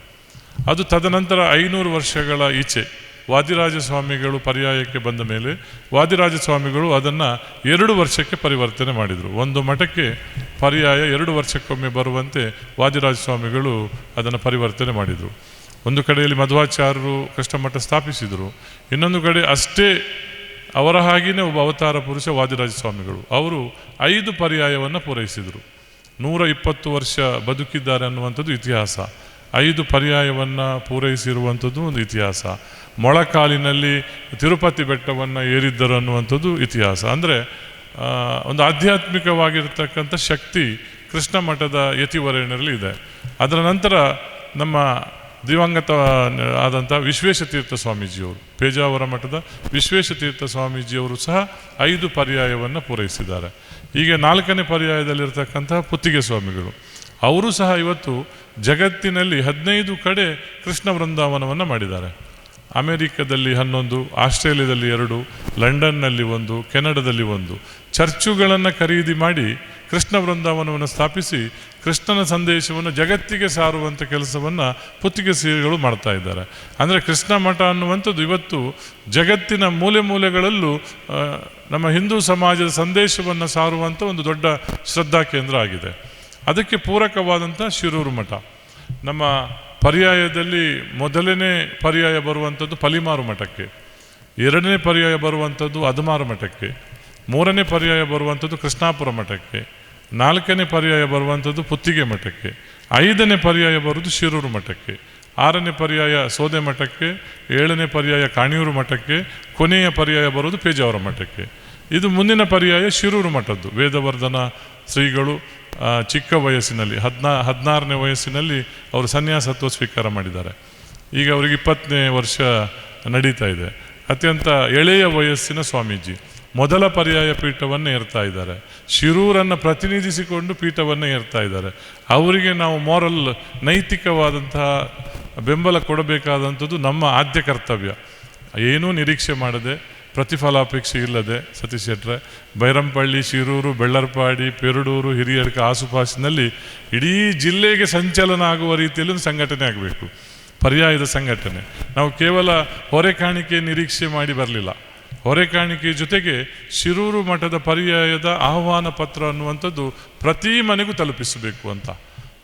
ಅದು ತದನಂತರ 500 ವರ್ಷಗಳ ಈಚೆ ವಾದಿರಾಜ ಸ್ವಾಮಿಗಳು ಪರ್ಯಾಯಕ್ಕೆ ಬಂದ ಮೇಲೆ ವಾದಿರಾಜ ಸ್ವಾಮಿಗಳು ಅದನ್ನು 2 ವರ್ಷಕ್ಕೆ ಪರಿವರ್ತನೆ ಮಾಡಿದರು. ಒಂದು ಮಠಕ್ಕೆ ಪರ್ಯಾಯ 2 ವರ್ಷಕ್ಕೊಮ್ಮೆ ಬರುವಂತೆ ವಾದಿರಾಜ ಸ್ವಾಮಿಗಳು ಅದನ್ನು ಪರಿವರ್ತನೆ ಮಾಡಿದರು. ಒಂದು ಕಡೆಯಲ್ಲಿ ಮಧ್ವಾಚಾರ್ಯರು ಕೃಷ್ಣ ಮಠ ಸ್ಥಾಪಿಸಿದರು, ಇನ್ನೊಂದು ಕಡೆ ಅಷ್ಟೇ ಅವರ ಹಾಗೆಯೇ ಒಬ್ಬ ಅವತಾರ ಪುರುಷ ವಾದಿರಾಜ ಸ್ವಾಮಿಗಳು. ಅವರು 5 ಪರ್ಯಾಯವನ್ನು ಪೂರೈಸಿದರು. 120 ವರ್ಷ ಬದುಕಿದ್ದಾರೆ ಅನ್ನುವಂಥದ್ದು ಇತಿಹಾಸ. 5 ಪರ್ಯಾಯವನ್ನು ಪೂರೈಸಿರುವಂಥದ್ದು ಒಂದು ಇತಿಹಾಸ. ಮೊಳಕಾಲಿನಲ್ಲಿ ತಿರುಪತಿ ಬೆಟ್ಟವನ್ನು ಏರಿದ್ದರು ಅನ್ನುವಂಥದ್ದು ಇತಿಹಾಸ. ಅಂದರೆ ಒಂದು ಆಧ್ಯಾತ್ಮಿಕವಾಗಿರ್ತಕ್ಕಂಥ ಶಕ್ತಿ ಕೃಷ್ಣ ಮಠದ ಯತಿವರೇಣ್ಯರಲ್ಲಿ ಇದೆ. ಅದರ ನಂತರ ನಮ್ಮ ದಿವಂಗತ ಆದಂಥ ವಿಶ್ವೇಶತೀರ್ಥ ಸ್ವಾಮೀಜಿಯವರು, ಪೇಜಾವರ ಮಠದ ವಿಶ್ವೇಶತೀರ್ಥ ಸ್ವಾಮೀಜಿಯವರು ಸಹ 5 ಪರ್ಯಾಯವನ್ನು ಪೂರೈಸಿದ್ದಾರೆ. ಈಗ 4ನೇ ಪರ್ಯಾಯದಲ್ಲಿರ್ತಕ್ಕಂತಹ ಪುತ್ತಿಗೆ ಸ್ವಾಮಿಗಳು, ಅವರು ಸಹ ಇವತ್ತು ಜಗತ್ತಿನಲ್ಲಿ 15 ಕಡೆ ಕೃಷ್ಣ ವೃಂದಾವನವನ್ನು ಮಾಡಿದ್ದಾರೆ. ಅಮೆರಿಕದಲ್ಲಿ 11, ಆಸ್ಟ್ರೇಲಿಯಾದಲ್ಲಿ 2, ಲಂಡನ್ನಲ್ಲಿ 1, ಕೆನಡಾದಲ್ಲಿ 1 ಚರ್ಚುಗಳನ್ನು ಖರೀದಿ ಮಾಡಿ ಕೃಷ್ಣ ವೃಂದಾವನವನ್ನು ಸ್ಥಾಪಿಸಿ ಕೃಷ್ಣನ ಸಂದೇಶವನ್ನು ಜಗತ್ತಿಗೆ ಸಾರುವಂಥ ಕೆಲಸವನ್ನು ಪುತ್ತಿಗೆ ಶ್ರೀಗಳು ಮಾಡ್ತಾ ಇದ್ದಾರೆ. ಅಂದರೆ ಕೃಷ್ಣ ಮಠ ಅನ್ನುವಂಥದ್ದು ಇವತ್ತು ಜಗತ್ತಿನ ಮೂಲೆ ಮೂಲೆಗಳಲ್ಲೂ ನಮ್ಮ ಹಿಂದೂ ಸಮಾಜದ ಸಂದೇಶವನ್ನು ಸಾರುವಂಥ ಒಂದು ದೊಡ್ಡ ಶ್ರದ್ಧಾ ಕೇಂದ್ರ ಆಗಿದೆ. ಅದಕ್ಕೆ ಪೂರಕವಾದಂಥ ಶಿರೂರು ಮಠ. ನಮ್ಮ ಪರ್ಯಾಯದಲ್ಲಿ ಮೊದಲನೇ ಪರ್ಯಾಯ ಬರುವಂಥದ್ದು ಪಲಿಮಾರು ಮಠಕ್ಕೆ, 2ನೇ ಪರ್ಯಾಯ ಬರುವಂಥದ್ದು ಅದಮಾರು ಮಠಕ್ಕೆ, 3ನೇ ಪರ್ಯಾಯ ಬರುವಂಥದ್ದು ಕೃಷ್ಣಾಪುರ ಮಠಕ್ಕೆ, 4ನೇ ಪರ್ಯಾಯ ಬರುವಂಥದ್ದು ಪುತ್ತಿಗೆ ಮಠಕ್ಕೆ, 5ನೇ ಪರ್ಯಾಯ ಬರುವುದು ಶಿರೂರು ಮಠಕ್ಕೆ, 6ನೇ ಪರ್ಯಾಯ ಸೋದೆ ಮಠಕ್ಕೆ, 7ನೇ ಪರ್ಯಾಯ ಕಾಣಿಯೂರು ಮಠಕ್ಕೆ, ಕೊನೆಯ ಪರ್ಯಾಯ ಬರುವುದು ಪೇಜಾವರ ಮಠಕ್ಕೆ. ಇದು ಮುಂದಿನ ಪರ್ಯಾಯ ಶಿರೂರು ಮಠದ್ದು. ವೇದವರ್ಧನ ಶ್ರೀಗಳು ಚಿಕ್ಕ ವಯಸ್ಸಿನಲ್ಲಿ 16ನೇ ವಯಸ್ಸಿನಲ್ಲಿ ಅವರು ಸನ್ಯಾಸತ್ವ ಸ್ವೀಕಾರ ಮಾಡಿದ್ದಾರೆ. ಈಗ ಅವರಿಗೆ 20ನೇ ವರ್ಷ ನಡೀತಾ ಇದೆ. ಅತ್ಯಂತ ಎಳೆಯ ವಯಸ್ಸಿನ ಸ್ವಾಮೀಜಿ ಮೊದಲ ಪರ್ಯಾಯ ಪೀಠವನ್ನು ಏರ್ತಾ ಇದ್ದಾರೆ. ಶಿರೂರನ್ನು ಪ್ರತಿನಿಧಿಸಿಕೊಂಡು ಪೀಠವನ್ನು ಏರ್ತಾ ಇದ್ದಾರೆ. ಅವರಿಗೆ ನಾವು ನೈತಿಕವಾದಂತಹ ಬೆಂಬಲ ಕೊಡಬೇಕಾದಂಥದ್ದು ನಮ್ಮ ಆದ್ಯ ಕರ್ತವ್ಯ. ಏನೂ ನಿರೀಕ್ಷೆ ಮಾಡದೆ, ಪ್ರತಿಫಲಾಪೇಕ್ಷೆ ಇಲ್ಲದೆ ಸತೀಶ್ ಶೆಟ್ಟರೆ, ಬೈರಂಪಳ್ಳಿ, ಶಿರೂರು, ಬೆಳ್ಳರ್ಪಾಡಿ, ಪೆರಡೂರು, ಹಿರಿಯಡ್ಕ ಆಸುಪಾಸಿನಲ್ಲಿ ಇಡೀ ಜಿಲ್ಲೆಗೆ ಸಂಚಲನ ಆಗುವ ರೀತಿಯಲ್ಲಿ ಒಂದು ಸಂಘಟನೆ ಆಗಬೇಕು, ಪರ್ಯಾಯದ ಸಂಘಟನೆ. ನಾವು ಕೇವಲ ಹೊರೆಕಾಣಿಕೆ ನಿರೀಕ್ಷೆ ಮಾಡಿ ಬರಲಿಲ್ಲ. ಹೊರೆಕಾಣಿಕೆ ಜೊತೆಗೆ ಶಿರೂರು ಮಠದ ಪರ್ಯಾಯದ ಆಹ್ವಾನ ಪತ್ರ ಅನ್ನುವಂಥದ್ದು ಪ್ರತಿ ಮನೆಗೂ ತಲುಪಿಸಬೇಕು ಅಂತ.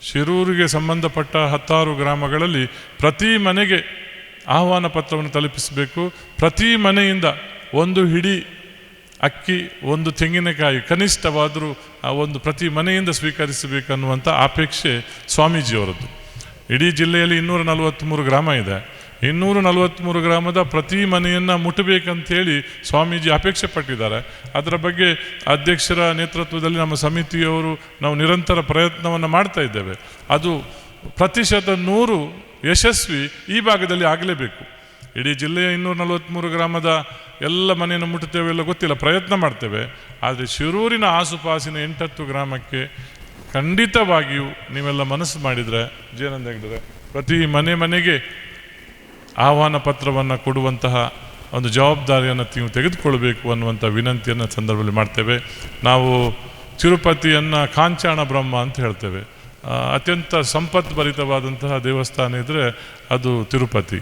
ಶಿರೂರಿಗೆ ಸಂಬಂಧಪಟ್ಟ 10 ಗ್ರಾಮಗಳಲ್ಲಿ ಪ್ರತಿ ಮನೆಗೆ ಆಹ್ವಾನ ಪತ್ರವನ್ನು ತಲುಪಿಸಬೇಕು. ಪ್ರತಿ ಮನೆಯಿಂದ 1 ಹಿಡಿ ಅಕ್ಕಿ, 1 ತೆಂಗಿನಕಾಯಿ ಕನಿಷ್ಠವಾದರೂ ಪ್ರತಿ ಮನೆಯಿಂದ ಸ್ವೀಕರಿಸಬೇಕನ್ನುವಂಥ ಅಪೇಕ್ಷೆ ಸ್ವಾಮೀಜಿಯವರದ್ದು. ಇಡೀ ಜಿಲ್ಲೆಯಲ್ಲಿ 243 ಗ್ರಾಮ ಇದೆ. 243 ಗ್ರಾಮದ ಪ್ರತಿ ಮನೆಯನ್ನು ಮುಟ್ಟಬೇಕಂತೇಳಿ ಸ್ವಾಮೀಜಿ ಅಪೇಕ್ಷೆ ಪಟ್ಟಿದ್ದಾರೆ. ಅದರ ಬಗ್ಗೆ ಅಧ್ಯಕ್ಷರ ನೇತೃತ್ವದಲ್ಲಿ ನಮ್ಮ ಸಮಿತಿಯವರು ನಾವು ನಿರಂತರ ಪ್ರಯತ್ನವನ್ನು ಮಾಡ್ತಾ ಇದ್ದೇವೆ. ಅದು 100% ಯಶಸ್ವಿ ಈ ಭಾಗದಲ್ಲಿ ಆಗಲೇಬೇಕು. ಇಡೀ ಜಿಲ್ಲೆಯ 243 ಗ್ರಾಮದ ಎಲ್ಲ ಮನೆಯನ್ನು ಮುಟ್ಟುತ್ತೇವೆ ಎಲ್ಲ ಗೊತ್ತಿಲ್ಲ, ಪ್ರಯತ್ನ ಮಾಡ್ತೇವೆ. ಆದರೆ ಶಿರೂರಿನ ಆಸುಪಾಸಿನ 8-10 ಗ್ರಾಮಕ್ಕೆ ಖಂಡಿತವಾಗಿಯೂ ನೀವೆಲ್ಲ ಮನಸ್ಸು ಮಾಡಿದರೆ, ಜೇನಂದ ಹೆಗ್ಡೆ, ಪ್ರತಿ ಮನೆಗೆ ಆಹ್ವಾನ ಪತ್ರವನ್ನು ಕೊಡುವಂತಹ ಒಂದು ಜವಾಬ್ದಾರಿಯನ್ನು ನೀವು ತೆಗೆದುಕೊಳ್ಬೇಕು ಅನ್ನುವಂಥ ವಿನಂತಿಯನ್ನು ಸಂದರ್ಭದಲ್ಲಿ ಮಾಡ್ತೇವೆ. ನಾವು ತಿರುಪತಿಯನ್ನು ಕಾಂಚಾಣ ಬ್ರಹ್ಮ ಅಂತ ಹೇಳ್ತೇವೆ. ಅತ್ಯಂತ ಸಂಪತ್ಭರಿತವಾದಂತಹ ದೇವಸ್ಥಾನ ಇದ್ದರೆ ಅದು ತಿರುಪತಿ.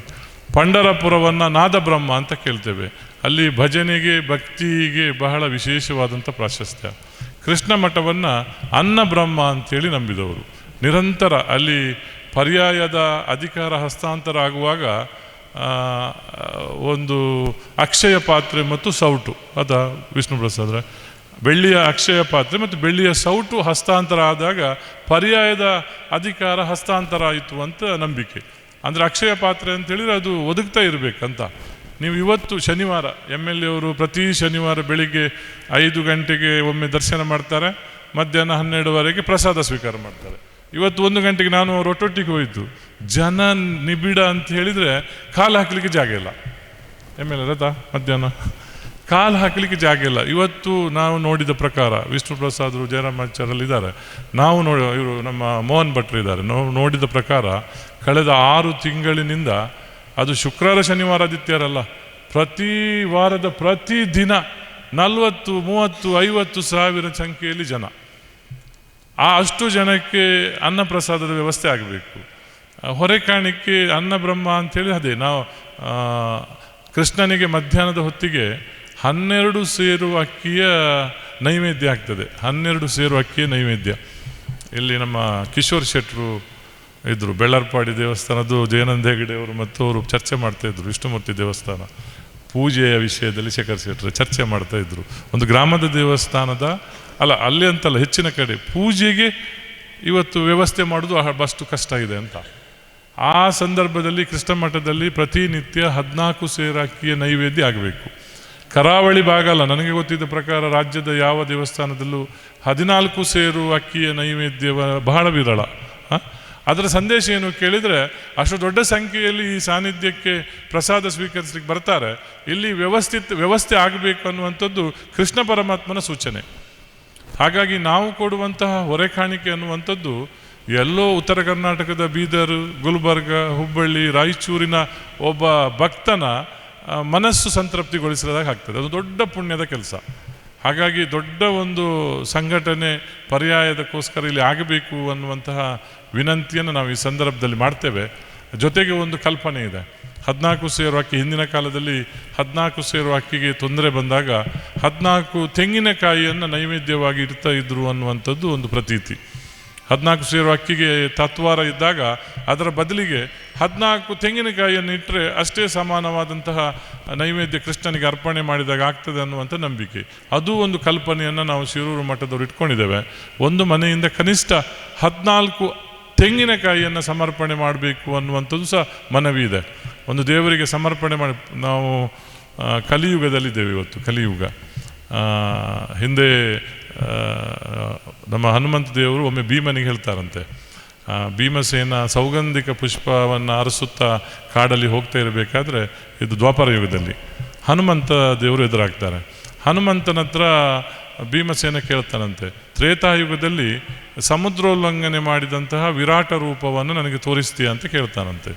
ಪಂಢರಪುರವನ್ನು ನಾದಬ್ರಹ್ಮ ಅಂತ ಕೇಳ್ತೇವೆ. ಅಲ್ಲಿ ಭಜನೆಗೆ, ಭಕ್ತಿಗೆ ಬಹಳ ವಿಶೇಷವಾದಂಥ ಪ್ರಾಶಸ್ತ್ಯ. ಕೃಷ್ಣ ಮಠವನ್ನು ಅನ್ನಬ್ರಹ್ಮ ಅಂಥೇಳಿ ನಂಬಿದವರು. ನಿರಂತರ ಅಲ್ಲಿ ಪರ್ಯಾಯದ ಅಧಿಕಾರ ಹಸ್ತಾಂತರ ಆಗುವಾಗ ಒಂದು ಅಕ್ಷಯ ಪಾತ್ರೆ ಮತ್ತು ಸೌಟು, ಅದ ವಿಷ್ಣು ಪ್ರಸಾದ್ರೆ, ಬೆಳ್ಳಿಯ ಅಕ್ಷಯ ಪಾತ್ರೆ ಮತ್ತು ಬೆಳ್ಳಿಯ ಸೌಟು ಹಸ್ತಾಂತರ ಆದಾಗ ಪರ್ಯಾಯದ ಅಧಿಕಾರ ಹಸ್ತಾಂತರ ಆಯಿತು ಅಂತ ನಂಬಿಕೆ. ಅಂದರೆ ಅಕ್ಷಯ ಪಾತ್ರೆ ಅಂತೇಳಿದರೆ ಅದು ಒದಗ್ತಾ ಇರಬೇಕಂತ. ನೀವು ಇವತ್ತು ಶನಿವಾರ MLA ಅವರು ಪ್ರತಿ ಶನಿವಾರ ಬೆಳಿಗ್ಗೆ 5 ಗಂಟೆಗೆ ಒಮ್ಮೆ ದರ್ಶನ ಮಾಡ್ತಾರೆ, ಮಧ್ಯಾಹ್ನ 12ವರೆಗೆ ಪ್ರಸಾದ ಸ್ವೀಕಾರ ಮಾಡ್ತಾರೆ. ಇವತ್ತು 1 ಗಂಟೆಗೆ ನಾನು ಅವ್ರ ಒಟ್ಟೊಟ್ಟಿಗೆ ಹೋಯಿತು, ಜನ ನಿಬಿಡ ಅಂತ ಹೇಳಿದರೆ ಕಾಲು ಹಾಕಲಿಕ್ಕೆ ಜಾಗ ಇಲ್ಲ. MLA ರಥ ಮಧ್ಯಾಹ್ನ ಕಾಲು ಹಾಕಲಿಕ್ಕೆ ಜಾಗ ಇಲ್ಲ. ಇವತ್ತು ನಾವು ನೋಡಿದ ಪ್ರಕಾರ ವಿಷ್ಣು ಪ್ರಸಾದರು, ಜಯರಾಮಾಚಾರ್ಯಲ್ಲಿ ಇದ್ದಾರೆ, ನಾವು ಇವರು ನಮ್ಮ ಮೋಹನ್ ಭಟ್ರು ಇದ್ದಾರೆ, ನಾವು ನೋಡಿದ ಪ್ರಕಾರ ಕಳೆದ 6 ತಿಂಗಳಿನಿಂದ ಅದು ಶುಕ್ರವಾರ ಶನಿವಾರ ಆದಿತ್ಯರಲ್ಲ, ಪ್ರತಿ ವಾರದ ಪ್ರತಿ ದಿನ 40, 30, 50 ಸಾವಿರ ಸಂಖ್ಯೆಯಲ್ಲಿ ಜನ. ಅಷ್ಟು ಜನಕ್ಕೆ ಅನ್ನ ಪ್ರಸಾದದ ವ್ಯವಸ್ಥೆ ಆಗಬೇಕು. ಹೊರೆ ಕಾಣಿಕೆ ಅನ್ನ ಬ್ರಹ್ಮ ಅಂಥೇಳಿ ಅದೇ ನಾವು ಕೃಷ್ಣನಿಗೆ ಮಧ್ಯಾಹ್ನದ ಹೊತ್ತಿಗೆ 12 ಸೇರು ಅಕ್ಕಿಯ ನೈವೇದ್ಯ ಆಗ್ತದೆ. 12 ಸೇರು ಅಕ್ಕಿಯ ನೈವೇದ್ಯ. ಇಲ್ಲಿ ನಮ್ಮ ಕಿಶೋರ್ ಶೆಟ್ಟರು ಇದ್ದರು, ಬೆಳ್ಳರ್ಪಾಡಿ ದೇವಸ್ಥಾನದ್ದು ಜಯನಂದ ಹೆಗಡೆ ಅವರು ಮತ್ತು ಅವರು ಚರ್ಚೆ ಮಾಡ್ತಾಯಿದ್ರು. ವಿಷ್ಣುಮೂರ್ತಿ ದೇವಸ್ಥಾನ ಪೂಜೆಯ ವಿಷಯದಲ್ಲಿ ಶೇಖರ್ ಶೆಟ್ಟರು ಚರ್ಚೆ ಮಾಡ್ತಾಯಿದ್ರು. ಒಂದು ಗ್ರಾಮದ ದೇವಸ್ಥಾನದ ಅಲ್ಲಿ ಅಂತಲ್ಲ, ಹೆಚ್ಚಿನ ಕಡೆ ಪೂಜೆಗೆ ಇವತ್ತು ವ್ಯವಸ್ಥೆ ಮಾಡೋದು ಅಷ್ಟು ಕಷ್ಟ ಇದೆ ಅಂತ. ಆ ಸಂದರ್ಭದಲ್ಲಿ ಕೃಷ್ಣ ಮಠದಲ್ಲಿ ಪ್ರತಿನಿತ್ಯ 14 ಸೇರು ಅಕ್ಕಿಯ ನೈವೇದ್ಯ ಆಗಬೇಕು. ಕರಾವಳಿ ಭಾಗ ಅಲ್ಲ, ನನಗೆ ಗೊತ್ತಿದ್ದ ಪ್ರಕಾರ ರಾಜ್ಯದ ಯಾವ ದೇವಸ್ಥಾನದಲ್ಲೂ 14 ಸೇರು ಅಕ್ಕಿಯ ನೈವೇದ್ಯ ಬಹಳ ವಿರಳ. ಅದರ ಸಂದೇಶ ಏನು ಕೇಳಿದರೆ, ಅಷ್ಟು ದೊಡ್ಡ ಸಂಖ್ಯೆಯಲ್ಲಿ ಈ ಸಾನ್ನಿಧ್ಯಕ್ಕೆ ಪ್ರಸಾದ ಸ್ವೀಕರಿಸಲಿಕ್ಕೆ ಬರ್ತಾರೆ, ಇಲ್ಲಿ ವ್ಯವಸ್ಥೆ ಆಗಬೇಕು ಅನ್ನುವಂಥದ್ದು ಕೃಷ್ಣ ಪರಮಾತ್ಮನ ಸೂಚನೆ. ಹಾಗಾಗಿ ನಾವು ಕೊಡುವಂತಹ ಹೊರೆ ಕಾಣಿಕೆ ಅನ್ನುವಂಥದ್ದು ಎಲ್ಲೋ ಉತ್ತರ ಕರ್ನಾಟಕದ ಬೀದರ್, ಗುಲ್ಬರ್ಗ, ಹುಬ್ಬಳ್ಳಿ, ರಾಯಚೂರಿನ ಒಬ್ಬ ಭಕ್ತನ ಮನಸ್ಸು ಸಂತೃಪ್ತಿಗೊಳಿಸಿದಾಗ ಆಗ್ತದೆ. ಅದು ದೊಡ್ಡ ಪುಣ್ಯದ ಕೆಲಸ. ಹಾಗಾಗಿ ದೊಡ್ಡ ಒಂದು ಸಂಘಟನೆ ಪರ್ಯಾಯದಕ್ಕೋಸ್ಕರ ಇಲ್ಲಿ ಆಗಬೇಕು ಅನ್ನುವಂತಹ ವಿನಂತಿಯನ್ನು ನಾವು ಈ ಸಂದರ್ಭದಲ್ಲಿ ಮಾಡ್ತೇವೆ. ಜೊತೆಗೆ ಒಂದು ಕಲ್ಪನೆ ಇದೆ. 14 ಸೇರು ಅಕ್ಕಿ, ಹಿಂದಿನ ಕಾಲದಲ್ಲಿ 14 ಸೇರು ಅಕ್ಕಿಗೆ ತೊಂದರೆ ಬಂದಾಗ 14 ತೆಂಗಿನಕಾಯಿಯನ್ನು ನೈವೇದ್ಯವಾಗಿ ಇಡ್ತಾ ಇದ್ರು ಅನ್ನುವಂಥದ್ದು ಒಂದು ಪ್ರತೀತಿ. 14 ಸೇರು ಅಕ್ಕಿಗೆ ತತ್ವಾರ ಇದ್ದಾಗ ಅದರ ಬದಲಿಗೆ 14 ತೆಂಗಿನಕಾಯಿಯನ್ನು ಇಟ್ಟರೆ ಅಷ್ಟೇ ಸಮಾನವಾದಂತಹ ನೈವೇದ್ಯ ಕೃಷ್ಣನಿಗೆ ಅರ್ಪಣೆ ಮಾಡಿದಾಗ ಆಗ್ತದೆ ಅನ್ನುವಂಥ ನಂಬಿಕೆ. ಅದು ಒಂದು ಕಲ್ಪನೆಯನ್ನು ನಾವು ಶಿರೂರು ಮಠದವರು ಇಟ್ಕೊಂಡಿದ್ದೇವೆ. ಒಂದು ಮನೆಯಿಂದ ಕನಿಷ್ಠ 14 ತೆಂಗಿನಕಾಯಿಯನ್ನು ಸಮರ್ಪಣೆ ಮಾಡಬೇಕು ಅನ್ನುವಂಥದ್ದು ಸಹ ಮನವಿ ಇದೆ. ಒಂದು ದೇವರಿಗೆ ಸಮರ್ಪಣೆ ಮಾಡಿ, ನಾವು ಕಲಿಯುಗದಲ್ಲಿದ್ದೇವೆ ಇವತ್ತು, ಕಲಿಯುಗ. ಹಿಂದೆ ನಮ್ಮ ಹನುಮಂತ ದೇವರು ಒಮ್ಮೆ ಭೀಮನಿಗೆ ಹೇಳ್ತಾರಂತೆ, ಭೀಮಸೇನ ಸೌಗಂಧಿಕ ಪುಷ್ಪವನ್ನು ಅರಸುತ್ತಾ ಕಾಡಲ್ಲಿ ಹೋಗ್ತಾ ಇರಬೇಕಾದ್ರೆ, ಇದು ದ್ವಾಪರ ಯುಗದಲ್ಲಿ, ಹನುಮಂತ ದೇವರು ಎದುರಾಗ್ತಾರೆ. ಹನುಮಂತನ ಹತ್ರ ಭೀಮಸೇನ ಕೇಳ್ತಾನಂತೆ, ತ್ರೇತಾಯುಗದಲ್ಲಿ ಸಮುದ್ರೋಲ್ಲಂಘನೆ ಮಾಡಿದಂತಹ ವಿರಾಟ ರೂಪವನ್ನು ನನಗೆ ತೋರಿಸ್ತೀಯ ಅಂತ ಕೇಳ್ತಾನಂತೆ.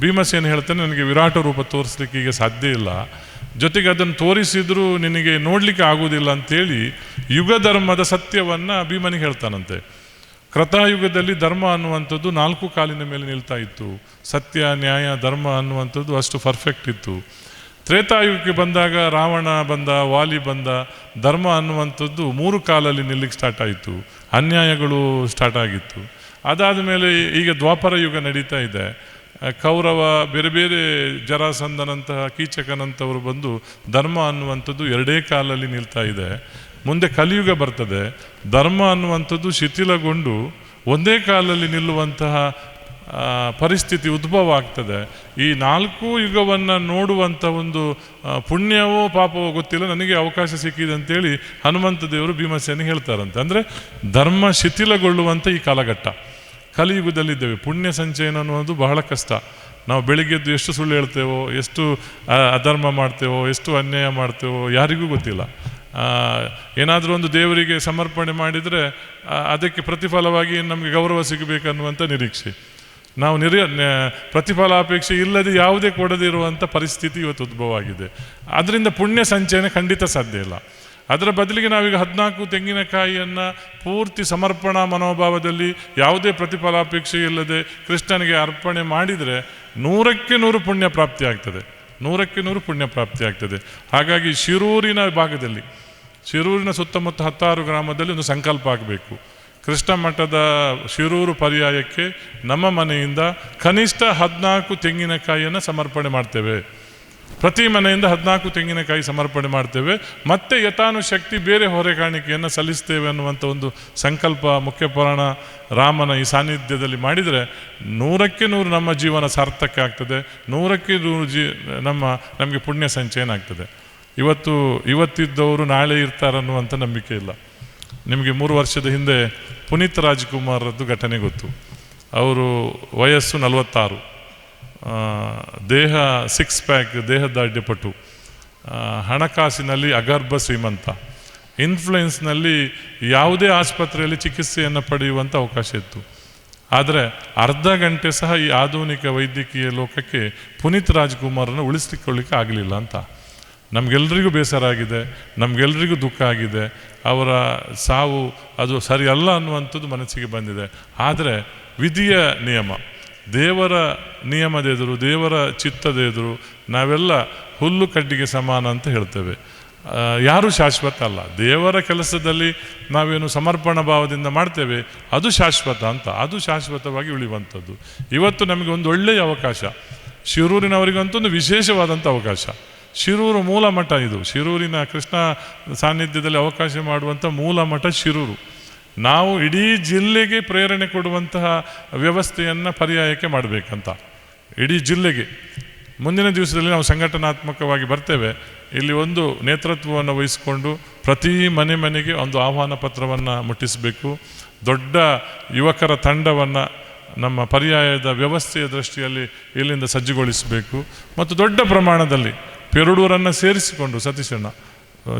ಭೀಮಸೇನ ಹೇಳ್ತಾನೆ, ನನಗೆ ವಿರಾಟ ರೂಪ ತೋರಿಸ್ಲಿಕ್ಕೆ ಈಗ ಸಾಧ್ಯ ಇಲ್ಲ, ಜೊತೆಗೆ ಅದನ್ನು ತೋರಿಸಿದರೂ ನಿನಗೆ ನೋಡಲಿಕ್ಕೆ ಆಗುವುದಿಲ್ಲ ಅಂತೇಳಿ ಯುಗ ಧರ್ಮದ ಸತ್ಯವನ್ನು ಭೀಮನಿಗೆ ಹೇಳ್ತಾನಂತೆ. ಕೃತಾಯುಗದಲ್ಲಿ ಧರ್ಮ ಅನ್ನುವಂಥದ್ದು 4 ಕಾಲಿನ ಮೇಲೆ ನಿಲ್ತಾ ಇತ್ತು. ಸತ್ಯ, ನ್ಯಾಯ, ಧರ್ಮ ಅನ್ನುವಂಥದ್ದು ಅಷ್ಟು ಪರ್ಫೆಕ್ಟ್ ಇತ್ತು. ತ್ರೇತಾಯುಗಕ್ಕೆ ಬಂದಾಗ ರಾವಣ ಬಂದ, ವಾಲಿ ಬಂದ, ಧರ್ಮ ಅನ್ನುವಂಥದ್ದು 3 ಕಾಲಲ್ಲಿ ನಿಲ್ಲಿಕ್ಕೆ ಸ್ಟಾರ್ಟ್ ಆಯಿತು. ಅನ್ಯಾಯಗಳು ಸ್ಟಾರ್ಟ್ ಆಗಿತ್ತು. ಅದಾದ ಮೇಲೆ ಈಗ ದ್ವಾಪರ ಯುಗ ನಡೀತಾ ಇದೆ. ಕೌರವ, ಬೇರೆ ಬೇರೆ ಜರಾಸಂಧನಂತಹ, ಕೀಚಕನಂಥವರು ಬಂದು ಧರ್ಮ ಅನ್ನುವಂಥದ್ದು 2 ಕಾಲಲ್ಲಿ ನಿಲ್ತಾ ಇದೆ. ಮುಂದೆ ಕಲಿಯುಗ ಬರ್ತದೆ, ಧರ್ಮ ಅನ್ನುವಂಥದ್ದು ಶಿಥಿಲಗೊಂಡು 1 ಕಾಲಲ್ಲಿ ನಿಲ್ಲುವಂತಹ ಪರಿಸ್ಥಿತಿ ಉದ್ಭವ ಆಗ್ತದೆ. ಈ 4 ಯುಗವನ್ನು ನೋಡುವಂಥ ಒಂದು ಪುಣ್ಯವೋ ಪಾಪವೋ ಗೊತ್ತಿಲ್ಲ, ನನಗೆ ಅವಕಾಶ ಸಿಕ್ಕಿದೆ ಅಂತೇಳಿ ಹನುಮಂತ ದೇವರು ಭೀಮಸೇನಿಗೆ ಹೇಳ್ತಾರಂತೆ. ಅಂದರೆ ಧರ್ಮ ಶಿಥಿಲಗೊಳ್ಳುವಂಥ ಈ ಕಾಲಘಟ್ಟ ಕಲಿಯುಗದಲ್ಲಿದ್ದೇವೆ. ಪುಣ್ಯ ಸಂಚಯನ ಅನ್ನೋದು ಬಹಳ ಕಷ್ಟ. ನಾವು ಬೆಳಿಗ್ಗೆದ್ದು ಎಷ್ಟು ಸುಳ್ಳು ಹೇಳ್ತೇವೋ, ಎಷ್ಟು ಅಧರ್ಮ ಮಾಡ್ತೇವೋ, ಎಷ್ಟು ಅನ್ಯಾಯ ಮಾಡ್ತೇವೋ ಯಾರಿಗೂ ಗೊತ್ತಿಲ್ಲ. ಏನಾದರೂ ಒಂದು ದೇವರಿಗೆ ಸಮರ್ಪಣೆ ಮಾಡಿದರೆ ಅದಕ್ಕೆ ಪ್ರತಿಫಲವಾಗಿ ನಮಗೆ ಗೌರವ ಸಿಗಬೇಕನ್ನುವಂಥ ನಿರೀಕ್ಷೆ. ನಾವು ಪ್ರತಿಫಲಾಪೇಕ್ಷೆ ಇಲ್ಲದೆ ಯಾವುದೇ ಕೊಡದೇ ಇರುವಂಥ ಪರಿಸ್ಥಿತಿ ಇವತ್ತು ಉದ್ಭವ ಆಗಿದೆ. ಅದರಿಂದ ಪುಣ್ಯ ಸಂಚಯನ ಖಂಡಿತ ಸಾಧ್ಯ ಇಲ್ಲ. ಅದರ ಬದಲಿಗೆ ನಾವೀಗ 14 ತೆಂಗಿನಕಾಯಿಯನ್ನು ಪೂರ್ತಿ ಸಮರ್ಪಣಾ ಮನೋಭಾವದಲ್ಲಿ ಯಾವುದೇ ಪ್ರತಿಫಲಾಪೇಕ್ಷೆ ಇಲ್ಲದೆ ಕೃಷ್ಣನಿಗೆ ಅರ್ಪಣೆ ಮಾಡಿದರೆ 100ಕ್ಕೆ 100 ಪುಣ್ಯ ಪ್ರಾಪ್ತಿ ಆಗ್ತದೆ. 100ಕ್ಕೆ 100 ಪುಣ್ಯ ಪ್ರಾಪ್ತಿ ಆಗ್ತದೆ. ಹಾಗಾಗಿ ಶಿರೂರಿನ ಭಾಗದಲ್ಲಿ, ಶಿರೂರಿನ ಸುತ್ತಮುತ್ತ 16 ಗ್ರಾಮದಲ್ಲಿ ಒಂದು ಸಂಕಲ್ಪ ಆಗಬೇಕು. ಕೃಷ್ಣ ಮಠದ ಶಿರೂರು ಪರ್ಯಾಯಕ್ಕೆ ನಮ್ಮ ಮನೆಯಿಂದ ಕನಿಷ್ಠ 14 ತೆಂಗಿನಕಾಯಿಯನ್ನು ಸಮರ್ಪಣೆ ಮಾಡ್ತೇವೆ. ಪ್ರತಿ ಮನೆಯಿಂದ 14 ತೆಂಗಿನಕಾಯಿ ಸಮರ್ಪಣೆ ಮಾಡ್ತೇವೆ, ಮತ್ತೆ ಯಥಾನುಶಕ್ತಿ ಬೇರೆ ಹೊರೆ ಕಾಣಿಕೆಯನ್ನು ಸಲ್ಲಿಸ್ತೇವೆ ಅನ್ನುವಂಥ ಒಂದು ಸಂಕಲ್ಪ ಮುಖ್ಯ ಪುರಾಣ ರಾಮನ ಈ ಸಾನ್ನಿಧ್ಯದಲ್ಲಿ ಮಾಡಿದರೆ 100ಕ್ಕೆ 100 ನಮ್ಮ ಜೀವನ ಸಾರ್ಥಕ ಆಗ್ತದೆ, 100ಕ್ಕೆ 100 ನಮಗೆ ಪುಣ್ಯ ಸಂಚಯನ ಆಗ್ತದೆ. ಇವತ್ತಿದ್ದವರು ನಾಳೆ ಇರ್ತಾರನ್ನುವಂಥ ನಂಬಿಕೆ ಇಲ್ಲ. ನಿಮಗೆ 3 ವರ್ಷದ ಹಿಂದೆ ಪುನೀತ್ ರಾಜ್ಕುಮಾರ್ರದ್ದು ಘಟನೆ ಗೊತ್ತು. ಅವರು ವಯಸ್ಸು 46, ದೇಹ 6 ಪ್ಯಾಕ್, ದೇಹದಾಢ್ಯಪಟು, ಹಣಕಾಸಿನಲ್ಲಿ ಅಗರ್ಭ ಶ್ರೀಮಂತ, ಇನ್ಫ್ಲುಯೆನ್ಸ್ನಲ್ಲಿ ಯಾವುದೇ ಆಸ್ಪತ್ರೆಯಲ್ಲಿ ಚಿಕಿತ್ಸೆಯನ್ನು ಪಡೆಯುವಂಥ ಅವಕಾಶ ಇತ್ತು. ಆದರೆ ಅರ್ಧ ಗಂಟೆ ಸಹ ಈ ಆಧುನಿಕ ವೈದ್ಯಕೀಯ ಲೋಕಕ್ಕೆ ಪುನೀತ್ ರಾಜ್ಕುಮಾರನ್ನು ಉಳಿಸ್ಲಿಕ್ಕೆ ಆಗಲಿಲ್ಲ ಅಂತ ನಮಗೆಲ್ಲರಿಗೂ ಬೇಸರ ಆಗಿದೆ, ನಮಗೆಲ್ಲರಿಗೂ ದುಃಖ ಆಗಿದೆ. ಅವರ ಸಾವು ಅದು ಸರಿಯಲ್ಲ ಅನ್ನುವಂಥದ್ದು ಮನಸ್ಸಿಗೆ ಬಂದಿದೆ. ಆದರೆ ವಿಧಿಯ ನಿಯಮ, ದೇವರ ನಿಯಮದ ಎದುರು, ದೇವರ ಚಿತ್ತದ ಎದುರು ನಾವೆಲ್ಲ ಹುಲ್ಲು ಕಡ್ಡಿಗೆ ಸಮಾನ ಅಂತ ಹೇಳ್ತೇವೆ. ಯಾರೂ ಶಾಶ್ವತ ಅಲ್ಲ. ದೇವರ ಕೆಲಸದಲ್ಲಿ ನಾವೇನು ಸಮರ್ಪಣಾ ಭಾವದಿಂದ ಮಾಡ್ತೇವೆ ಅದು ಶಾಶ್ವತ ಅಂತ, ಅದು ಶಾಶ್ವತವಾಗಿ ಉಳಿಯುವಂಥದ್ದು. ಇವತ್ತು ನಮಗೆ ಒಂದು ಒಳ್ಳೆಯ ಅವಕಾಶ, ಶಿರೂರಿನವರಿಗಂತೂ ಒಂದು ವಿಶೇಷವಾದಂಥ ಅವಕಾಶ. ಶಿರೂರು ಮೂಲ ಮಠ ಇದು. ಶಿರೂರಿನ ಕೃಷ್ಣ ಸಾನ್ನಿಧ್ಯದಲ್ಲಿ ಅವಕಾಶ ಮಾಡುವಂಥ ಮೂಲ ಮಠ ಶಿರೂರು. ನಾವು ಇಡೀ ಜಿಲ್ಲೆಗೆ ಪ್ರೇರಣೆ ಕೊಡುವಂತಹ ವ್ಯವಸ್ಥೆಯನ್ನು ಪರ್ಯಾಯಕ್ಕೆ ಮಾಡಬೇಕಂತ, ಇಡೀ ಜಿಲ್ಲೆಗೆ. ಮುಂದಿನ ದಿವಸದಲ್ಲಿ ನಾವು ಸಂಘಟನಾತ್ಮಕವಾಗಿ ಬರ್ತೇವೆ. ಇಲ್ಲಿ ಒಂದು ನೇತೃತ್ವವನ್ನು ವಹಿಸಿಕೊಂಡು ಪ್ರತಿ ಮನೆಗೆ ಒಂದು ಆಹ್ವಾನ ಪತ್ರವನ್ನು ಮುಟ್ಟಿಸಬೇಕು. ದೊಡ್ಡ ಯುವಕರ ತಂಡವನ್ನು ನಮ್ಮ ಪರ್ಯಾಯದ ವ್ಯವಸ್ಥೆಯ ದೃಷ್ಟಿಯಲ್ಲಿ ಇಲ್ಲಿಂದ ಸಜ್ಜುಗೊಳಿಸಬೇಕು. ಮತ್ತು ದೊಡ್ಡ ಪ್ರಮಾಣದಲ್ಲಿ ಪೆರಡೂರನ್ನು ಸೇರಿಸಿಕೊಂಡು ಸತೀಶಣ್ಣ,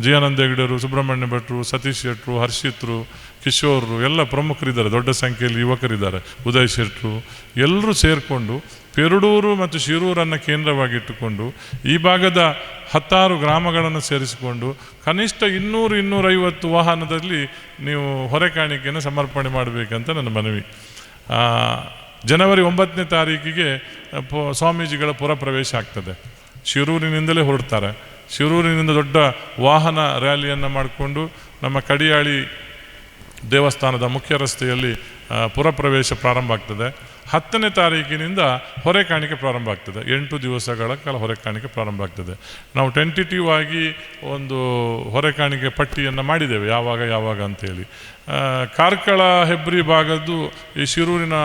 ಜಯಾನಂದ ಹೆಗಡೆಯರು, ಸುಬ್ರಹ್ಮಣ್ಯ ಭಟ್ರು, ಸತೀಶ್ ಶೆಟ್ಟರು, ಹರ್ಷಿತ್ರು, ಕಿಶೋರ್ರು ಎಲ್ಲ ಪ್ರಮುಖರಿದ್ದಾರೆ. ದೊಡ್ಡ ಸಂಖ್ಯೆಯಲ್ಲಿ ಯುವಕರಿದ್ದಾರೆ, ಉದಯ್ ಶೆಟ್ಟರು, ಎಲ್ಲರೂ ಸೇರಿಕೊಂಡು ಪೆರಡೂರು ಮತ್ತು ಶಿರೂರನ್ನು ಕೇಂದ್ರವಾಗಿಟ್ಟುಕೊಂಡು ಈ ಭಾಗದ 10 ಗ್ರಾಮಗಳನ್ನು ಸೇರಿಸಿಕೊಂಡು ಕನಿಷ್ಠ 200-250 ವಾಹನದಲ್ಲಿ ನೀವು ಹೊರೆ ಕಾಣಿಕೆಯನ್ನು ಸಮರ್ಪಣೆ ಮಾಡಬೇಕಂತ ನನ್ನ ಮನವಿ. ಜನವರಿ 9ನೇ ತಾರೀಕಿಗೆ ಸ್ವಾಮೀಜಿಗಳ ಪುರಪ್ರವೇಶ ಆಗ್ತದೆ. ಶಿರೂರಿನಿಂದಲೇ ಹೊರಡ್ತಾರೆ. ಶಿರೂರಿನಿಂದ ದೊಡ್ಡ ವಾಹನ ರ್ಯಾಲಿಯನ್ನು ಮಾಡಿಕೊಂಡು ನಮ್ಮ ಕಡಿಯಾಳಿ ದೇವಸ್ಥಾನದ ಮುಖ್ಯ ರಸ್ತೆಯಲ್ಲಿ ಪುರಪ್ರವೇಶ ಪ್ರಾರಂಭ ಆಗ್ತದೆ. 10ನೇ ತಾರೀಕಿನಿಂದ ಹೊರೆ ಕಾಣಿಕೆ ಪ್ರಾರಂಭ ಆಗ್ತದೆ. 8 ದಿವಸಗಳ ಕಾಲ ಹೊರೆ ಕಾಣಿಕೆ ಪ್ರಾರಂಭ ಆಗ್ತದೆ. ನಾವು ಟೆಂಟೇಟಿವ್ ಆಗಿ ಒಂದು ಹೊರೆ ಕಾಣಿಕೆ ಪಟ್ಟಿಯನ್ನು ಮಾಡಿದ್ದೇವೆ, ಯಾವಾಗ ಅಂತೇಳಿ. ಕಾರ್ಕಳ ಹೆಬ್ರಿ ಭಾಗದ್ದು ಈ ಶಿರೂರಿನ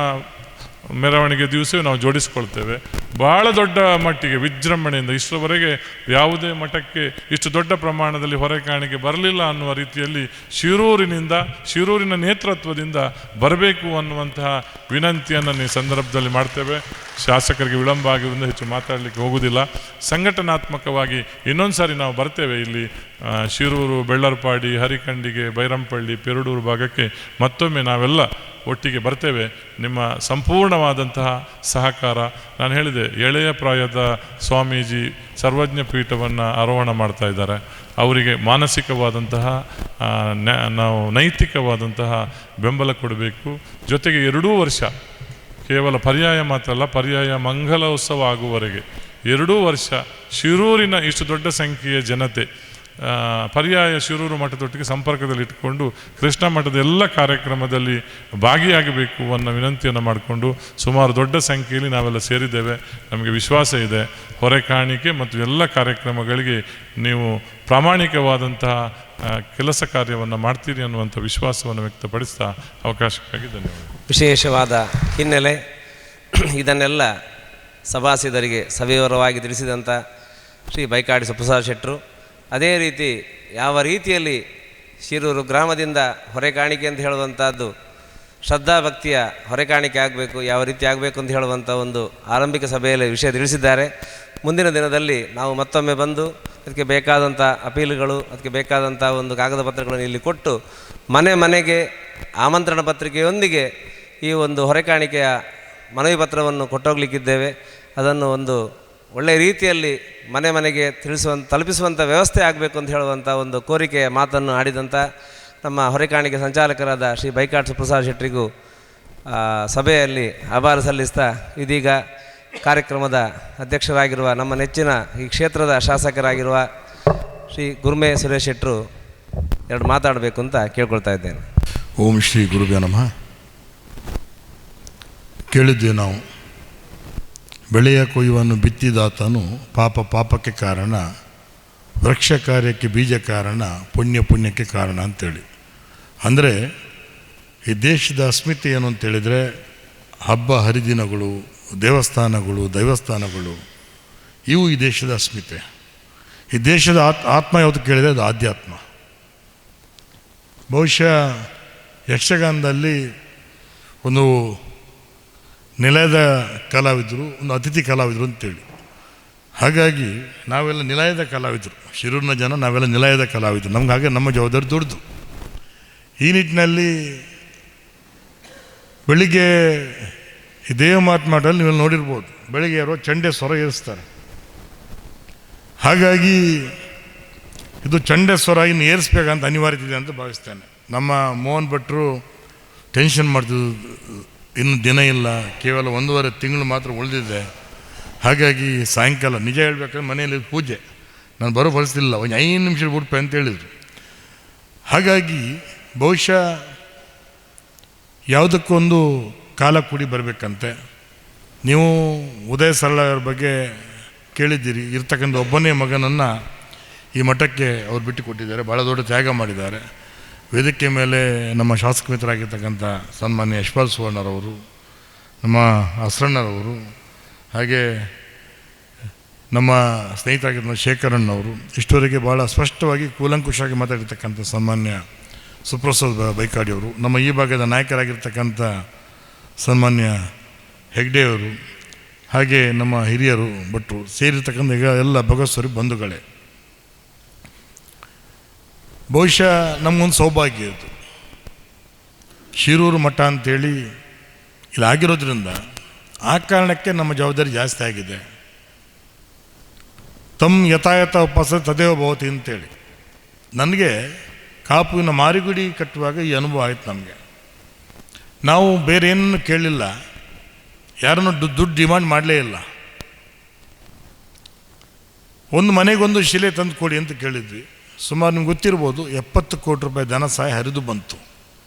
ಮೆರವಣಿಗೆ ದಿವಸ ನಾವು ಜೋಡಿಸ್ಕೊಳ್ತೇವೆ. ಭಾಳ ದೊಡ್ಡ ಮಟ್ಟಿಗೆ ವಿಜೃಂಭಣೆಯಿಂದ, ಇಷ್ಟರವರೆಗೆ ಯಾವುದೇ ಮಠಕ್ಕೆ ಇಷ್ಟು ದೊಡ್ಡ ಪ್ರಮಾಣದಲ್ಲಿ ಹೊರೆ ಕಾಣಿಕೆ ಬರಲಿಲ್ಲ ಅನ್ನುವ ರೀತಿಯಲ್ಲಿ ಶಿರೂರಿನ ನೇತೃತ್ವದಿಂದ ಬರಬೇಕು ಅನ್ನುವಂತಹ ವಿನಂತಿಯನ್ನು ಈ ಸಂದರ್ಭದಲ್ಲಿ ಮಾಡ್ತೇವೆ. ಶಾಸಕರಿಗೆ ವಿಳಂಬ ಆಗಿರೋದ್ರಿಂದ ಹೆಚ್ಚು ಮಾತಾಡಲಿಕ್ಕೆ ಹೋಗುವುದಿಲ್ಲ. ಸಂಘಟನಾತ್ಮಕವಾಗಿ ಇನ್ನೊಂದು ಸಾರಿ ನಾವು ಬರ್ತೇವೆ. ಇಲ್ಲಿ ಶಿರೂರು, ಬೆಳ್ಳರ್ಪಾಡಿ, ಹರಿಕಂಡಿಗೆ, ಬೈರಂಪಳ್ಳಿ, ಪೆರಡೂರು ಭಾಗಕ್ಕೆ ಮತ್ತೊಮ್ಮೆ ನಾವೆಲ್ಲ ಒಟ್ಟಿಗೆ ಬರ್ತೇವೆ. ನಿಮ್ಮ ಸಂಪೂರ್ಣವಾದಂತಹ ಸಹಕಾರ. ನಾನು ಹೇಳಿದೆ, ಎಳೆಯ ಪ್ರಾಯದ ಸ್ವಾಮೀಜಿ ಸರ್ವಜ್ಞ ಪೀಠವನ್ನು ಆರೋಹಣ ಮಾಡ್ತಾ ಇದ್ದಾರೆ. ಅವರಿಗೆ ಮಾನಸಿಕವಾದಂತಹ ನಾವು ನೈತಿಕವಾದಂತಹ ಬೆಂಬಲ ಕೊಡಬೇಕು. ಜೊತೆಗೆ 2 ವರ್ಷ ಕೇವಲ ಪರ್ಯಾಯ ಮಾತ್ರ ಅಲ್ಲ, ಪರ್ಯಾಯ ಮಂಗಲೋತ್ಸವ ಆಗುವವರೆಗೆ 2 ವರ್ಷ ಶಿರೂರಿನ ಇಷ್ಟು ದೊಡ್ಡ ಸಂಖ್ಯೆಯ ಜನತೆ ಪರ್ಯಾಯ ಶಿರೂರು ಮಠದೊಟ್ಟಿಗೆ ಸಂಪರ್ಕದಲ್ಲಿ ಇಟ್ಟುಕೊಂಡು ಕೃಷ್ಣ ಮಠದ ಎಲ್ಲ ಕಾರ್ಯಕ್ರಮದಲ್ಲಿ ಭಾಗಿಯಾಗಬೇಕು ಅನ್ನೋ ವಿನಂತಿಯನ್ನು ಮಾಡಿಕೊಂಡು ಸುಮಾರು ದೊಡ್ಡ ಸಂಖ್ಯೆಯಲ್ಲಿ ನಾವೆಲ್ಲ ಸೇರಿದ್ದೇವೆ. ನಮಗೆ ವಿಶ್ವಾಸ ಇದೆ, ಹೊರೆ ಕಾಣಿಕೆ ಮತ್ತು ಎಲ್ಲ ಕಾರ್ಯಕ್ರಮಗಳಿಗೆ ನೀವು ಪ್ರಾಮಾಣಿಕವಾದಂತಹ ಕೆಲಸ ಕಾರ್ಯವನ್ನು ಮಾಡ್ತೀರಿ ಅನ್ನುವಂಥ ವಿಶ್ವಾಸವನ್ನು ವ್ಯಕ್ತಪಡಿಸ್ತಾ ಅವಕಾಶಕ್ಕಾಗಿ ಧನ್ಯವಾದ. ವಿಶೇಷವಾದ ಹಿನ್ನೆಲೆ ಇದನ್ನೆಲ್ಲ ಸಭಾಸದರಿಗೆ ಸವಿವರವಾಗಿ ತಿಳಿಸಿದಂಥ ಶ್ರೀ ಬೈಕಾಡಿ ಸುಪ್ರಸಾದ್ ಶೆಟ್ಟರು, ಅದೇ ರೀತಿ ಯಾವ ರೀತಿಯಲ್ಲಿ ಶಿರೂರು ಗ್ರಾಮದಿಂದ ಹೊರೆ ಕಾಣಿಕೆ ಅಂತ ಹೇಳುವಂಥದ್ದು ಶ್ರದ್ಧಾಭಕ್ತಿಯ ಹೊರೆ ಕಾಣಿಕೆ ಆಗಬೇಕು, ಯಾವ ರೀತಿ ಆಗಬೇಕು ಅಂತ ಹೇಳುವಂಥ ಒಂದು ಆರಂಭಿಕ ಸಭೆಯಲ್ಲಿ ವಿಷಯ ತಿಳಿಸಿದ್ದಾರೆ. ಮುಂದಿನ ದಿನದಲ್ಲಿ ನಾವು ಮತ್ತೊಮ್ಮೆ ಬಂದು ಅದಕ್ಕೆ ಬೇಕಾದಂಥ ಅಪೀಲುಗಳು, ಅದಕ್ಕೆ ಬೇಕಾದಂಥ ಒಂದು ಕಾಗದ ಪತ್ರಗಳನ್ನು ಇಲ್ಲಿ ಕೊಟ್ಟು ಮನೆಗೆ ಆಮಂತ್ರಣ ಪತ್ರಿಕೆಯೊಂದಿಗೆ ಈ ಒಂದು ಹೊರೆ ಕಾಣಿಕೆಯ ಮನವಿ ಪತ್ರವನ್ನು ಕೊಟ್ಟೋಗ್ಲಿಕ್ಕಿದ್ದೇವೆ. ಅದನ್ನು ಒಂದು ಒಳ್ಳೆಯ ರೀತಿಯಲ್ಲಿ ಮನೆಗೆ ತಲುಪಿಸುವಂಥ ವ್ಯವಸ್ಥೆ ಆಗಬೇಕು ಅಂತ ಹೇಳುವಂಥ ಒಂದು ಕೋರಿಕೆಯ ಮಾತನ್ನು ಆಡಿದಂಥ ನಮ್ಮ ಹೊರೆ ಕಾಣಿಕೆ ಸಂಚಾಲಕರಾದ ಶ್ರೀ ಬೈಕಾಟ್ ಸುಪ್ರಸಾದ್ ಶೆಟ್ಟರಿಗೂ ಸಭೆಯಲ್ಲಿ ಆಭಾರ ಸಲ್ಲಿಸ್ತಾ, ಇದೀಗ ಕಾರ್ಯಕ್ರಮದ ಅಧ್ಯಕ್ಷರಾಗಿರುವ ನಮ್ಮ ನೆಚ್ಚಿನ ಈ ಕ್ಷೇತ್ರದ ಶಾಸಕರಾಗಿರುವ ಶ್ರೀ ಗುರ್ಮೆ ಸುರೇಶ್ ಶೆಟ್ಟರು 2 ಮಾತಾಡಬೇಕು ಅಂತ ಕೇಳ್ಕೊಳ್ತಾ ಇದ್ದೇನೆ. ಓಂ ಶ್ರೀ ಗುರುಭ್ಯೋ ನಮಃ. ಕೇಳಿದ್ದೇವೆ ನಾವು ಬೆಳೆಯ ಕೊಯ್ಯುವನ್ನು ಬಿತ್ತಿದಾತನು ಪಾಪಕ್ಕೆ ಕಾರಣ, ವೃಕ್ಷ ಕಾರ್ಯಕ್ಕೆ ಬೀಜ ಕಾರಣ, ಪುಣ್ಯಕ್ಕೆ ಕಾರಣ ಅಂತೇಳಿ. ಅಂದರೆ ಈ ದೇಶದ ಅಸ್ಮಿತೆ ಏನು ಅಂತೇಳಿದರೆ ಹಬ್ಬ ಹರಿದಿನಗಳು, ದೈವಸ್ಥಾನಗಳು ಇವು ಈ ದೇಶದ ಅಸ್ಮಿತೆ. ಈ ದೇಶದ ಆತ್ಮ ಯಾವುದು ಕೇಳಿದರೆ ಅದು ಆಧ್ಯಾತ್ಮ. ಬಹುಶಃ ಯಕ್ಷಗಾನದಲ್ಲಿ ಒಂದು ನಿಲಯದ ಕಲಾವಿದರು, ಒಂದು ಅತಿಥಿ ಕಲಾವಿದರು ಅಂತೇಳಿ. ಹಾಗಾಗಿ ನಾವೆಲ್ಲ ನಿಲಯದ ಕಲಾವಿದರು, ಶಿರೂರಿನ ಜನ ನಾವೆಲ್ಲ ನಿಲಯದ ಕಲಾವಿದರು. ನಮ್ಗೆ ಹಾಗೆ ನಮ್ಮ ಜವಾಬ್ದಾರಿ ದೊಡ್ಡದು. ಈ ನಿಟ್ಟಿನಲ್ಲಿ ಬೆಳಿಗ್ಗೆ ಈ ದೇವ ಮಾತನಾಡಲ್ಲಿ ನೀವೆಲ್ಲ ನೋಡಿರ್ಬೋದು, ಬೆಳಿಗ್ಗೆ ಯಾರೋ ಚಂಡೆ ಸ್ವರ ಏರಿಸ್ತಾರೆ. ಹಾಗಾಗಿ ಇದು ಚಂಡೆ ಸ್ವರ ಇನ್ನು ಏರಿಸ್ಬೇಕಂತ ಅನಿವಾರ್ಯತೆ ಇದೆ ಅಂತ ಭಾವಿಸ್ತೇನೆ. ನಮ್ಮ ಮೋಹನ್ ಭಟ್ರು ಟೆನ್ಷನ್ ಮಾಡ್ತಿದ್ದು, ಇನ್ನು ದಿನ ಇಲ್ಲ, ಕೇವಲ 1.5 ತಿಂಗಳು ಮಾತ್ರ ಉಳಿದಿದೆ. ಹಾಗಾಗಿ ಸಾಯಂಕಾಲ ನಿಜ ಹೇಳ್ಬೇಕಂದ್ರೆ ಮನೆಯಲ್ಲಿ ಪೂಜೆ, ನಾನು ಬರೋ ಪರಿಸ್ಥಿತಿಲ್ಲ, ಒಂದು 5 ನಿಮಿಷ ಬಿಡ್ಪೆ ಅಂತ ಹೇಳಿದರು. ಹಾಗಾಗಿ ಬಹುಶಃ ಯಾವುದಕ್ಕೊಂದು ಕಾಲ ಕೂಡಿ ಬರಬೇಕಂತೆ. ನೀವು ಉದಯ ಸರಳ ಅವ್ರ ಬಗ್ಗೆ ಕೇಳಿದ್ದೀರಿ. ಇರ್ತಕ್ಕಂಥ ಒಬ್ಬನೇ ಮಗನನ್ನು ಈ ಮಠಕ್ಕೆ ಅವ್ರು ಬಿಟ್ಟು ಕೊಟ್ಟಿದ್ದಾರೆ, ಭಾಳ ದೊಡ್ಡ ತ್ಯಾಗ ಮಾಡಿದ್ದಾರೆ. ವೇದಿಕೆ ಮೇಲೆ ನಮ್ಮ ಶಾಸಕ ಮಿತ್ರರಾಗಿರ್ತಕ್ಕಂಥ ಸನ್ಮಾನ್ಯ ಯಶ್ಪಾಲ್ ಸುವರ್ಣರವರು, ನಮ್ಮ ಹಸ್ರಣ್ಣರವರು, ಹಾಗೆ ನಮ್ಮ ಸ್ನೇಹಿತರಾಗಿದ್ದ ಶೇಖರಣ್ಣವರು, ಇಷ್ಟವರೆಗೆ ಭಾಳ ಸ್ಪಷ್ಟವಾಗಿ ಕೂಲಂಕುಷವಾಗಿ ಮಾತಾಡಿರ್ತಕ್ಕಂಥ ಸನ್ಮಾನ್ಯ ಸುಪ್ರಸಾದ್ ಬೈಕಾಡಿಯವರು, ನಮ್ಮ ಈ ಭಾಗದ ನಾಯಕರಾಗಿರ್ತಕ್ಕಂಥ ಸನ್ಮಾನ್ಯ ಹೆಗ್ಡೆಯವರು, ಹಾಗೆ ನಮ್ಮ ಹಿರಿಯರು ಭಟ್ರು ಸೇರಿರ್ತಕ್ಕಂಥ ಈಗ ಎಲ್ಲ ಬಗಸ್ವರಿ ಬಂಧುಗಳೇ. ಬಹುಶಃ ನಮಗೊಂದು ಸೌಭಾಗ್ಯ ಇದು, ಶಿರೂರು ಮಠ ಅಂಥೇಳಿ ಇಲ್ಲಿ ಆಗಿರೋದ್ರಿಂದ ಆ ಕಾರಣಕ್ಕೆ ನಮ್ಮ ಜವಾಬ್ದಾರಿ ಜಾಸ್ತಿ ಆಗಿದೆ. ತಮ್ಮ ಯಥಾಯಥ ಉಪವಾಸ ತದೇವ ಭವತಿ ಅಂತೇಳಿ ನನಗೆ ಕಾಪುವಿನ ಮಾರಿಗುಡಿ ಕಟ್ಟುವಾಗ ಈ ಅನುಭವ ಆಯಿತು. ನಮಗೆ ನಾವು ಬೇರೆ ಏನನ್ನು ಕೇಳಲಿಲ್ಲ, ಯಾರನ್ನು ದುಡ್ಡು ಡಿಮಾಂಡ್ ಮಾಡಲೇ ಇಲ್ಲ. ಒಂದು ಮನೆಗೊಂದು ಶಿಲೆ ತಂದು ಕೊಡಿ ಅಂತ ಕೇಳಿದ್ವಿ. ಸುಮಾರು ನಿಮ್ಗೆ ಗೊತ್ತಿರ್ಬೋದು, 70 ಕೋಟಿ ರೂಪಾಯಿ ಧನ ಸಹಾಯ ಹರಿದು ಬಂತು.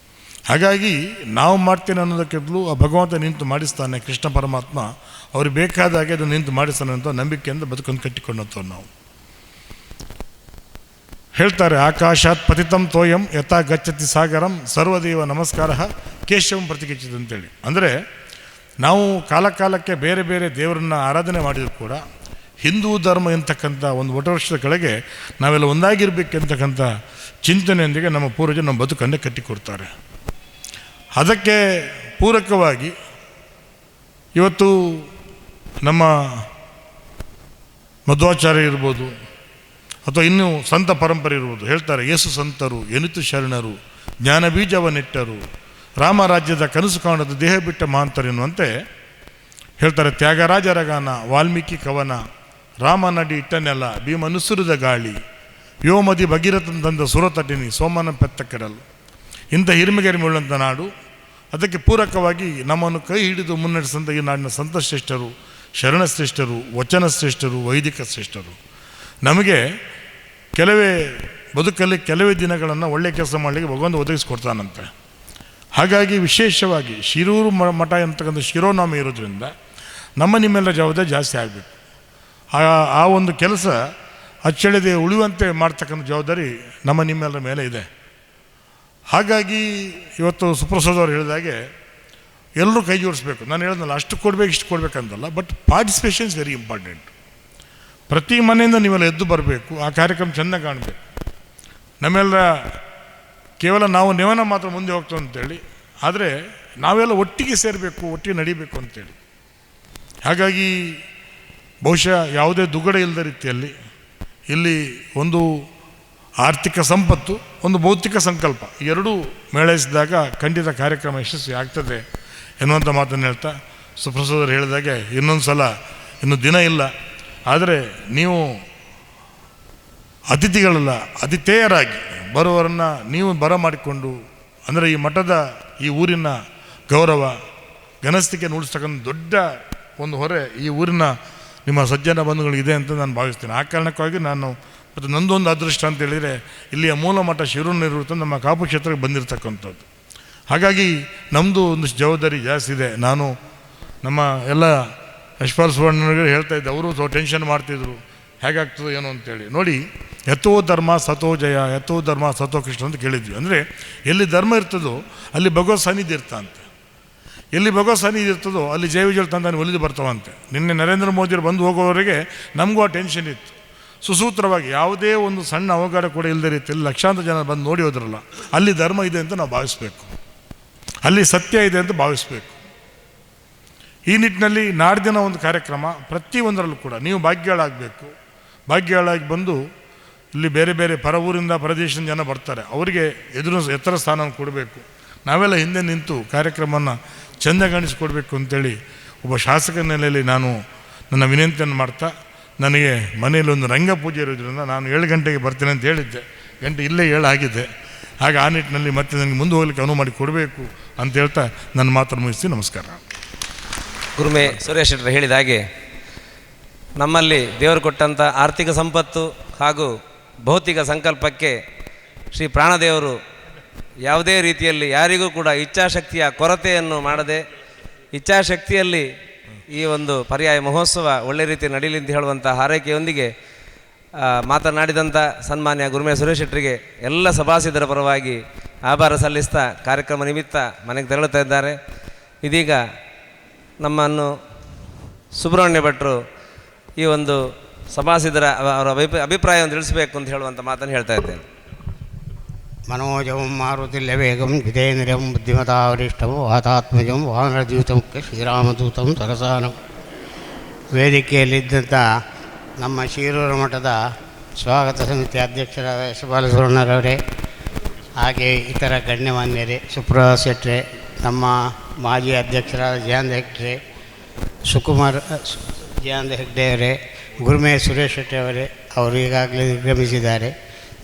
ಹಾಗಾಗಿ ನಾವು ಮಾಡ್ತೇನೆ ಅನ್ನೋದಕ್ಕಿಂತಲೂ ಆ ಭಗವಂತ ನಿಂತು ಮಾಡಿಸ್ತಾನೆ, ಕೃಷ್ಣ ಪರಮಾತ್ಮ ಅವ್ರಿಗೆ ಬೇಕಾದ ಹಾಗೆ ಅದನ್ನು ನಿಂತು ಮಾಡಿಸ್ತಾನೆ ಅಂತ ನಂಬಿಕೆಯಿಂದ ಬದುಕನ್ನು ಕಟ್ಟಿಕೊಂಡಂಥವ್ರು ನಾವು. ಹೇಳ್ತಾರೆ, ಆಕಾಶಾತ್ ಪತಿತಂ ತೋಯಂ ಯಥಾ ಗಚ್ಚತಿ ಸಾಗರಂ ಸರ್ವದೇವ ನಮಸ್ಕಾರ ಕೇಶವಂ ಪ್ರತಿಗಿಚ್ಚಿತು ಅಂತೇಳಿ. ಅಂದರೆ ನಾವು ಕಾಲಕ್ಕೆ ಬೇರೆ ಬೇರೆ ದೇವರನ್ನ ಆರಾಧನೆ ಮಾಡಿದರೂ ಕೂಡ ಹಿಂದೂ ಧರ್ಮ ಎಂತಕ್ಕಂಥ ಒಂದು ವರ್ಷದ ಕೆಳಗೆ ನಾವೆಲ್ಲ ಒಂದಾಗಿರ್ಬೇಕೆಂತಕ್ಕಂಥ ಚಿಂತನೆಯೊಂದಿಗೆ ನಮ್ಮ ಪೂರ್ವಜರು ನಮ್ಮ ಬದುಕನ್ನೇ ಕಟ್ಟಿಕೊಡ್ತಾರೆ. ಅದಕ್ಕೆ ಪೂರಕವಾಗಿ ಇವತ್ತು ನಮ್ಮ ಮಧ್ವಾಚಾರ್ಯ ಇರ್ಬೋದು ಅಥವಾ ಇನ್ನೂ ಸಂತ ಪರಂಪರೆ ಇರ್ಬೋದು. ಹೇಳ್ತಾರೆ, ಯೇಸು ಸಂತರು ಎನಿತು ಶರಣರು ಜ್ಞಾನ ಬೀಜವನ್ನಿಟ್ಟರು, ರಾಮರಾಜ್ಯದ ಕನಸು ಕಾಣದ ದೇಹ ಬಿಟ್ಟ ಮಹಾಂತರು ಎನ್ನುವಂತೆ ಹೇಳ್ತಾರೆ. ತ್ಯಾಗರಾಜರ ಗಾನ, ವಾಲ್ಮೀಕಿ ಕವನ, ರಾಮನಡಿ ಇಟ್ಟನೆಲ್ಲ, ಭೀಮನುಸುರಿದ ಗಾಳಿ, ವ್ಯೋಮದಿ ಭಗೀರಥನ ತಂದ ಸುರತಟಿನಿ, ಸೋಮನ ಪೆತ್ತಕೆರಲು, ಇಂಥ ಹಿರಿಮೆಗೆರಿಮೆಯುಳ್ಳಂಥ ನಾಡು. ಅದಕ್ಕೆ ಪೂರಕವಾಗಿ ನಮ್ಮನ್ನು ಕೈ ಹಿಡಿದು ಮುನ್ನಡೆಸಿದಂಥ ಈ ನಾಡಿನ ಸಂತಶ್ರೇಷ್ಠರು, ಶರಣಶ್ರೇಷ್ಠರು, ವಚನ ಶ್ರೇಷ್ಠರು, ವೈದಿಕ ಶ್ರೇಷ್ಠರು. ನಮಗೆ ಬದುಕಲ್ಲಿ ಕೆಲವೇ ದಿನಗಳನ್ನು ಒಳ್ಳೆಯ ಕೆಲಸ ಮಾಡಲಿಕ್ಕೆ ಭಗವಂತ ಒದಗಿಸ್ಕೊಡ್ತಾನಂತೆ. ಹಾಗಾಗಿ ವಿಶೇಷವಾಗಿ ಶಿರೂರು ಮಠ ಅಂತಕ್ಕಂಥ ಶಿರೋನಾಮ ಇರೋದ್ರಿಂದ ನಮ್ಮ ನಿಮ್ಮೆಲ್ಲ ಜವಾಬ್ದಾರಿ ಜಾಸ್ತಿ ಆಗಬೇಕು. ಆ ಒಂದು ಕೆಲಸ ಅಚ್ಚಳಿದೆ ಉಳಿಯುವಂತೆ ಮಾಡ್ತಕ್ಕಂಥ ಜವಾಬ್ದಾರಿ ನಮ್ಮ ನಿಮ್ಮೆಲ್ಲರ ಮೇಲೆ ಇದೆ. ಹಾಗಾಗಿ ಇವತ್ತು ಸುಪ್ರಸಾದ್ ಅವರು ಹೇಳಿದಾಗೆ ಎಲ್ಲರೂ ಕೈ ಜೋಡಿಸ್ಬೇಕು. ನಾನು ಹೇಳಿದ್ನಲ್ಲ, ಅಷ್ಟು ಕೊಡಬೇಕು ಇಷ್ಟು ಕೊಡಬೇಕಂತಲ್ಲ, but participation is very important. ಪ್ರತಿ ಮನೆಯಿಂದ ನೀವೆಲ್ಲ ಎದ್ದು ಬರಬೇಕು, ಆ ಕಾರ್ಯಕ್ರಮ ಚೆಂದ ಕಾಣಬೇಕು. ನಮ್ಮೆಲ್ಲ ಕೇವಲ ನಾವು ನೆವನ ಮಾತ್ರ ಮುಂದೆ ಹೋಗ್ತೇವೆ ಅಂತೇಳಿ, ಆದರೆ ನಾವೆಲ್ಲ ಒಟ್ಟಿಗೆ ಸೇರಬೇಕು, ಒಟ್ಟಿಗೆ ನಡಿಬೇಕು ಅಂತೇಳಿ. ಹಾಗಾಗಿ ಬಹುಶಃ ಯಾವುದೇ ದುಗಡ ಇಲ್ಲದ ರೀತಿಯಲ್ಲಿ ಇಲ್ಲಿ ಒಂದು ಆರ್ಥಿಕ ಸಂಪತ್ತು, ಒಂದು ಭೌತಿಕ ಸಂಕಲ್ಪ ಎರಡೂ ಮೇಳೈಸಿದಾಗ ಖಂಡಿತ ಕಾರ್ಯಕ್ರಮ ಯಶಸ್ವಿ ಆಗ್ತದೆ ಎನ್ನುವಂಥ ಮಾತನ್ನು ಹೇಳ್ತಾ, ಸುಪ್ರಸಾದರು ಹೇಳಿದಾಗೆ ಇನ್ನೊಂದು ಸಲ ಇನ್ನು ದಿನ ಇಲ್ಲ, ಆದರೆ ನೀವು ಅತಿಥಿಗಳಲ್ಲ, ಅತಿಥೇಯರಾಗಿ ಬರುವವರನ್ನು ನೀವು ಬರಮಾಡಿಕೊಂಡು, ಅಂದರೆ ಈ ಮಠದ ಈ ಊರಿನ ಗೌರವ ಘನಸ್ಥಿಕೆ ನುಡಿಸ್ತಕ್ಕಂಥ ದೊಡ್ಡ ಒಂದು ಹೊರೆ ಈ ಊರಿನ ನಿಮ್ಮ ಸಜ್ಜನ ಬಂಧುಗಳಿಗಿದೆ ಅಂತ ನಾನು ಭಾವಿಸ್ತೇನೆ. ಆ ಕಾರಣಕ್ಕಾಗಿ ನಾನು ಮತ್ತು ನಂದೊಂದು ಅದೃಷ್ಟ ಅಂತ ಹೇಳಿದರೆ ಇಲ್ಲಿಯ ಮೂಲ ಮಠ ಶಿರೂರಿನಿರುವಂಥ ನಮ್ಮ ಕಾಪು ಕ್ಷೇತ್ರಕ್ಕೆ ಬಂದಿರತಕ್ಕಂಥದ್ದು. ಹಾಗಾಗಿ ನಮ್ಮದು ಒಂದಿಷ್ಟು ಜವಾಬ್ದಾರಿ ಜಾಸ್ತಿ ಇದೆ. ನಾನು ನಮ್ಮ ಎಲ್ಲ ಯಶ್ಪಾಲ್ ಸುವರ್ಣರಿಗೆ ಹೇಳ್ತಾ ಇದ್ದೆ, ಅವರು ಸ್ವಲ್ಪ ಟೆನ್ಷನ್ ಮಾಡ್ತಿದ್ರು, ಹೇಗಾಗ್ತದೆ ಏನೋ ಅಂತೇಳಿ. ನೋಡಿ, ಯಥೋ ಧರ್ಮ ಸತೋ ಜಯ, ಯಥೋ ಧರ್ಮ ಸತೋ ಕೃಷ್ಣ ಅಂತ ಕೇಳಿದ್ವಿ. ಅಂದರೆ ಎಲ್ಲಿ ಧರ್ಮ ಇರ್ತದೋ ಅಲ್ಲಿ ಭಗವತ್ ಸಾನ್ನಿಧ್ಯ ಇರ್ತಂತೆ, ಎಲ್ಲಿ ಭಗವತ್ ಸಾನ್ನಿಧ್ಯ ಇರ್ತದೋ ಅಲ್ಲಿ ಜಯ ವಿಜಯ ತಂತಾನೆ ಒಲಿದು ಬರ್ತಾವಂತೆ. ನಿನ್ನೆ ನರೇಂದ್ರ ಮೋದಿಯವರು ಬಂದು ಹೋಗೋವರೆಗೆ ನಮಗೂ ಆ ಟೆನ್ಷನ್ ಇತ್ತು. ಸುಸೂತ್ರವಾಗಿ ಯಾವುದೇ ಒಂದು ಸಣ್ಣ ಅವಘಡ ಕೂಡ ಇಲ್ಲದ ರೀತಿಯಲ್ಲಿ ಲಕ್ಷಾಂತರ ಜನ ಬಂದು ನೋಡಿ ಹೋದ್ರಲ್ಲ, ಅಲ್ಲಿ ಧರ್ಮ ಇದೆ ಅಂತ ನಾವು ಭಾವಿಸ್ಬೇಕು, ಅಲ್ಲಿ ಸತ್ಯ ಇದೆ ಅಂತ ಭಾವಿಸ್ಬೇಕು. ಈ ನಿಟ್ಟಿನಲ್ಲಿ ನಾಡ್ದಿನ ಒಂದು ಕಾರ್ಯಕ್ರಮ ಪ್ರತಿಯೊಂದರಲ್ಲೂ ಕೂಡ ನೀವು ಭಾಗ್ಯಗಳಾಗಬೇಕು. ಭಾಗ್ಯಗಳಾಗಿ ಬಂದು ಇಲ್ಲಿ ಬೇರೆ ಬೇರೆ ಪರ ಊರಿಂದ ಪರದೇಶದ ಜನ ಬರ್ತಾರೆ, ಅವರಿಗೆ ಎತ್ತರ ಸ್ಥಾನ ಕೊಡಬೇಕು. ನಾವೆಲ್ಲ ಹಿಂದೆ ನಿಂತು ಕಾರ್ಯಕ್ರಮವನ್ನು ಚೆಂದಗಾಣಿಸ್ಕೊಡ್ಬೇಕು ಅಂತೇಳಿ ಒಬ್ಬ ಶಾಸಕ ನೆಲೆಯಲ್ಲಿ ನಾನು ನನ್ನ ವಿನಂತಿಯನ್ನು ಮಾಡ್ತಾ, ನನಗೆ ಮನೆಯಲ್ಲಿ ಒಂದು ರಂಗ ಪೂಜೆ ಇರೋದ್ರಿಂದ ನಾನು 7 ಗಂಟೆಗೆ ಬರ್ತೀನಿ ಅಂತ ಹೇಳಿದ್ದೆ, ಗಂಟೆ ಇಲ್ಲೇ 7 ಆಗಿದೆ. ಹಾಗೆ ಆ ನಿಟ್ಟಿನಲ್ಲಿ ಮತ್ತೆ ನನಗೆ ಮುಂದೆ ಹೋಗ್ಲಿಕ್ಕೆ ಅನುವು ಮಾಡಿ ಕೊಡಬೇಕು ಅಂತ ಹೇಳ್ತಾ ನನ್ನ ಮಾತನ್ನು ಮುಗಿಸ್ತೀನಿ. ನಮಸ್ಕಾರ. ಗುರುಮೆ ಸುರೇಶ್ ಶೆಟ್ಟರು ಹೇಳಿದ ಹಾಗೆ ನಮ್ಮಲ್ಲಿ ದೇವರು ಕೊಟ್ಟಂಥ ಆರ್ಥಿಕ ಸಂಪತ್ತು ಹಾಗೂ ಭೌತಿಕ ಸಂಕಲ್ಪಕ್ಕೆ ಶ್ರೀ ಪ್ರಾಣದೇವರು ಯಾವುದೇ ರೀತಿಯಲ್ಲಿ ಯಾರಿಗೂ ಕೂಡ ಇಚ್ಛಾಶಕ್ತಿಯ ಕೊರತೆಯನ್ನು ಮಾಡದೆ, ಇಚ್ಛಾಶಕ್ತಿಯಲ್ಲಿ ಈ ಒಂದು ಪರ್ಯಾಯ ಮಹೋತ್ಸವ ಒಳ್ಳೆ ರೀತಿ ನಡೀಲಿ ಅಂತ ಹೇಳುವಂಥ ಹಾರೈಕೆಯೊಂದಿಗೆ ಮಾತನಾಡಿದಂಥ ಸನ್ಮಾನ್ಯ ಗುರುಮೆ ಸುರೇಶ್ ಶೆಟ್ಟರಿಗೆ ಎಲ್ಲ ಸಭಾಸದರ ಪರವಾಗಿ ಆಭಾರ ಸಲ್ಲಿಸ್ತಾ ಕಾರ್ಯಕ್ರಮ ನಿಮಿತ್ತ ಮನೆಗೆ ತೆರಳುತ್ತಾ ಇದ್ದಾರೆ. ಇದೀಗ ನಮ್ಮನ್ನು ಸುಬ್ರಹ್ಮಣ್ಯ ಭಟ್ರು ಈ ಒಂದು ಸಭಾಸದರ ಅವರ ಅಭಿಪ್ರಾಯವನ್ನು ತಿಳಿಸಬೇಕು ಅಂತ ಹೇಳುವಂಥ ಮಾತನ್ನು ಹೇಳ್ತಾ ಇದ್ದೇನೆ. മനോജം മാരുതില്യവേഗം ജിതേന്ദ്രം ബുദ്ധിമതാവരിഷ്ടം വാതാത്മജം വാനരദ്യൂതമുഖ്യ ಶ್ರೀರಾಮದೂತಂ ಸರಸಾನಂ. ವೇದಿಕೆಯಲ್ಲಿದ್ದಂಥ ನಮ್ಮ ಶಿರೂರು ಮಠದ ಸ್ವಾಗತ ಸಮಿತಿ ಅಧ್ಯಕ್ಷರಾದ ಯಶಪಾಲ ಸುವರ್ಣರವರೇ, ಹಾಗೆ ಇತರ ಗಣ್ಯಮಾನ್ಯರೇ, ಸುಪ್ರಭಾತ್ ಶೆಟ್ಟರೆ, ನಮ್ಮ ಮಾಜಿ ಅಧ್ಯಕ್ಷರಾದ ಜಯಂತ್ ಹೆಗ್ಡೆ, ಸುಕುಮಾರ್ ಜಯಂತ್ ಹೆಗ್ಡೆಯವರೇ, ಗುರುಮೆ ಸುರೇಶ್ ಶೆಟ್ಟಿ ಅವರೇ, ಅವರು ಈಗಾಗಲೇ ನಿರ್ಗಮಿಸಿದ್ದಾರೆ.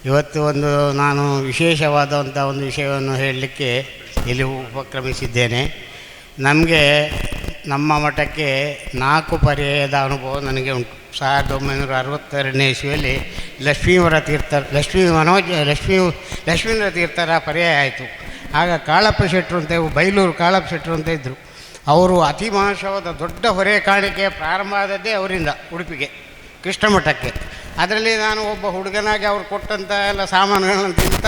ಇವತ್ತು ನಾನು ವಿಶೇಷವಾದಂಥ ಒಂದು ವಿಷಯವನ್ನು ಹೇಳಲಿಕ್ಕೆ ಇಲ್ಲಿ ಉಪಕ್ರಮಿಸಿದ್ದೇನೆ. ನಮಗೆ ನಮ್ಮ ಮಠಕ್ಕೆ 4 ಪರ್ಯಾಯದ ಅನುಭವ ನನಗೆ ಉಂಟು. 1962ನೇ ಇಸ್ವಿಯಲ್ಲಿ ಲಕ್ಷ್ಮೀವರ ತೀರ್ಥರ ಪರ್ಯಾಯ ಆಯಿತು. ಆಗ ಕಾಳಪ್ಪ ಶೆಟ್ಟರು ಅಂತ, ಬೈಲೂರು ಕಾಳಪ್ಪ ಶೆಟ್ಟರು ಅಂತ ಇದ್ದರು. ಅವರು ಅತಿ ಮಹಾಶವದ ದೊಡ್ಡ ಹೊರೆ ಕಾಣಿಕೆ ಪ್ರಾರಂಭ ಆದದ್ದೇ ಅವರಿಂದ ಉಡುಪಿಗೆ ಕೃಷ್ಣ ಮಠಕ್ಕೆ. ಅದರಲ್ಲಿ ನಾನು ಒಬ್ಬ ಹುಡುಗನಾಗಿ ಅವ್ರು ಕೊಟ್ಟಂಥ ಎಲ್ಲ ಸಾಮಾನುಗಳನ್ನು ತಿಂತ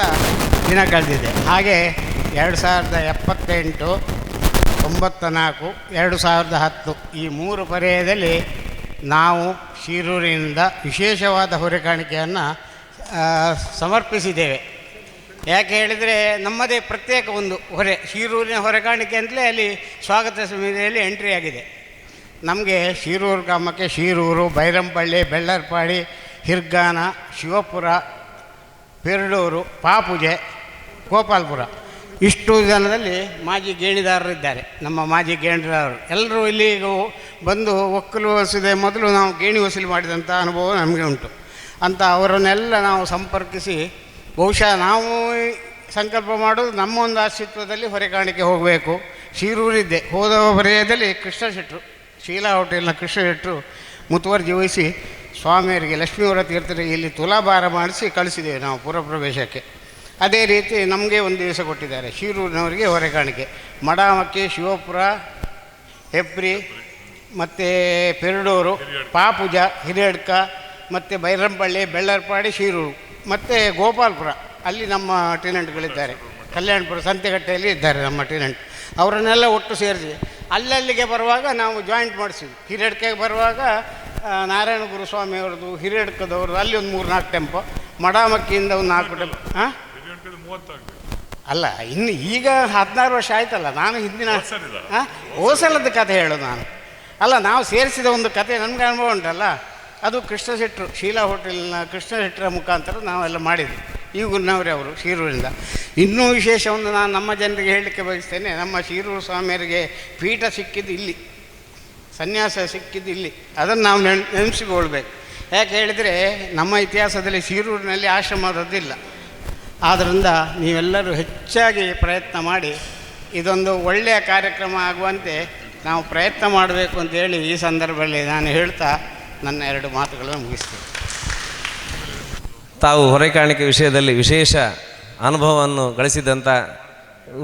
ದಿನ ಕಳೆದಿದ್ದೆ. ಹಾಗೆ 2078, 94, 2010 ಈ 3 ಪರ್ಯಾಯದಲ್ಲಿ ನಾವು ಶಿರೂರಿನಿಂದ ವಿಶೇಷವಾದ ಹೊರೆ ಕಾಣಿಕೆಯನ್ನು ಸಮರ್ಪಿಸಿದ್ದೇವೆ. ಯಾಕೆ ಹೇಳಿದರೆ ನಮ್ಮದೇ ಪ್ರತ್ಯೇಕ ಒಂದು ಹೊರೆ, ಶಿರೂರಿನ ಹೊರೆ ಕಾಣಿಕೆ ಅಂತಲೇ ಅಲ್ಲಿ ಸ್ವಾಗತ ಸಮಿತಿಯಲ್ಲಿ ಎಂಟ್ರಿ ಆಗಿದೆ. ನಮಗೆ ಶಿರೂರು ಗ್ರಾಮಕ್ಕೆ ಶಿರೂರು, ಬೈರಂಪಳ್ಳಿ, ಬೆಳ್ಳರ್ಪಾಡಿ, ಹಿರ್ಗಾನ, ಶಿವಪುರ, ಪೆರಡೂರು, ಪಾಪುಜೆ, ಗೋಪಾಲ್ಪುರ ಇಷ್ಟು ಜನದಲ್ಲಿ ಮಾಜಿ ಗೇಣಿದಾರರಿದ್ದಾರೆ. ನಮ್ಮ ಮಾಜಿ ಗೇಣಿದಾರರು ಎಲ್ಲರೂ ಇಲ್ಲಿ ಬಂದು ಒಕ್ಕಲು ವಸೂಲಿದೆ ಮೊದಲು ನಾವು ಗೇಣಿ ವಸೂಲಿ ಮಾಡಿದಂಥ ಅನುಭವ ನಮಗೆ ಉಂಟು. ಅಂತ ಅವರನ್ನೆಲ್ಲ ನಾವು ಸಂಪರ್ಕಿಸಿ, ಬಹುಶಃ ನಾವು ಸಂಕಲ್ಪ ಮಾಡೋದು ನಮ್ಮ ಒಂದು ಅಸ್ತಿತ್ವದಲ್ಲಿ ಹೊರೆ ಕಾಣಿಕೆ ಹೋಗಬೇಕು. ಶಿರೂರಿದ್ದೆ ಹೋದ ಪರ್ಯಾಯದಲ್ಲಿ ಕೃಷ್ಣ ಶೆಟ್ಟರು, ಶೀಲಾ ಹೋಟೆಲ್ನ ಕೃಷ್ಣ ಶೆಟ್ಟರು ಮುತುವರ್ಜಿ ವಹಿಸಿ ಸ್ವಾಮಿಯರಿಗೆ, ಲಕ್ಷ್ಮೀವರ ತೀರ್ಥರಿಗೆ ಇಲ್ಲಿ ತುಲಾಭಾರ ಮಾಡಿಸಿ ಕಳಿಸಿದ್ದೇವೆ ನಾವು ಪುರಪ್ರವೇಶಕ್ಕೆ. ಅದೇ ರೀತಿ ನಮಗೆ ಒಂದು ದಿವಸ ಕೊಟ್ಟಿದ್ದಾರೆ ಶಿರೂರಿನವರಿಗೆ ಹೊರೆ ಕಾಣಿಕೆ. ಮಡಾಮಕ್ಕಿ, ಶಿವಪುರ, ಹೆಬ್ರಿ, ಮತ್ತು ಪೆರಡೂರು, ಪಾಪುಜ, ಹಿರಿಯಡ್ಕ, ಮತ್ತು ಬೈರಂಪಳ್ಳಿ, ಬೆಳ್ಳರ್ಪಾಡಿ, ಶಿರೂರು ಮತ್ತು ಗೋಪಾಲ್ಪುರ ಅಲ್ಲಿ ನಮ್ಮ ಟೆನೆಂಟ್ಗಳಿದ್ದಾರೆ. ಕಲ್ಯಾಣಪುರ ಸಂತೆಗಟ್ಟೆಯಲ್ಲಿ ಇದ್ದಾರೆ ನಮ್ಮ ಟೆನೆಂಟ್. ಅವರನ್ನೆಲ್ಲ ಒಟ್ಟು ಸೇರಿಸಿ ಅಲ್ಲಲ್ಲಿಗೆ ಬರುವಾಗ ನಾವು ಜಾಯಿಂಟ್ ಮಾಡಿಸಿದ್ವಿ. ಹಿರಿಯಡ್ಕೆಗೆ ಬರುವಾಗ ನಾರಾಯಣ ಗುರುಸ್ವಾಮಿಯವ್ರದ್ದು, ಹಿರಿಯಡ್ಕದವ್ರದ್ದು ಅಲ್ಲಿ ಒಂದು 3-4 ಟೆಂಪೋ, ಮಡಾಮಕ್ಕಿಯಿಂದ ಒಂದು 4 ಟೆಂಪೋ. ಅಲ್ಲ, ಇನ್ನು ಈಗ 16 ವರ್ಷ ಆಯ್ತಲ್ಲ. ನಾನು ಹಿಂದಿನ ಹೋಸಲದ ಕಥೆ ಹೇಳೋದು ನಾನು. ಅಲ್ಲ, ನಾವು ಸೇರಿಸಿದ ಒಂದು ಕತೆ ನನಗೆ ಅನುಭವ ಉಂಟಲ್ಲ, ಅದು ಕೃಷ್ಣ ಶೆಟ್ಟರು, ಶೀಲಾ ಹೋಟೆಲ್ನ ಕೃಷ್ಣ ಶೆಟ್ಟರ ಮುಖಾಂತರ ನಾವೆಲ್ಲ ಮಾಡಿದ್ವಿ. ಈ ಗುರುನವರೇ ಅವರು ಶಿರೂರಿಂದ. ಇನ್ನೂ ವಿಶೇಷ ಒಂದು ನಾನು ನಮ್ಮ ಜನರಿಗೆ ಹೇಳಲಿಕ್ಕೆ ಬಯಸ್ತೇನೆ. ನಮ್ಮ ಶಿರೂರು ಸ್ವಾಮಿಯರಿಗೆ ಪೀಠ ಸಿಕ್ಕಿದ್ದು ಇಲ್ಲಿ, ಸನ್ಯಾಸ ಸಿಕ್ಕಿದ್ದು ಇಲ್ಲಿ. ಅದನ್ನು ನಾವು ನೆನೆಸಿಕೊಳ್ಬೇಕು. ಯಾಕೆ ಹೇಳಿದರೆ ನಮ್ಮ ಇತಿಹಾಸದಲ್ಲಿ ಶಿರೂರಿನಲ್ಲಿ ಆಶ್ರಮದದ್ದಿಲ್ಲ. ಆದ್ದರಿಂದ ನೀವೆಲ್ಲರೂ ಹೆಚ್ಚಾಗಿ ಪ್ರಯತ್ನ ಮಾಡಿ ಇದೊಂದು ಒಳ್ಳೆಯ ಕಾರ್ಯಕ್ರಮ ಆಗುವಂತೆ ನಾವು ಪ್ರಯತ್ನ ಮಾಡಬೇಕು ಅಂತೇಳಿ ಈ ಸಂದರ್ಭದಲ್ಲಿ ನಾನು ಹೇಳ್ತಾ ನನ್ನ 2 ಮಾತುಗಳನ್ನು ಮುಗಿಸ್ತೇನೆ. ತಾವು ಹೊರೆ ಕಾಣಿಕೆ ವಿಷಯದಲ್ಲಿ ವಿಶೇಷ ಅನುಭವವನ್ನು ಗಳಿಸಿದಂಥ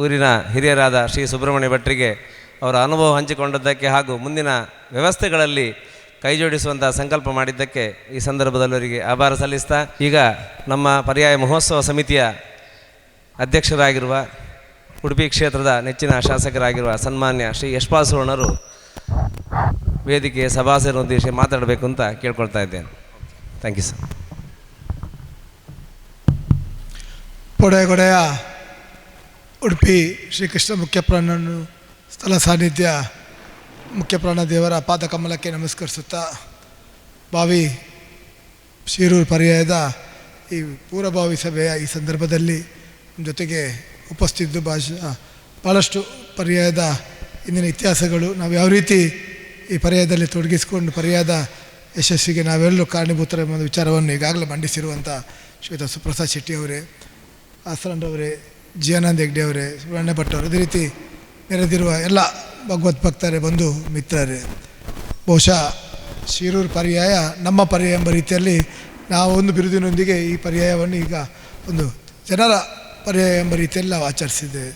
ಊರಿನ ಹಿರಿಯರಾದ ಶ್ರೀ ಸುಬ್ರಹ್ಮಣ್ಯ ಭಟ್ರಿಗೆ ಅವರ ಅನುಭವ ಹಂಚಿಕೊಂಡದ್ದಕ್ಕೆ ಹಾಗೂ ಮುಂದಿನ ವ್ಯವಸ್ಥೆಗಳಲ್ಲಿ ಕೈಜೋಡಿಸುವಂಥ ಸಂಕಲ್ಪ ಮಾಡಿದ್ದಕ್ಕೆ ಈ ಸಂದರ್ಭದಲ್ಲಿ ಅವರಿಗೆ ಆಭಾರ ಸಲ್ಲಿಸ್ತಾ, ಈಗ ನಮ್ಮ ಪರ್ಯಾಯ ಮಹೋತ್ಸವ ಸಮಿತಿಯ ಅಧ್ಯಕ್ಷರಾಗಿರುವ ಉಡುಪಿ ಕ್ಷೇತ್ರದ ನೆಚ್ಚಿನ ಶಾಸಕರಾಗಿರುವ ಸನ್ಮಾನ್ಯ ಶ್ರೀ ಯಶ್ಪಾಲ್ ಸುವರ್ಣರು ವೇದಿಕೆಯ ಸಭಾಸದರೊಂದಿಗೆ ಮಾತಾಡಬೇಕು ಅಂತ ಕೇಳ್ಕೊಳ್ತಾ ಇದ್ದೇನೆ. Thank you sir. ಪೊಡೆಗೊಡೆಯ ಉಡುಪಿ ಶ್ರೀಕೃಷ್ಣ ಮುಖ್ಯಪ್ರಾಣನು ಸ್ಥಳ ಸಾನ್ನಿಧ್ಯ ಮುಖ್ಯಪ್ರಾಣ ದೇವರ ಪಾದಕಮಲಕ್ಕೆ ನಮಸ್ಕರಿಸುತ್ತಾ, ಬಾವಿ ಶಿರೂರು ಪರ್ಯಾಯದ ಈ ಪೂರ್ವಭಾವಿ ಸಭೆಯ ಈ ಸಂದರ್ಭದಲ್ಲಿ ಜೊತೆಗೆ ಉಪಸ್ಥಿತಿದ್ದು ಭಾಳಷ್ಟು ಪರ್ಯಾಯದ ಇಂದಿನ ಇತಿಹಾಸಗಳು, ನಾವು ಯಾವ ರೀತಿ ಈ ಪರ್ಯಾಯದಲ್ಲಿ ತೊಡಗಿಸಿಕೊಂಡು ಪರ್ಯಾಯದ ಯಶಸ್ಸಿಗೆ ನಾವೆಲ್ಲರೂ ಕಾರಣೀಭೂತರೆಂಬ ಒಂದು ವಿಚಾರವನ್ನು ಈಗಾಗಲೇ ಮಂಡಿಸಿರುವಂಥ ಶ್ವೇತಾ ಸುಪ್ರಸಾದ್ ಶೆಟ್ಟಿ ಅವರೇ, ಆಸರಣ್ರವರೇ, ಜಿಯಾನಂದ್ ಹೆಗ್ಡೆ ಅವರೇ, ಸುಬ್ರಹ್ಮಣ್ಯ ಭಟ್ ಅವರು, ಅದೇ ರೀತಿ ನೆರೆದಿರುವ ಎಲ್ಲ ಭಗವದ್ಭಕ್ತರೇ, ಬಂಧು ಮಿತ್ರರೇ, ಬಹುಶಃ ಶಿರೂರು ಪರ್ಯಾಯ ನಮ್ಮ ಪರ್ಯಾಯ ಎಂಬ ರೀತಿಯಲ್ಲಿ ನಾವು ಒಂದು ಬಿರುದಿನೊಂದಿಗೆ ಈ ಪರ್ಯಾಯವನ್ನು ಈಗ ಒಂದು ಜನರ ಪರ್ಯಾಯ ಎಂಬ ರೀತಿಯಲ್ಲಿ ನಾವು ಆಚರಿಸಿದ್ದೇವೆ.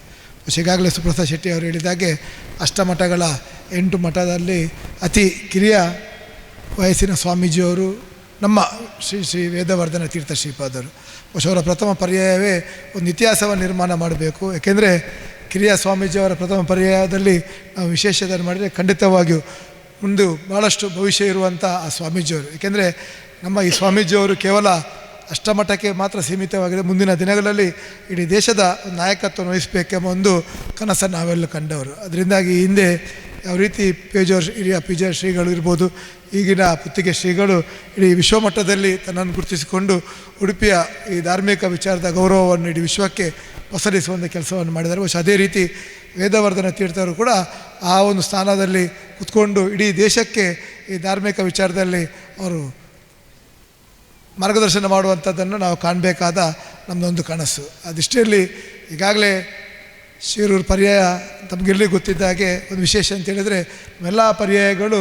ಈಗಾಗಲೇ ಸುಪ್ರಸಾದ್ ಶೆಟ್ಟಿ ಅವರು ಹೇಳಿದಾಗೆ ಅಷ್ಟಮಠಗಳ 8 ಮಠದಲ್ಲಿ ಅತಿ ಕಿರಿಯ ವಯಸ್ಸಿನ ಸ್ವಾಮೀಜಿಯವರು ನಮ್ಮ ಶ್ರೀ ವೇದವರ್ಧನ ತೀರ್ಥ ಶ್ರೀಪಾದರು. ಬಹುಶಃ ಅವರ ಪ್ರಥಮ ಪರ್ಯಾಯವೇ ಒಂದು ಇತಿಹಾಸವನ್ನು ನಿರ್ಮಾಣ ಮಾಡಬೇಕು. ಏಕೆಂದರೆ ಕಿರಿಯ ಸ್ವಾಮೀಜಿಯವರ ಪ್ರಥಮ ಪರ್ಯಾಯದಲ್ಲಿ ನಾವು ವಿಶೇಷತೆಯನ್ನು ಮಾಡಿದರೆ ಖಂಡಿತವಾಗಿಯೂ ಮುಂದೆ ಭಾಳಷ್ಟು ಭವಿಷ್ಯ ಇರುವಂಥ ಆ ಸ್ವಾಮೀಜಿಯವರು. ಏಕೆಂದರೆ ನಮ್ಮ ಈ ಸ್ವಾಮೀಜಿಯವರು ಕೇವಲ ಅಷ್ಟಮಠಕ್ಕೆ ಮಾತ್ರ ಸೀಮಿತವಾಗಿದೆ, ಮುಂದಿನ ದಿನಗಳಲ್ಲಿ ಇಡೀ ದೇಶದ ಒಂದು ನಾಯಕತ್ವವನ್ನು ವಹಿಸಬೇಕೆಂಬ ಒಂದು ಕನಸನ್ನು ನಾವೆಲ್ಲ ಕಂಡವರು. ಅದರಿಂದಾಗಿ ಹಿಂದೆ ಯಾವ ರೀತಿ ಹಿರಿಯ ಪೇಜಾವರ ಶ್ರೀಗಳು ಇರ್ಬೋದು, ಈಗಿನ ಪುತ್ತಿಗೆ ಶ್ರೀಗಳು ಇಡೀ ವಿಶ್ವಮಟ್ಟದಲ್ಲಿ ತನ್ನನ್ನು ಗುರುತಿಸಿಕೊಂಡು ಉಡುಪಿಯ ಈ ಧಾರ್ಮಿಕ ವಿಚಾರದ ಗೌರವವನ್ನು ಇಡೀ ವಿಶ್ವಕ್ಕೆ ಪಸರಿಸುವಂಥ ಕೆಲಸವನ್ನು ಮಾಡಿದ್ದಾರೆ. ಬಹುಶಃ ಅದೇ ರೀತಿ ವೇದವರ್ಧನ ತೀರ್ಥರು ಕೂಡ ಆ ಒಂದು ಸ್ಥಾನದಲ್ಲಿ ಕೂತ್ಕೊಂಡು ಇಡೀ ದೇಶಕ್ಕೆ ಈ ಧಾರ್ಮಿಕ ವಿಚಾರದಲ್ಲಿ ಅವರು ಮಾರ್ಗದರ್ಶನ ಮಾಡುವಂಥದ್ದನ್ನು ನಾವು ಕಾಣಬೇಕಾದ ನಮ್ಮದೊಂದು ಕನಸು. ಅದಿಷ್ಟರಲ್ಲಿ ಈಗಾಗಲೇ ಶಿರೂರು ಪರ್ಯಾಯ ತಮಗೆಲ್ಲರಿಗೂ ಗೊತ್ತಿದ್ದಾಗೆ ಒಂದು ವಿಶೇಷ ಅಂತ ಹೇಳಿದರೆ, ಎಲ್ಲ ಪರ್ಯಾಯಗಳು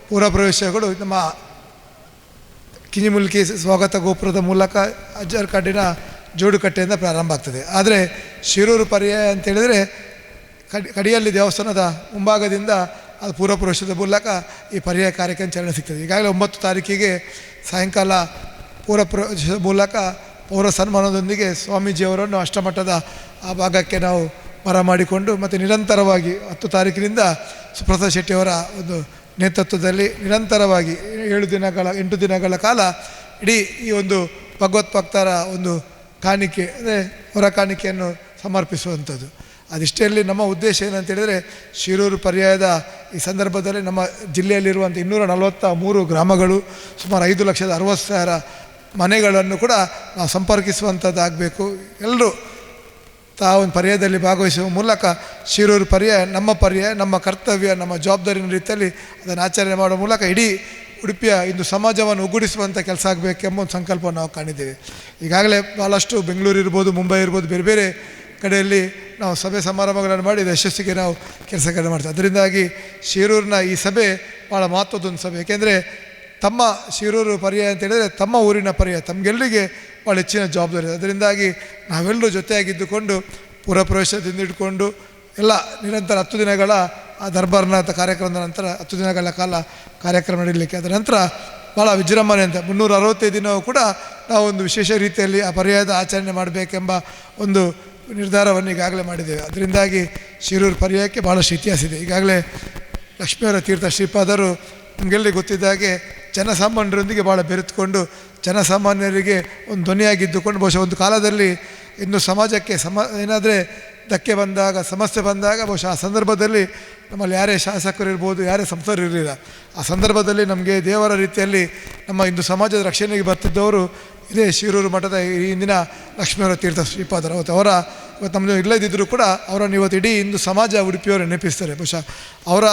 ಪೂರ್ವ ಪ್ರವೇಶಗಳು ನಮ್ಮ ಕಿಂಜಿಮುಲ್ಕಿ ಸ್ವಾಗತ ಗೋಪುರದ ಮೂಲಕ ಅಜ್ಜರಕಾಡಿನ ಜೋಡುಕಟ್ಟೆಯಿಂದ ಪ್ರಾರಂಭ ಆಗ್ತದೆ. ಆದರೆ ಶಿರೂರು ಪರ್ಯಾಯ ಅಂತೇಳಿದರೆ ಕಡಿಯಲ್ಲಿ ದೇವಸ್ಥಾನದ ಮುಂಭಾಗದಿಂದ ಅದು ಪೂರ್ವ ಪ್ರವೇಶದ ಮೂಲಕ ಈ ಪರ್ಯಾಯ ಕಾರ್ಯಕ್ರಮ ಚಾಲನೆ ಸಿಗ್ತದೆ. ಈಗಾಗಲೇ 9 ತಾರೀಕಿಗೆ ಸಾಯಂಕಾಲ ಪೂರ್ವ ಪ್ರವೇಶದ ಮೂಲಕ ಪೌರ ಸನ್ಮಾನದೊಂದಿಗೆ ಸ್ವಾಮೀಜಿಯವರನ್ನು ಅಷ್ಟಮಠದ ಆ ಭಾಗಕ್ಕೆ ನಾವು ಬರಮಾಡಿಕೊಂಡು ಮತ್ತು ನಿರಂತರವಾಗಿ 10 ತಾರೀಕಿನಿಂದ ಸುಪ್ರಸಾದ್ ಶೆಟ್ಟಿಯವರ ಒಂದು ನೇತೃತ್ವದಲ್ಲಿ ನಿರಂತರವಾಗಿ 8 ದಿನಗಳ ಕಾಲ ಇಡೀ ಈ ಒಂದು ಭಗವದ್ಭಕ್ತರ ಒಂದು ಕಾಣಿಕೆ ಅಂದರೆ ಹೊರ ಕಾಣಿಕೆಯನ್ನು ಸಮರ್ಪಿಸುವಂಥದ್ದು. ಅದಿಷ್ಟರಲ್ಲಿ ನಮ್ಮ ಉದ್ದೇಶ ಏನಂತೇಳಿದರೆ, ಶಿರೂರು ಪರ್ಯಾಯದ ಈ ಸಂದರ್ಭದಲ್ಲಿ ನಮ್ಮ ಜಿಲ್ಲೆಯಲ್ಲಿರುವಂಥ 243 ಗ್ರಾಮಗಳು, ಸುಮಾರು 5,60,000 ಮನೆಗಳನ್ನು ಕೂಡ ನಾವು ಸಂಪರ್ಕಿಸುವಂಥದ್ದಾಗಬೇಕು. ಎಲ್ಲರೂ ತಾವೊಂದು ಪರ್ಯಾಯದಲ್ಲಿ ಭಾಗವಹಿಸುವ ಮೂಲಕ ಶಿರೂರು ಪರ್ಯಾಯ ನಮ್ಮ ಕರ್ತವ್ಯ, ನಮ್ಮ ಜವಾಬ್ದಾರಿನ ರೀತಿಯಲ್ಲಿ ಅದನ್ನು ಆಚರಣೆ ಮಾಡುವ ಮೂಲಕ ಇಡೀ ಉಡುಪಿಯ ಇಂದು ಸಮಾಜವನ್ನು ಒಗ್ಗೂಡಿಸುವಂಥ ಕೆಲಸ ಆಗಬೇಕೆಂಬ ಒಂದು ಸಂಕಲ್ಪವನ್ನು ನಾವು ಕಾಣಿದ್ದೇವೆ. ಈಗಾಗಲೇ ಭಾಳಷ್ಟು ಬೆಂಗಳೂರು ಇರ್ಬೋದು, ಮುಂಬೈ ಇರ್ಬೋದು, ಬೇರೆ ಬೇರೆ ಕಡೆಯಲ್ಲಿ ನಾವು ಸಭೆ ಸಮಾರಂಭಗಳನ್ನು ಮಾಡಿ ಯಶಸ್ಸಿಗೆ ನಾವು ಕೆಲಸಗಳನ್ನು ಮಾಡ್ತೀವಿ. ಅದರಿಂದಾಗಿ ಶಿರೂರಿನ ಈ ಸಭೆ ಭಾಳ ಮಹತ್ವದೊಂದು ಸಭೆ. ಏಕೆಂದರೆ ತಮ್ಮ ಶಿರೂರು ಪರ್ಯಾಯ ಅಂತ ಹೇಳಿದರೆ ತಮ್ಮ ಊರಿನ ಪರ್ಯಾಯ, ತಮಗೆಲ್ಲರಿಗೆ ಭಾಳ ಹೆಚ್ಚಿನ ಜವಾಬ್ದಾರಿ. ಅದರಿಂದಾಗಿ ನಾವೆಲ್ಲರೂ ಜೊತೆಯಾಗಿದ್ದುಕೊಂಡು ಪೂರ್ವ ಪ್ರವೇಶದಿಂದ ಹಿಡ್ಕೊಂಡು ಎಲ್ಲ ನಿರಂತರ 10 ದಿನಗಳ ಆ ದರ್ಬಾರ್ನಾಥ ಕಾರ್ಯಕ್ರಮದ ನಂತರ 10 ದಿನಗಳ ಕಾಲ ಕಾರ್ಯಕ್ರಮ ನಡೀಲಿಕ್ಕೆ, ಅದರ ನಂತರ ಭಾಳ ವಿಜೃಂಭಣೆ ಅಂತ 365 ದಿನವೂ ಕೂಡ ನಾವು ಒಂದು ವಿಶೇಷ ರೀತಿಯಲ್ಲಿ ಆ ಪರ್ಯಾಯದ ಆಚರಣೆ ಮಾಡಬೇಕೆಂಬ ಒಂದು ನಿರ್ಧಾರವನ್ನು ಈಗಾಗಲೇ ಮಾಡಿದ್ದೇವೆ. ಅದರಿಂದಾಗಿ ಶಿರೂರು ಪರ್ಯಾಯಕ್ಕೆ ಭಾಳಷ್ಟು ಇತಿಹಾಸ ಇದೆ. ಈಗಾಗಲೇ ಲಕ್ಷ್ಮೀವರ ತೀರ್ಥ ಶ್ರೀಪಾದರು ನಮಗೆಲ್ಲರಿಗೂ ಗೊತ್ತಿದ್ದಾಗೆ ಜನಸಾಮಾನ್ಯರೊಂದಿಗೆ ಭಾಳ ಬೆರೆತುಕೊಂಡು ಜನಸಾಮಾನ್ಯರಿಗೆ ಒಂದು ಧ್ವನಿಯಾಗಿದ್ದುಕೊಂಡು ಬಹುಶಃ ಒಂದು ಕಾಲದಲ್ಲಿ ಇನ್ನು ಸಮಾಜಕ್ಕೆ ಏನಾದರೆ ಧಕ್ಕೆ ಬಂದಾಗ, ಸಮಸ್ಯೆ ಬಂದಾಗ ಬಹುಶಃ ಆ ಸಂದರ್ಭದಲ್ಲಿ ನಮ್ಮಲ್ಲಿ ಯಾರೇ ಶಾಸಕರು ಇರ್ಬೋದು, ಯಾರೇ ಸಂಸದರು ಇರಲಿಲ್ಲ. ಆ ಸಂದರ್ಭದಲ್ಲಿ ನಮಗೆ ದೇವರ ರೀತಿಯಲ್ಲಿ ನಮ್ಮ ಇಂದು ಸಮಾಜದ ರಕ್ಷಣೆಗೆ ಬರ್ತಿದ್ದವರು ಇದೇ ಶಿರೂರು ಮಠದ ಇಂದಿನ ಲಕ್ಷ್ಮೀವರ ತೀರ್ಥ ಶ್ರೀಪಾದರು. ಇವತ್ತು ನಮ್ಮದು ಇಲ್ಲದಿದ್ದರೂ ಕೂಡ ಅವರನ್ನು ಇವತ್ತು ಇಡೀ ಇಂದು ಸಮಾಜ ಉಡುಪಿಯವರು ನೆನಪಿಸ್ತಾರೆ. ಬಹುಶಃ ಅವರ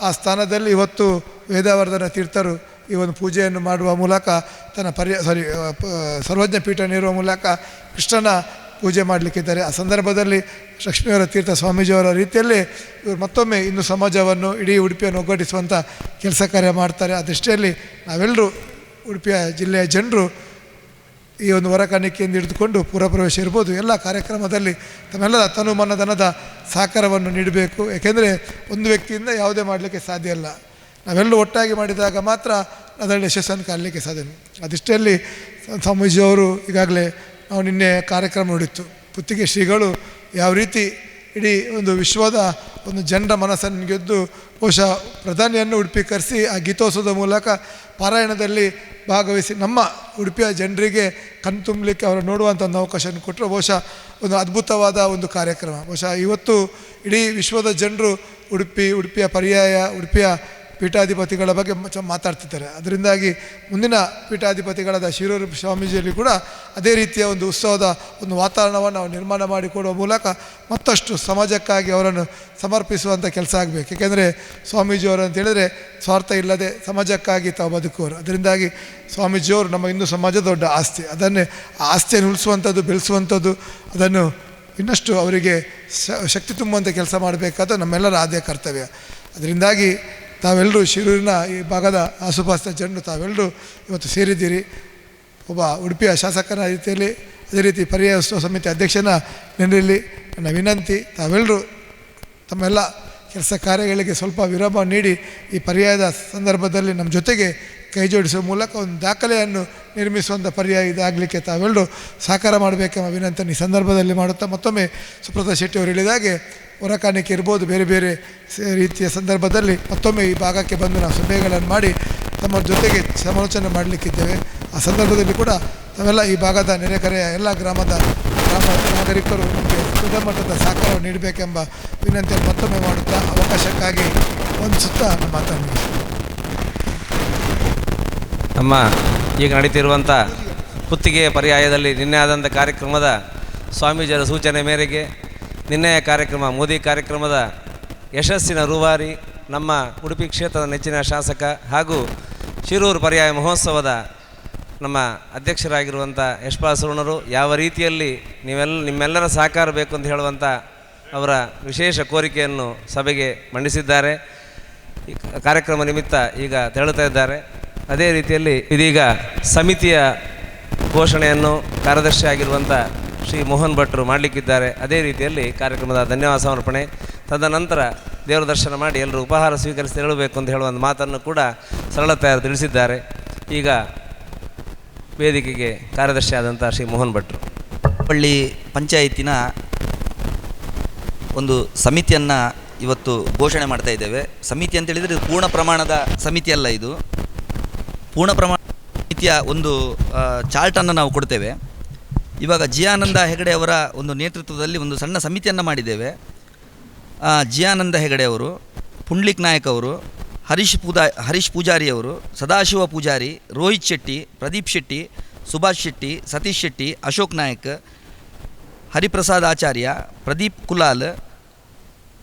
ಆ ಸ್ಥಾನದಲ್ಲಿ ಇವತ್ತು ವೇದವರ್ಧನ ತೀರ್ಥರು ಈ ಒಂದು ಪೂಜೆಯನ್ನು ಮಾಡುವ ಮೂಲಕ ತನ್ನ ಸರ್ವಜ್ಞ ಪೀಠ ನೀಡುವ ಮೂಲಕ ಕೃಷ್ಣನ ಪೂಜೆ ಮಾಡಲಿಕ್ಕಿದ್ದಾರೆ. ಆ ಸಂದರ್ಭದಲ್ಲಿ ಲಕ್ಷ್ಮೀವರ ತೀರ್ಥ ಸ್ವಾಮೀಜಿಯವರ ರೀತಿಯಲ್ಲಿ ಇವರು ಮತ್ತೊಮ್ಮೆ ಇಂದು ಸಮಾಜವನ್ನು ಇಡೀ ಉಡುಪಿಯನ್ನು ಒಗ್ಗಟ್ಟಿಸುವಂಥ ಕೆಲಸ ಕಾರ್ಯ ಮಾಡ್ತಾರೆ. ಅದೃಷ್ಟಿಯಲ್ಲಿ ನಾವೆಲ್ಲರೂ ಉಡುಪಿಯ ಜಿಲ್ಲೆಯ ಜನರು ಈ ಒಂದು ಹೊರಕಾಣಿಕೆಯಿಂದ ಹಿಡಿದುಕೊಂಡು ಪುರಪ್ರವೇಶ ಇರ್ಬೋದು, ಎಲ್ಲ ಕಾರ್ಯಕ್ರಮದಲ್ಲಿ ತಮ್ಮೆಲ್ಲರ ತನು ಮನಧನದ ಸಹಕಾರವನ್ನು ನೀಡಬೇಕು. ಏಕೆಂದರೆ ಒಂದು ವ್ಯಕ್ತಿಯಿಂದ ಯಾವುದೇ ಮಾಡಲಿಕ್ಕೆ ಸಾಧ್ಯ ಇಲ್ಲ. ನಾವೆಲ್ಲೂ ಒಟ್ಟಾಗಿ ಮಾಡಿದಾಗ ಮಾತ್ರ ಅದರಲ್ಲಿ ಯಶಸ್ಸನ್ನು ಕಾಣಲಿಕ್ಕೆ ಸಾಧ್ಯ. ಅದಿಷ್ಟರಲ್ಲಿ ಸ್ವಾಮೀಜಿಯವರು ಈಗಾಗಲೇ ನಾವು ನಿನ್ನೆ ಕಾರ್ಯಕ್ರಮ ನೋಡಿತ್ತು. ಪುತ್ತಿಗೆ ಶ್ರೀಗಳು ಯಾವ ರೀತಿ ಇಡೀ ಒಂದು ವಿಶ್ವದ ಒಂದು ಜನರ ಮನಸ್ಸನ್ನು ಗೆದ್ದು ಬಹುಶಃ ಪ್ರಧಾನಿಯನ್ನು ಉಡುಪಿ ಕರೆಸಿ ಆ ಗೀತೋತ್ಸವದ ಮೂಲಕ ಪಾರಾಯಣದಲ್ಲಿ ಭಾಗವಹಿಸಿ ನಮ್ಮ ಉಡುಪಿಯ ಜನರಿಗೆ ಕಣ್ತುಂಬಲಿಕ್ಕೆ ಅವರು ನೋಡುವಂಥ ಒಂದು ಅವಕಾಶವನ್ನು ಕೊಟ್ಟರು. ಬಹುಶಃ ಒಂದು ಅದ್ಭುತವಾದ ಒಂದು ಕಾರ್ಯಕ್ರಮ. ಬಹುಶಃ ಇವತ್ತು ಇಡೀ ವಿಶ್ವದ ಜನರು ಉಡುಪಿಯ ಪರ್ಯಾಯ, ಉಡುಪಿಯ ಪೀಠಾಧಿಪತಿಗಳ ಬಗ್ಗೆ ಮಾತಾಡ್ತಿದ್ದಾರೆ. ಅದರಿಂದಾಗಿ ಮುಂದಿನ ಪೀಠಾಧಿಪತಿಗಳಾದ ಶಿರೂರು ಸ್ವಾಮೀಜಿಯಲ್ಲಿ ಕೂಡ ಅದೇ ರೀತಿಯ ಒಂದು ಉತ್ಸವದ ಒಂದು ವಾತಾವರಣವನ್ನು ನಾವು ನಿರ್ಮಾಣ ಮಾಡಿಕೊಡುವ ಮೂಲಕ ಮತ್ತಷ್ಟು ಸಮಾಜಕ್ಕಾಗಿ ಅವರನ್ನು ಸಮರ್ಪಿಸುವಂಥ ಕೆಲಸ ಆಗಬೇಕು. ಏಕೆಂದರೆ ಸ್ವಾಮೀಜಿಯವರು ಅಂತ ಹೇಳಿದರೆ ಸ್ವಾರ್ಥ ಇಲ್ಲದೆ ಸಮಾಜಕ್ಕಾಗಿ ತಾವು ಬದುಕುವರು. ಅದರಿಂದಾಗಿ ಸ್ವಾಮೀಜಿಯವರು ನಮ್ಮ ಹಿಂದೂ ಸಮಾಜದ ದೊಡ್ಡ ಆಸ್ತಿ. ಅದನ್ನೇ ಆ ಆಸ್ತಿಯನ್ನು ಉಳಿಸುವಂಥದ್ದು, ಬೆಳೆಸುವಂಥದ್ದು, ಅದನ್ನು ಇನ್ನಷ್ಟು ಅವರಿಗೆ ಶಕ್ತಿ ತುಂಬುವಂಥ ಕೆಲಸ ಮಾಡಬೇಕಾದ ನಮ್ಮೆಲ್ಲರ ಆದ್ಯ ಕರ್ತವ್ಯ. ಅದರಿಂದಾಗಿ ತಾವೆಲ್ಲರೂ ಶಿರೂರಿನ ಈ ಭಾಗದ ಆಸುಪಾಸಿನ ಜನರು ತಾವೆಲ್ಲರೂ ಇವತ್ತು ಸೇರಿದ್ದೀರಿ. ಒಬ್ಬ ಉಡುಪಿಯ ಶಾಸಕನ ರೀತಿಯಲ್ಲಿ ಅದೇ ರೀತಿ ಪರ್ಯಾಯ ಉತ್ಸವ ಸಮಿತಿ ಅಧ್ಯಕ್ಷನ ನೆನರಲ್ಲಿ ನನ್ನ ವಿನಂತಿ, ತಾವೆಲ್ಲರೂ ತಮ್ಮೆಲ್ಲ ಕೆಲಸ ಕಾರ್ಯಗಳಿಗೆ ಸ್ವಲ್ಪ ವಿರಾಮ ನೀಡಿ ಈ ಪರ್ಯಾಯದ ಸಂದರ್ಭದಲ್ಲಿ ನಮ್ಮ ಜೊತೆಗೆ ಕೈ ಜೋಡಿಸುವ ಮೂಲಕ ಒಂದು ದಾಖಲೆಯನ್ನು ನಿರ್ಮಿಸುವಂಥ ಪರ್ಯಾಯ ಇದಾಗಲಿಕ್ಕೆ ತಾವೆಲ್ಲರೂ ಸಹಕಾರ ಮಾಡಬೇಕೆಂಬ ವಿನಂತಿಯನ್ನು ಈ ಸಂದರ್ಭದಲ್ಲಿ ಮಾಡುತ್ತಾ, ಮತ್ತೊಮ್ಮೆ ಸುಬ್ರತ ಶೆಟ್ಟಿ ಅವರು ಹೇಳಿದಾಗೆ ಹೊರಕಾಣಿಕೆ ಇರ್ಬೋದು, ಬೇರೆ ಬೇರೆ ರೀತಿಯ ಸಂದರ್ಭದಲ್ಲಿ ಮತ್ತೊಮ್ಮೆ ಈ ಭಾಗಕ್ಕೆ ಬಂದು ನಾವು ಸಭೆಗಳನ್ನು ಮಾಡಿ ತಮ್ಮ ಜೊತೆಗೆ ಸಮಾಲೋಚನೆ ಮಾಡಲಿಕ್ಕಿದ್ದೇವೆ. ಆ ಸಂದರ್ಭದಲ್ಲಿ ಕೂಡ ತಾವೆಲ್ಲ ಈ ಭಾಗದ ನೆರೆಕರೆಯ ಎಲ್ಲ ಗ್ರಾಮ ನಾಗರಿಕರು ನಮಗೆ ದೊಡ್ಡ ಮಟ್ಟದ ಸಹಕಾರವನ್ನು ನೀಡಬೇಕೆಂಬ ವಿನಂತಿಯನ್ನು ಮತ್ತೊಮ್ಮೆ ಮಾಡುತ್ತಾ ಅವಕಾಶಕ್ಕಾಗಿ ವಂದಿಸುತ್ತಾ ಮಾತನಾಡಿ. ನಮ್ಮ ಈಗ ನಡೀತಿರುವಂಥ ಪುತ್ತಿಗೆ ಪರ್ಯಾಯದಲ್ಲಿ ನಿನ್ನೆ ಆದಂಥ ಕಾರ್ಯಕ್ರಮದ ಸ್ವಾಮೀಜಿಯವರ ಸೂಚನೆ ಮೇರೆಗೆ ನಿನ್ನೆಯ ಕಾರ್ಯಕ್ರಮ ಮೋದಿ ಕಾರ್ಯಕ್ರಮದ ಯಶಸ್ಸಿನ ರೂವಾರಿ ನಮ್ಮ ಉಡುಪಿ ಕ್ಷೇತ್ರದ ನೆಚ್ಚಿನ ಶಾಸಕ ಹಾಗೂ ಶಿರೂರು ಪರ್ಯಾಯ ಮಹೋತ್ಸವದ ನಮ್ಮ ಅಧ್ಯಕ್ಷರಾಗಿರುವಂಥ ಯಶ್ಪಾಲ್ ಸುರ್ಣರು ಯಾವ ರೀತಿಯಲ್ಲಿ ನಿಮ್ಮೆಲ್ಲರ ಸಹಕಾರ ಬೇಕು ಅಂತ ಹೇಳುವಂಥ ಅವರ ವಿಶೇಷ ಕೋರಿಕೆಯನ್ನು ಸಭೆಗೆ ಮಂಡಿಸಿದ್ದಾರೆ. ಈ ಕಾರ್ಯಕ್ರಮ ನಿಮಿತ್ತ ಈಗ ತೆರಳುತ್ತಾ ಇದ್ದಾರೆ. ಅದೇ ರೀತಿಯಲ್ಲಿ ಇದೀಗ ಸಮಿತಿಯ ಘೋಷಣೆಯನ್ನು ಕಾರ್ಯದರ್ಶಿ ಆಗಿರುವಂಥ ಶ್ರೀ ಮೋಹನ್ ಭಟ್ರು ಮಾಡಲಿಕ್ಕಿದ್ದಾರೆ. ಅದೇ ರೀತಿಯಲ್ಲಿ ಕಾರ್ಯಕ್ರಮದ ಧನ್ಯವಾದ ಸಮರ್ಪಣೆ, ತದನಂತರ ದೇವರ ದರ್ಶನ ಮಾಡಿ ಎಲ್ಲರೂ ಉಪಹಾರ ಸ್ವೀಕರಿಸಿ ತೆರಳಬೇಕು ಅಂತ ಹೇಳುವ ಒಂದು ಮಾತನ್ನು ಕೂಡ ಸರಳತೆಯರು ತಿಳಿಸಿದ್ದಾರೆ. ಈಗ ವೇದಿಕೆಗೆ ಕಾರ್ಯದರ್ಶಿ ಆದಂಥ ಶ್ರೀ ಮೋಹನ್ ಭಟ್ರು. ಪಳ್ಳಿ ಪಂಚಾಯತಿನ ಒಂದು ಸಮಿತಿಯನ್ನು ಇವತ್ತು ಘೋಷಣೆ ಮಾಡ್ತಾ ಇದ್ದೇವೆ. ಸಮಿತಿ ಅಂತೇಳಿದರೆ ಪೂರ್ಣ ಪ್ರಮಾಣದ ಸಮಿತಿ ಅಲ್ಲ, ಇದು ಪೂರ್ಣ ಪ್ರಮಾಣ ಸಮಿತಿಯ ಒಂದು ಚಾರ್ಟನ್ನು ನಾವು ಕೊಡ್ತೇವೆ. ಇವಾಗ ಜಿಯಾನಂದ ಹೆಗಡೆ ಅವರ ಒಂದು ನೇತೃತ್ವದಲ್ಲಿ ಒಂದು ಸಣ್ಣ ಸಮಿತಿಯನ್ನು ಮಾಡಿದ್ದೇವೆ. ಜಿಯಾನಂದ ಹೆಗಡೆ ಅವರು, ಪುಂಡ್ಲಿಕ್ ನಾಯಕ್ ಅವರು, ಹರೀಶ್ ಪೂಜಾರಿ ಅವರು, ಸದಾಶಿವ ಪೂಜಾರಿ, ರೋಹಿತ್ ಶೆಟ್ಟಿ, ಪ್ರದೀಪ್ ಶೆಟ್ಟಿ, ಸುಭಾಷ್ ಶೆಟ್ಟಿ, ಸತೀಶ್ ಶೆಟ್ಟಿ, ಅಶೋಕ್ ನಾಯಕ್, ಹರಿಪ್ರಸಾದ್ ಆಚಾರ್ಯ, ಪ್ರದೀಪ್ ಕುಲಾಲ್,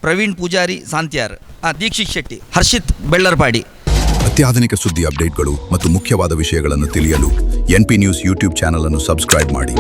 ಪ್ರವೀಣ್ ಪೂಜಾರಿ ಸಾಂತ್ಯಾರ್, ದೀಕ್ಷಿತ್ ಶೆಟ್ಟಿ, ಹರ್ಷಿತ್ ಬೆಳ್ಳರ್ಪಾಡಿ. ಅತ್ಯಾಧುನಿಕ ಸುದ್ದಿ ಅಪ್ಡೇಟ್ಗಳು ಮತ್ತು ಮುಖ್ಯವಾದ ವಿಷಯಗಳನ್ನು ತಿಳಿಯಲು NP ನ್ಯೂಸ್ ಯೂಟ್ಯೂಬ್ ಚಾನಲ್ ಅನ್ನು ಸಬ್ಸ್ಕ್ರೈಬ್ ಮಾಡಿ.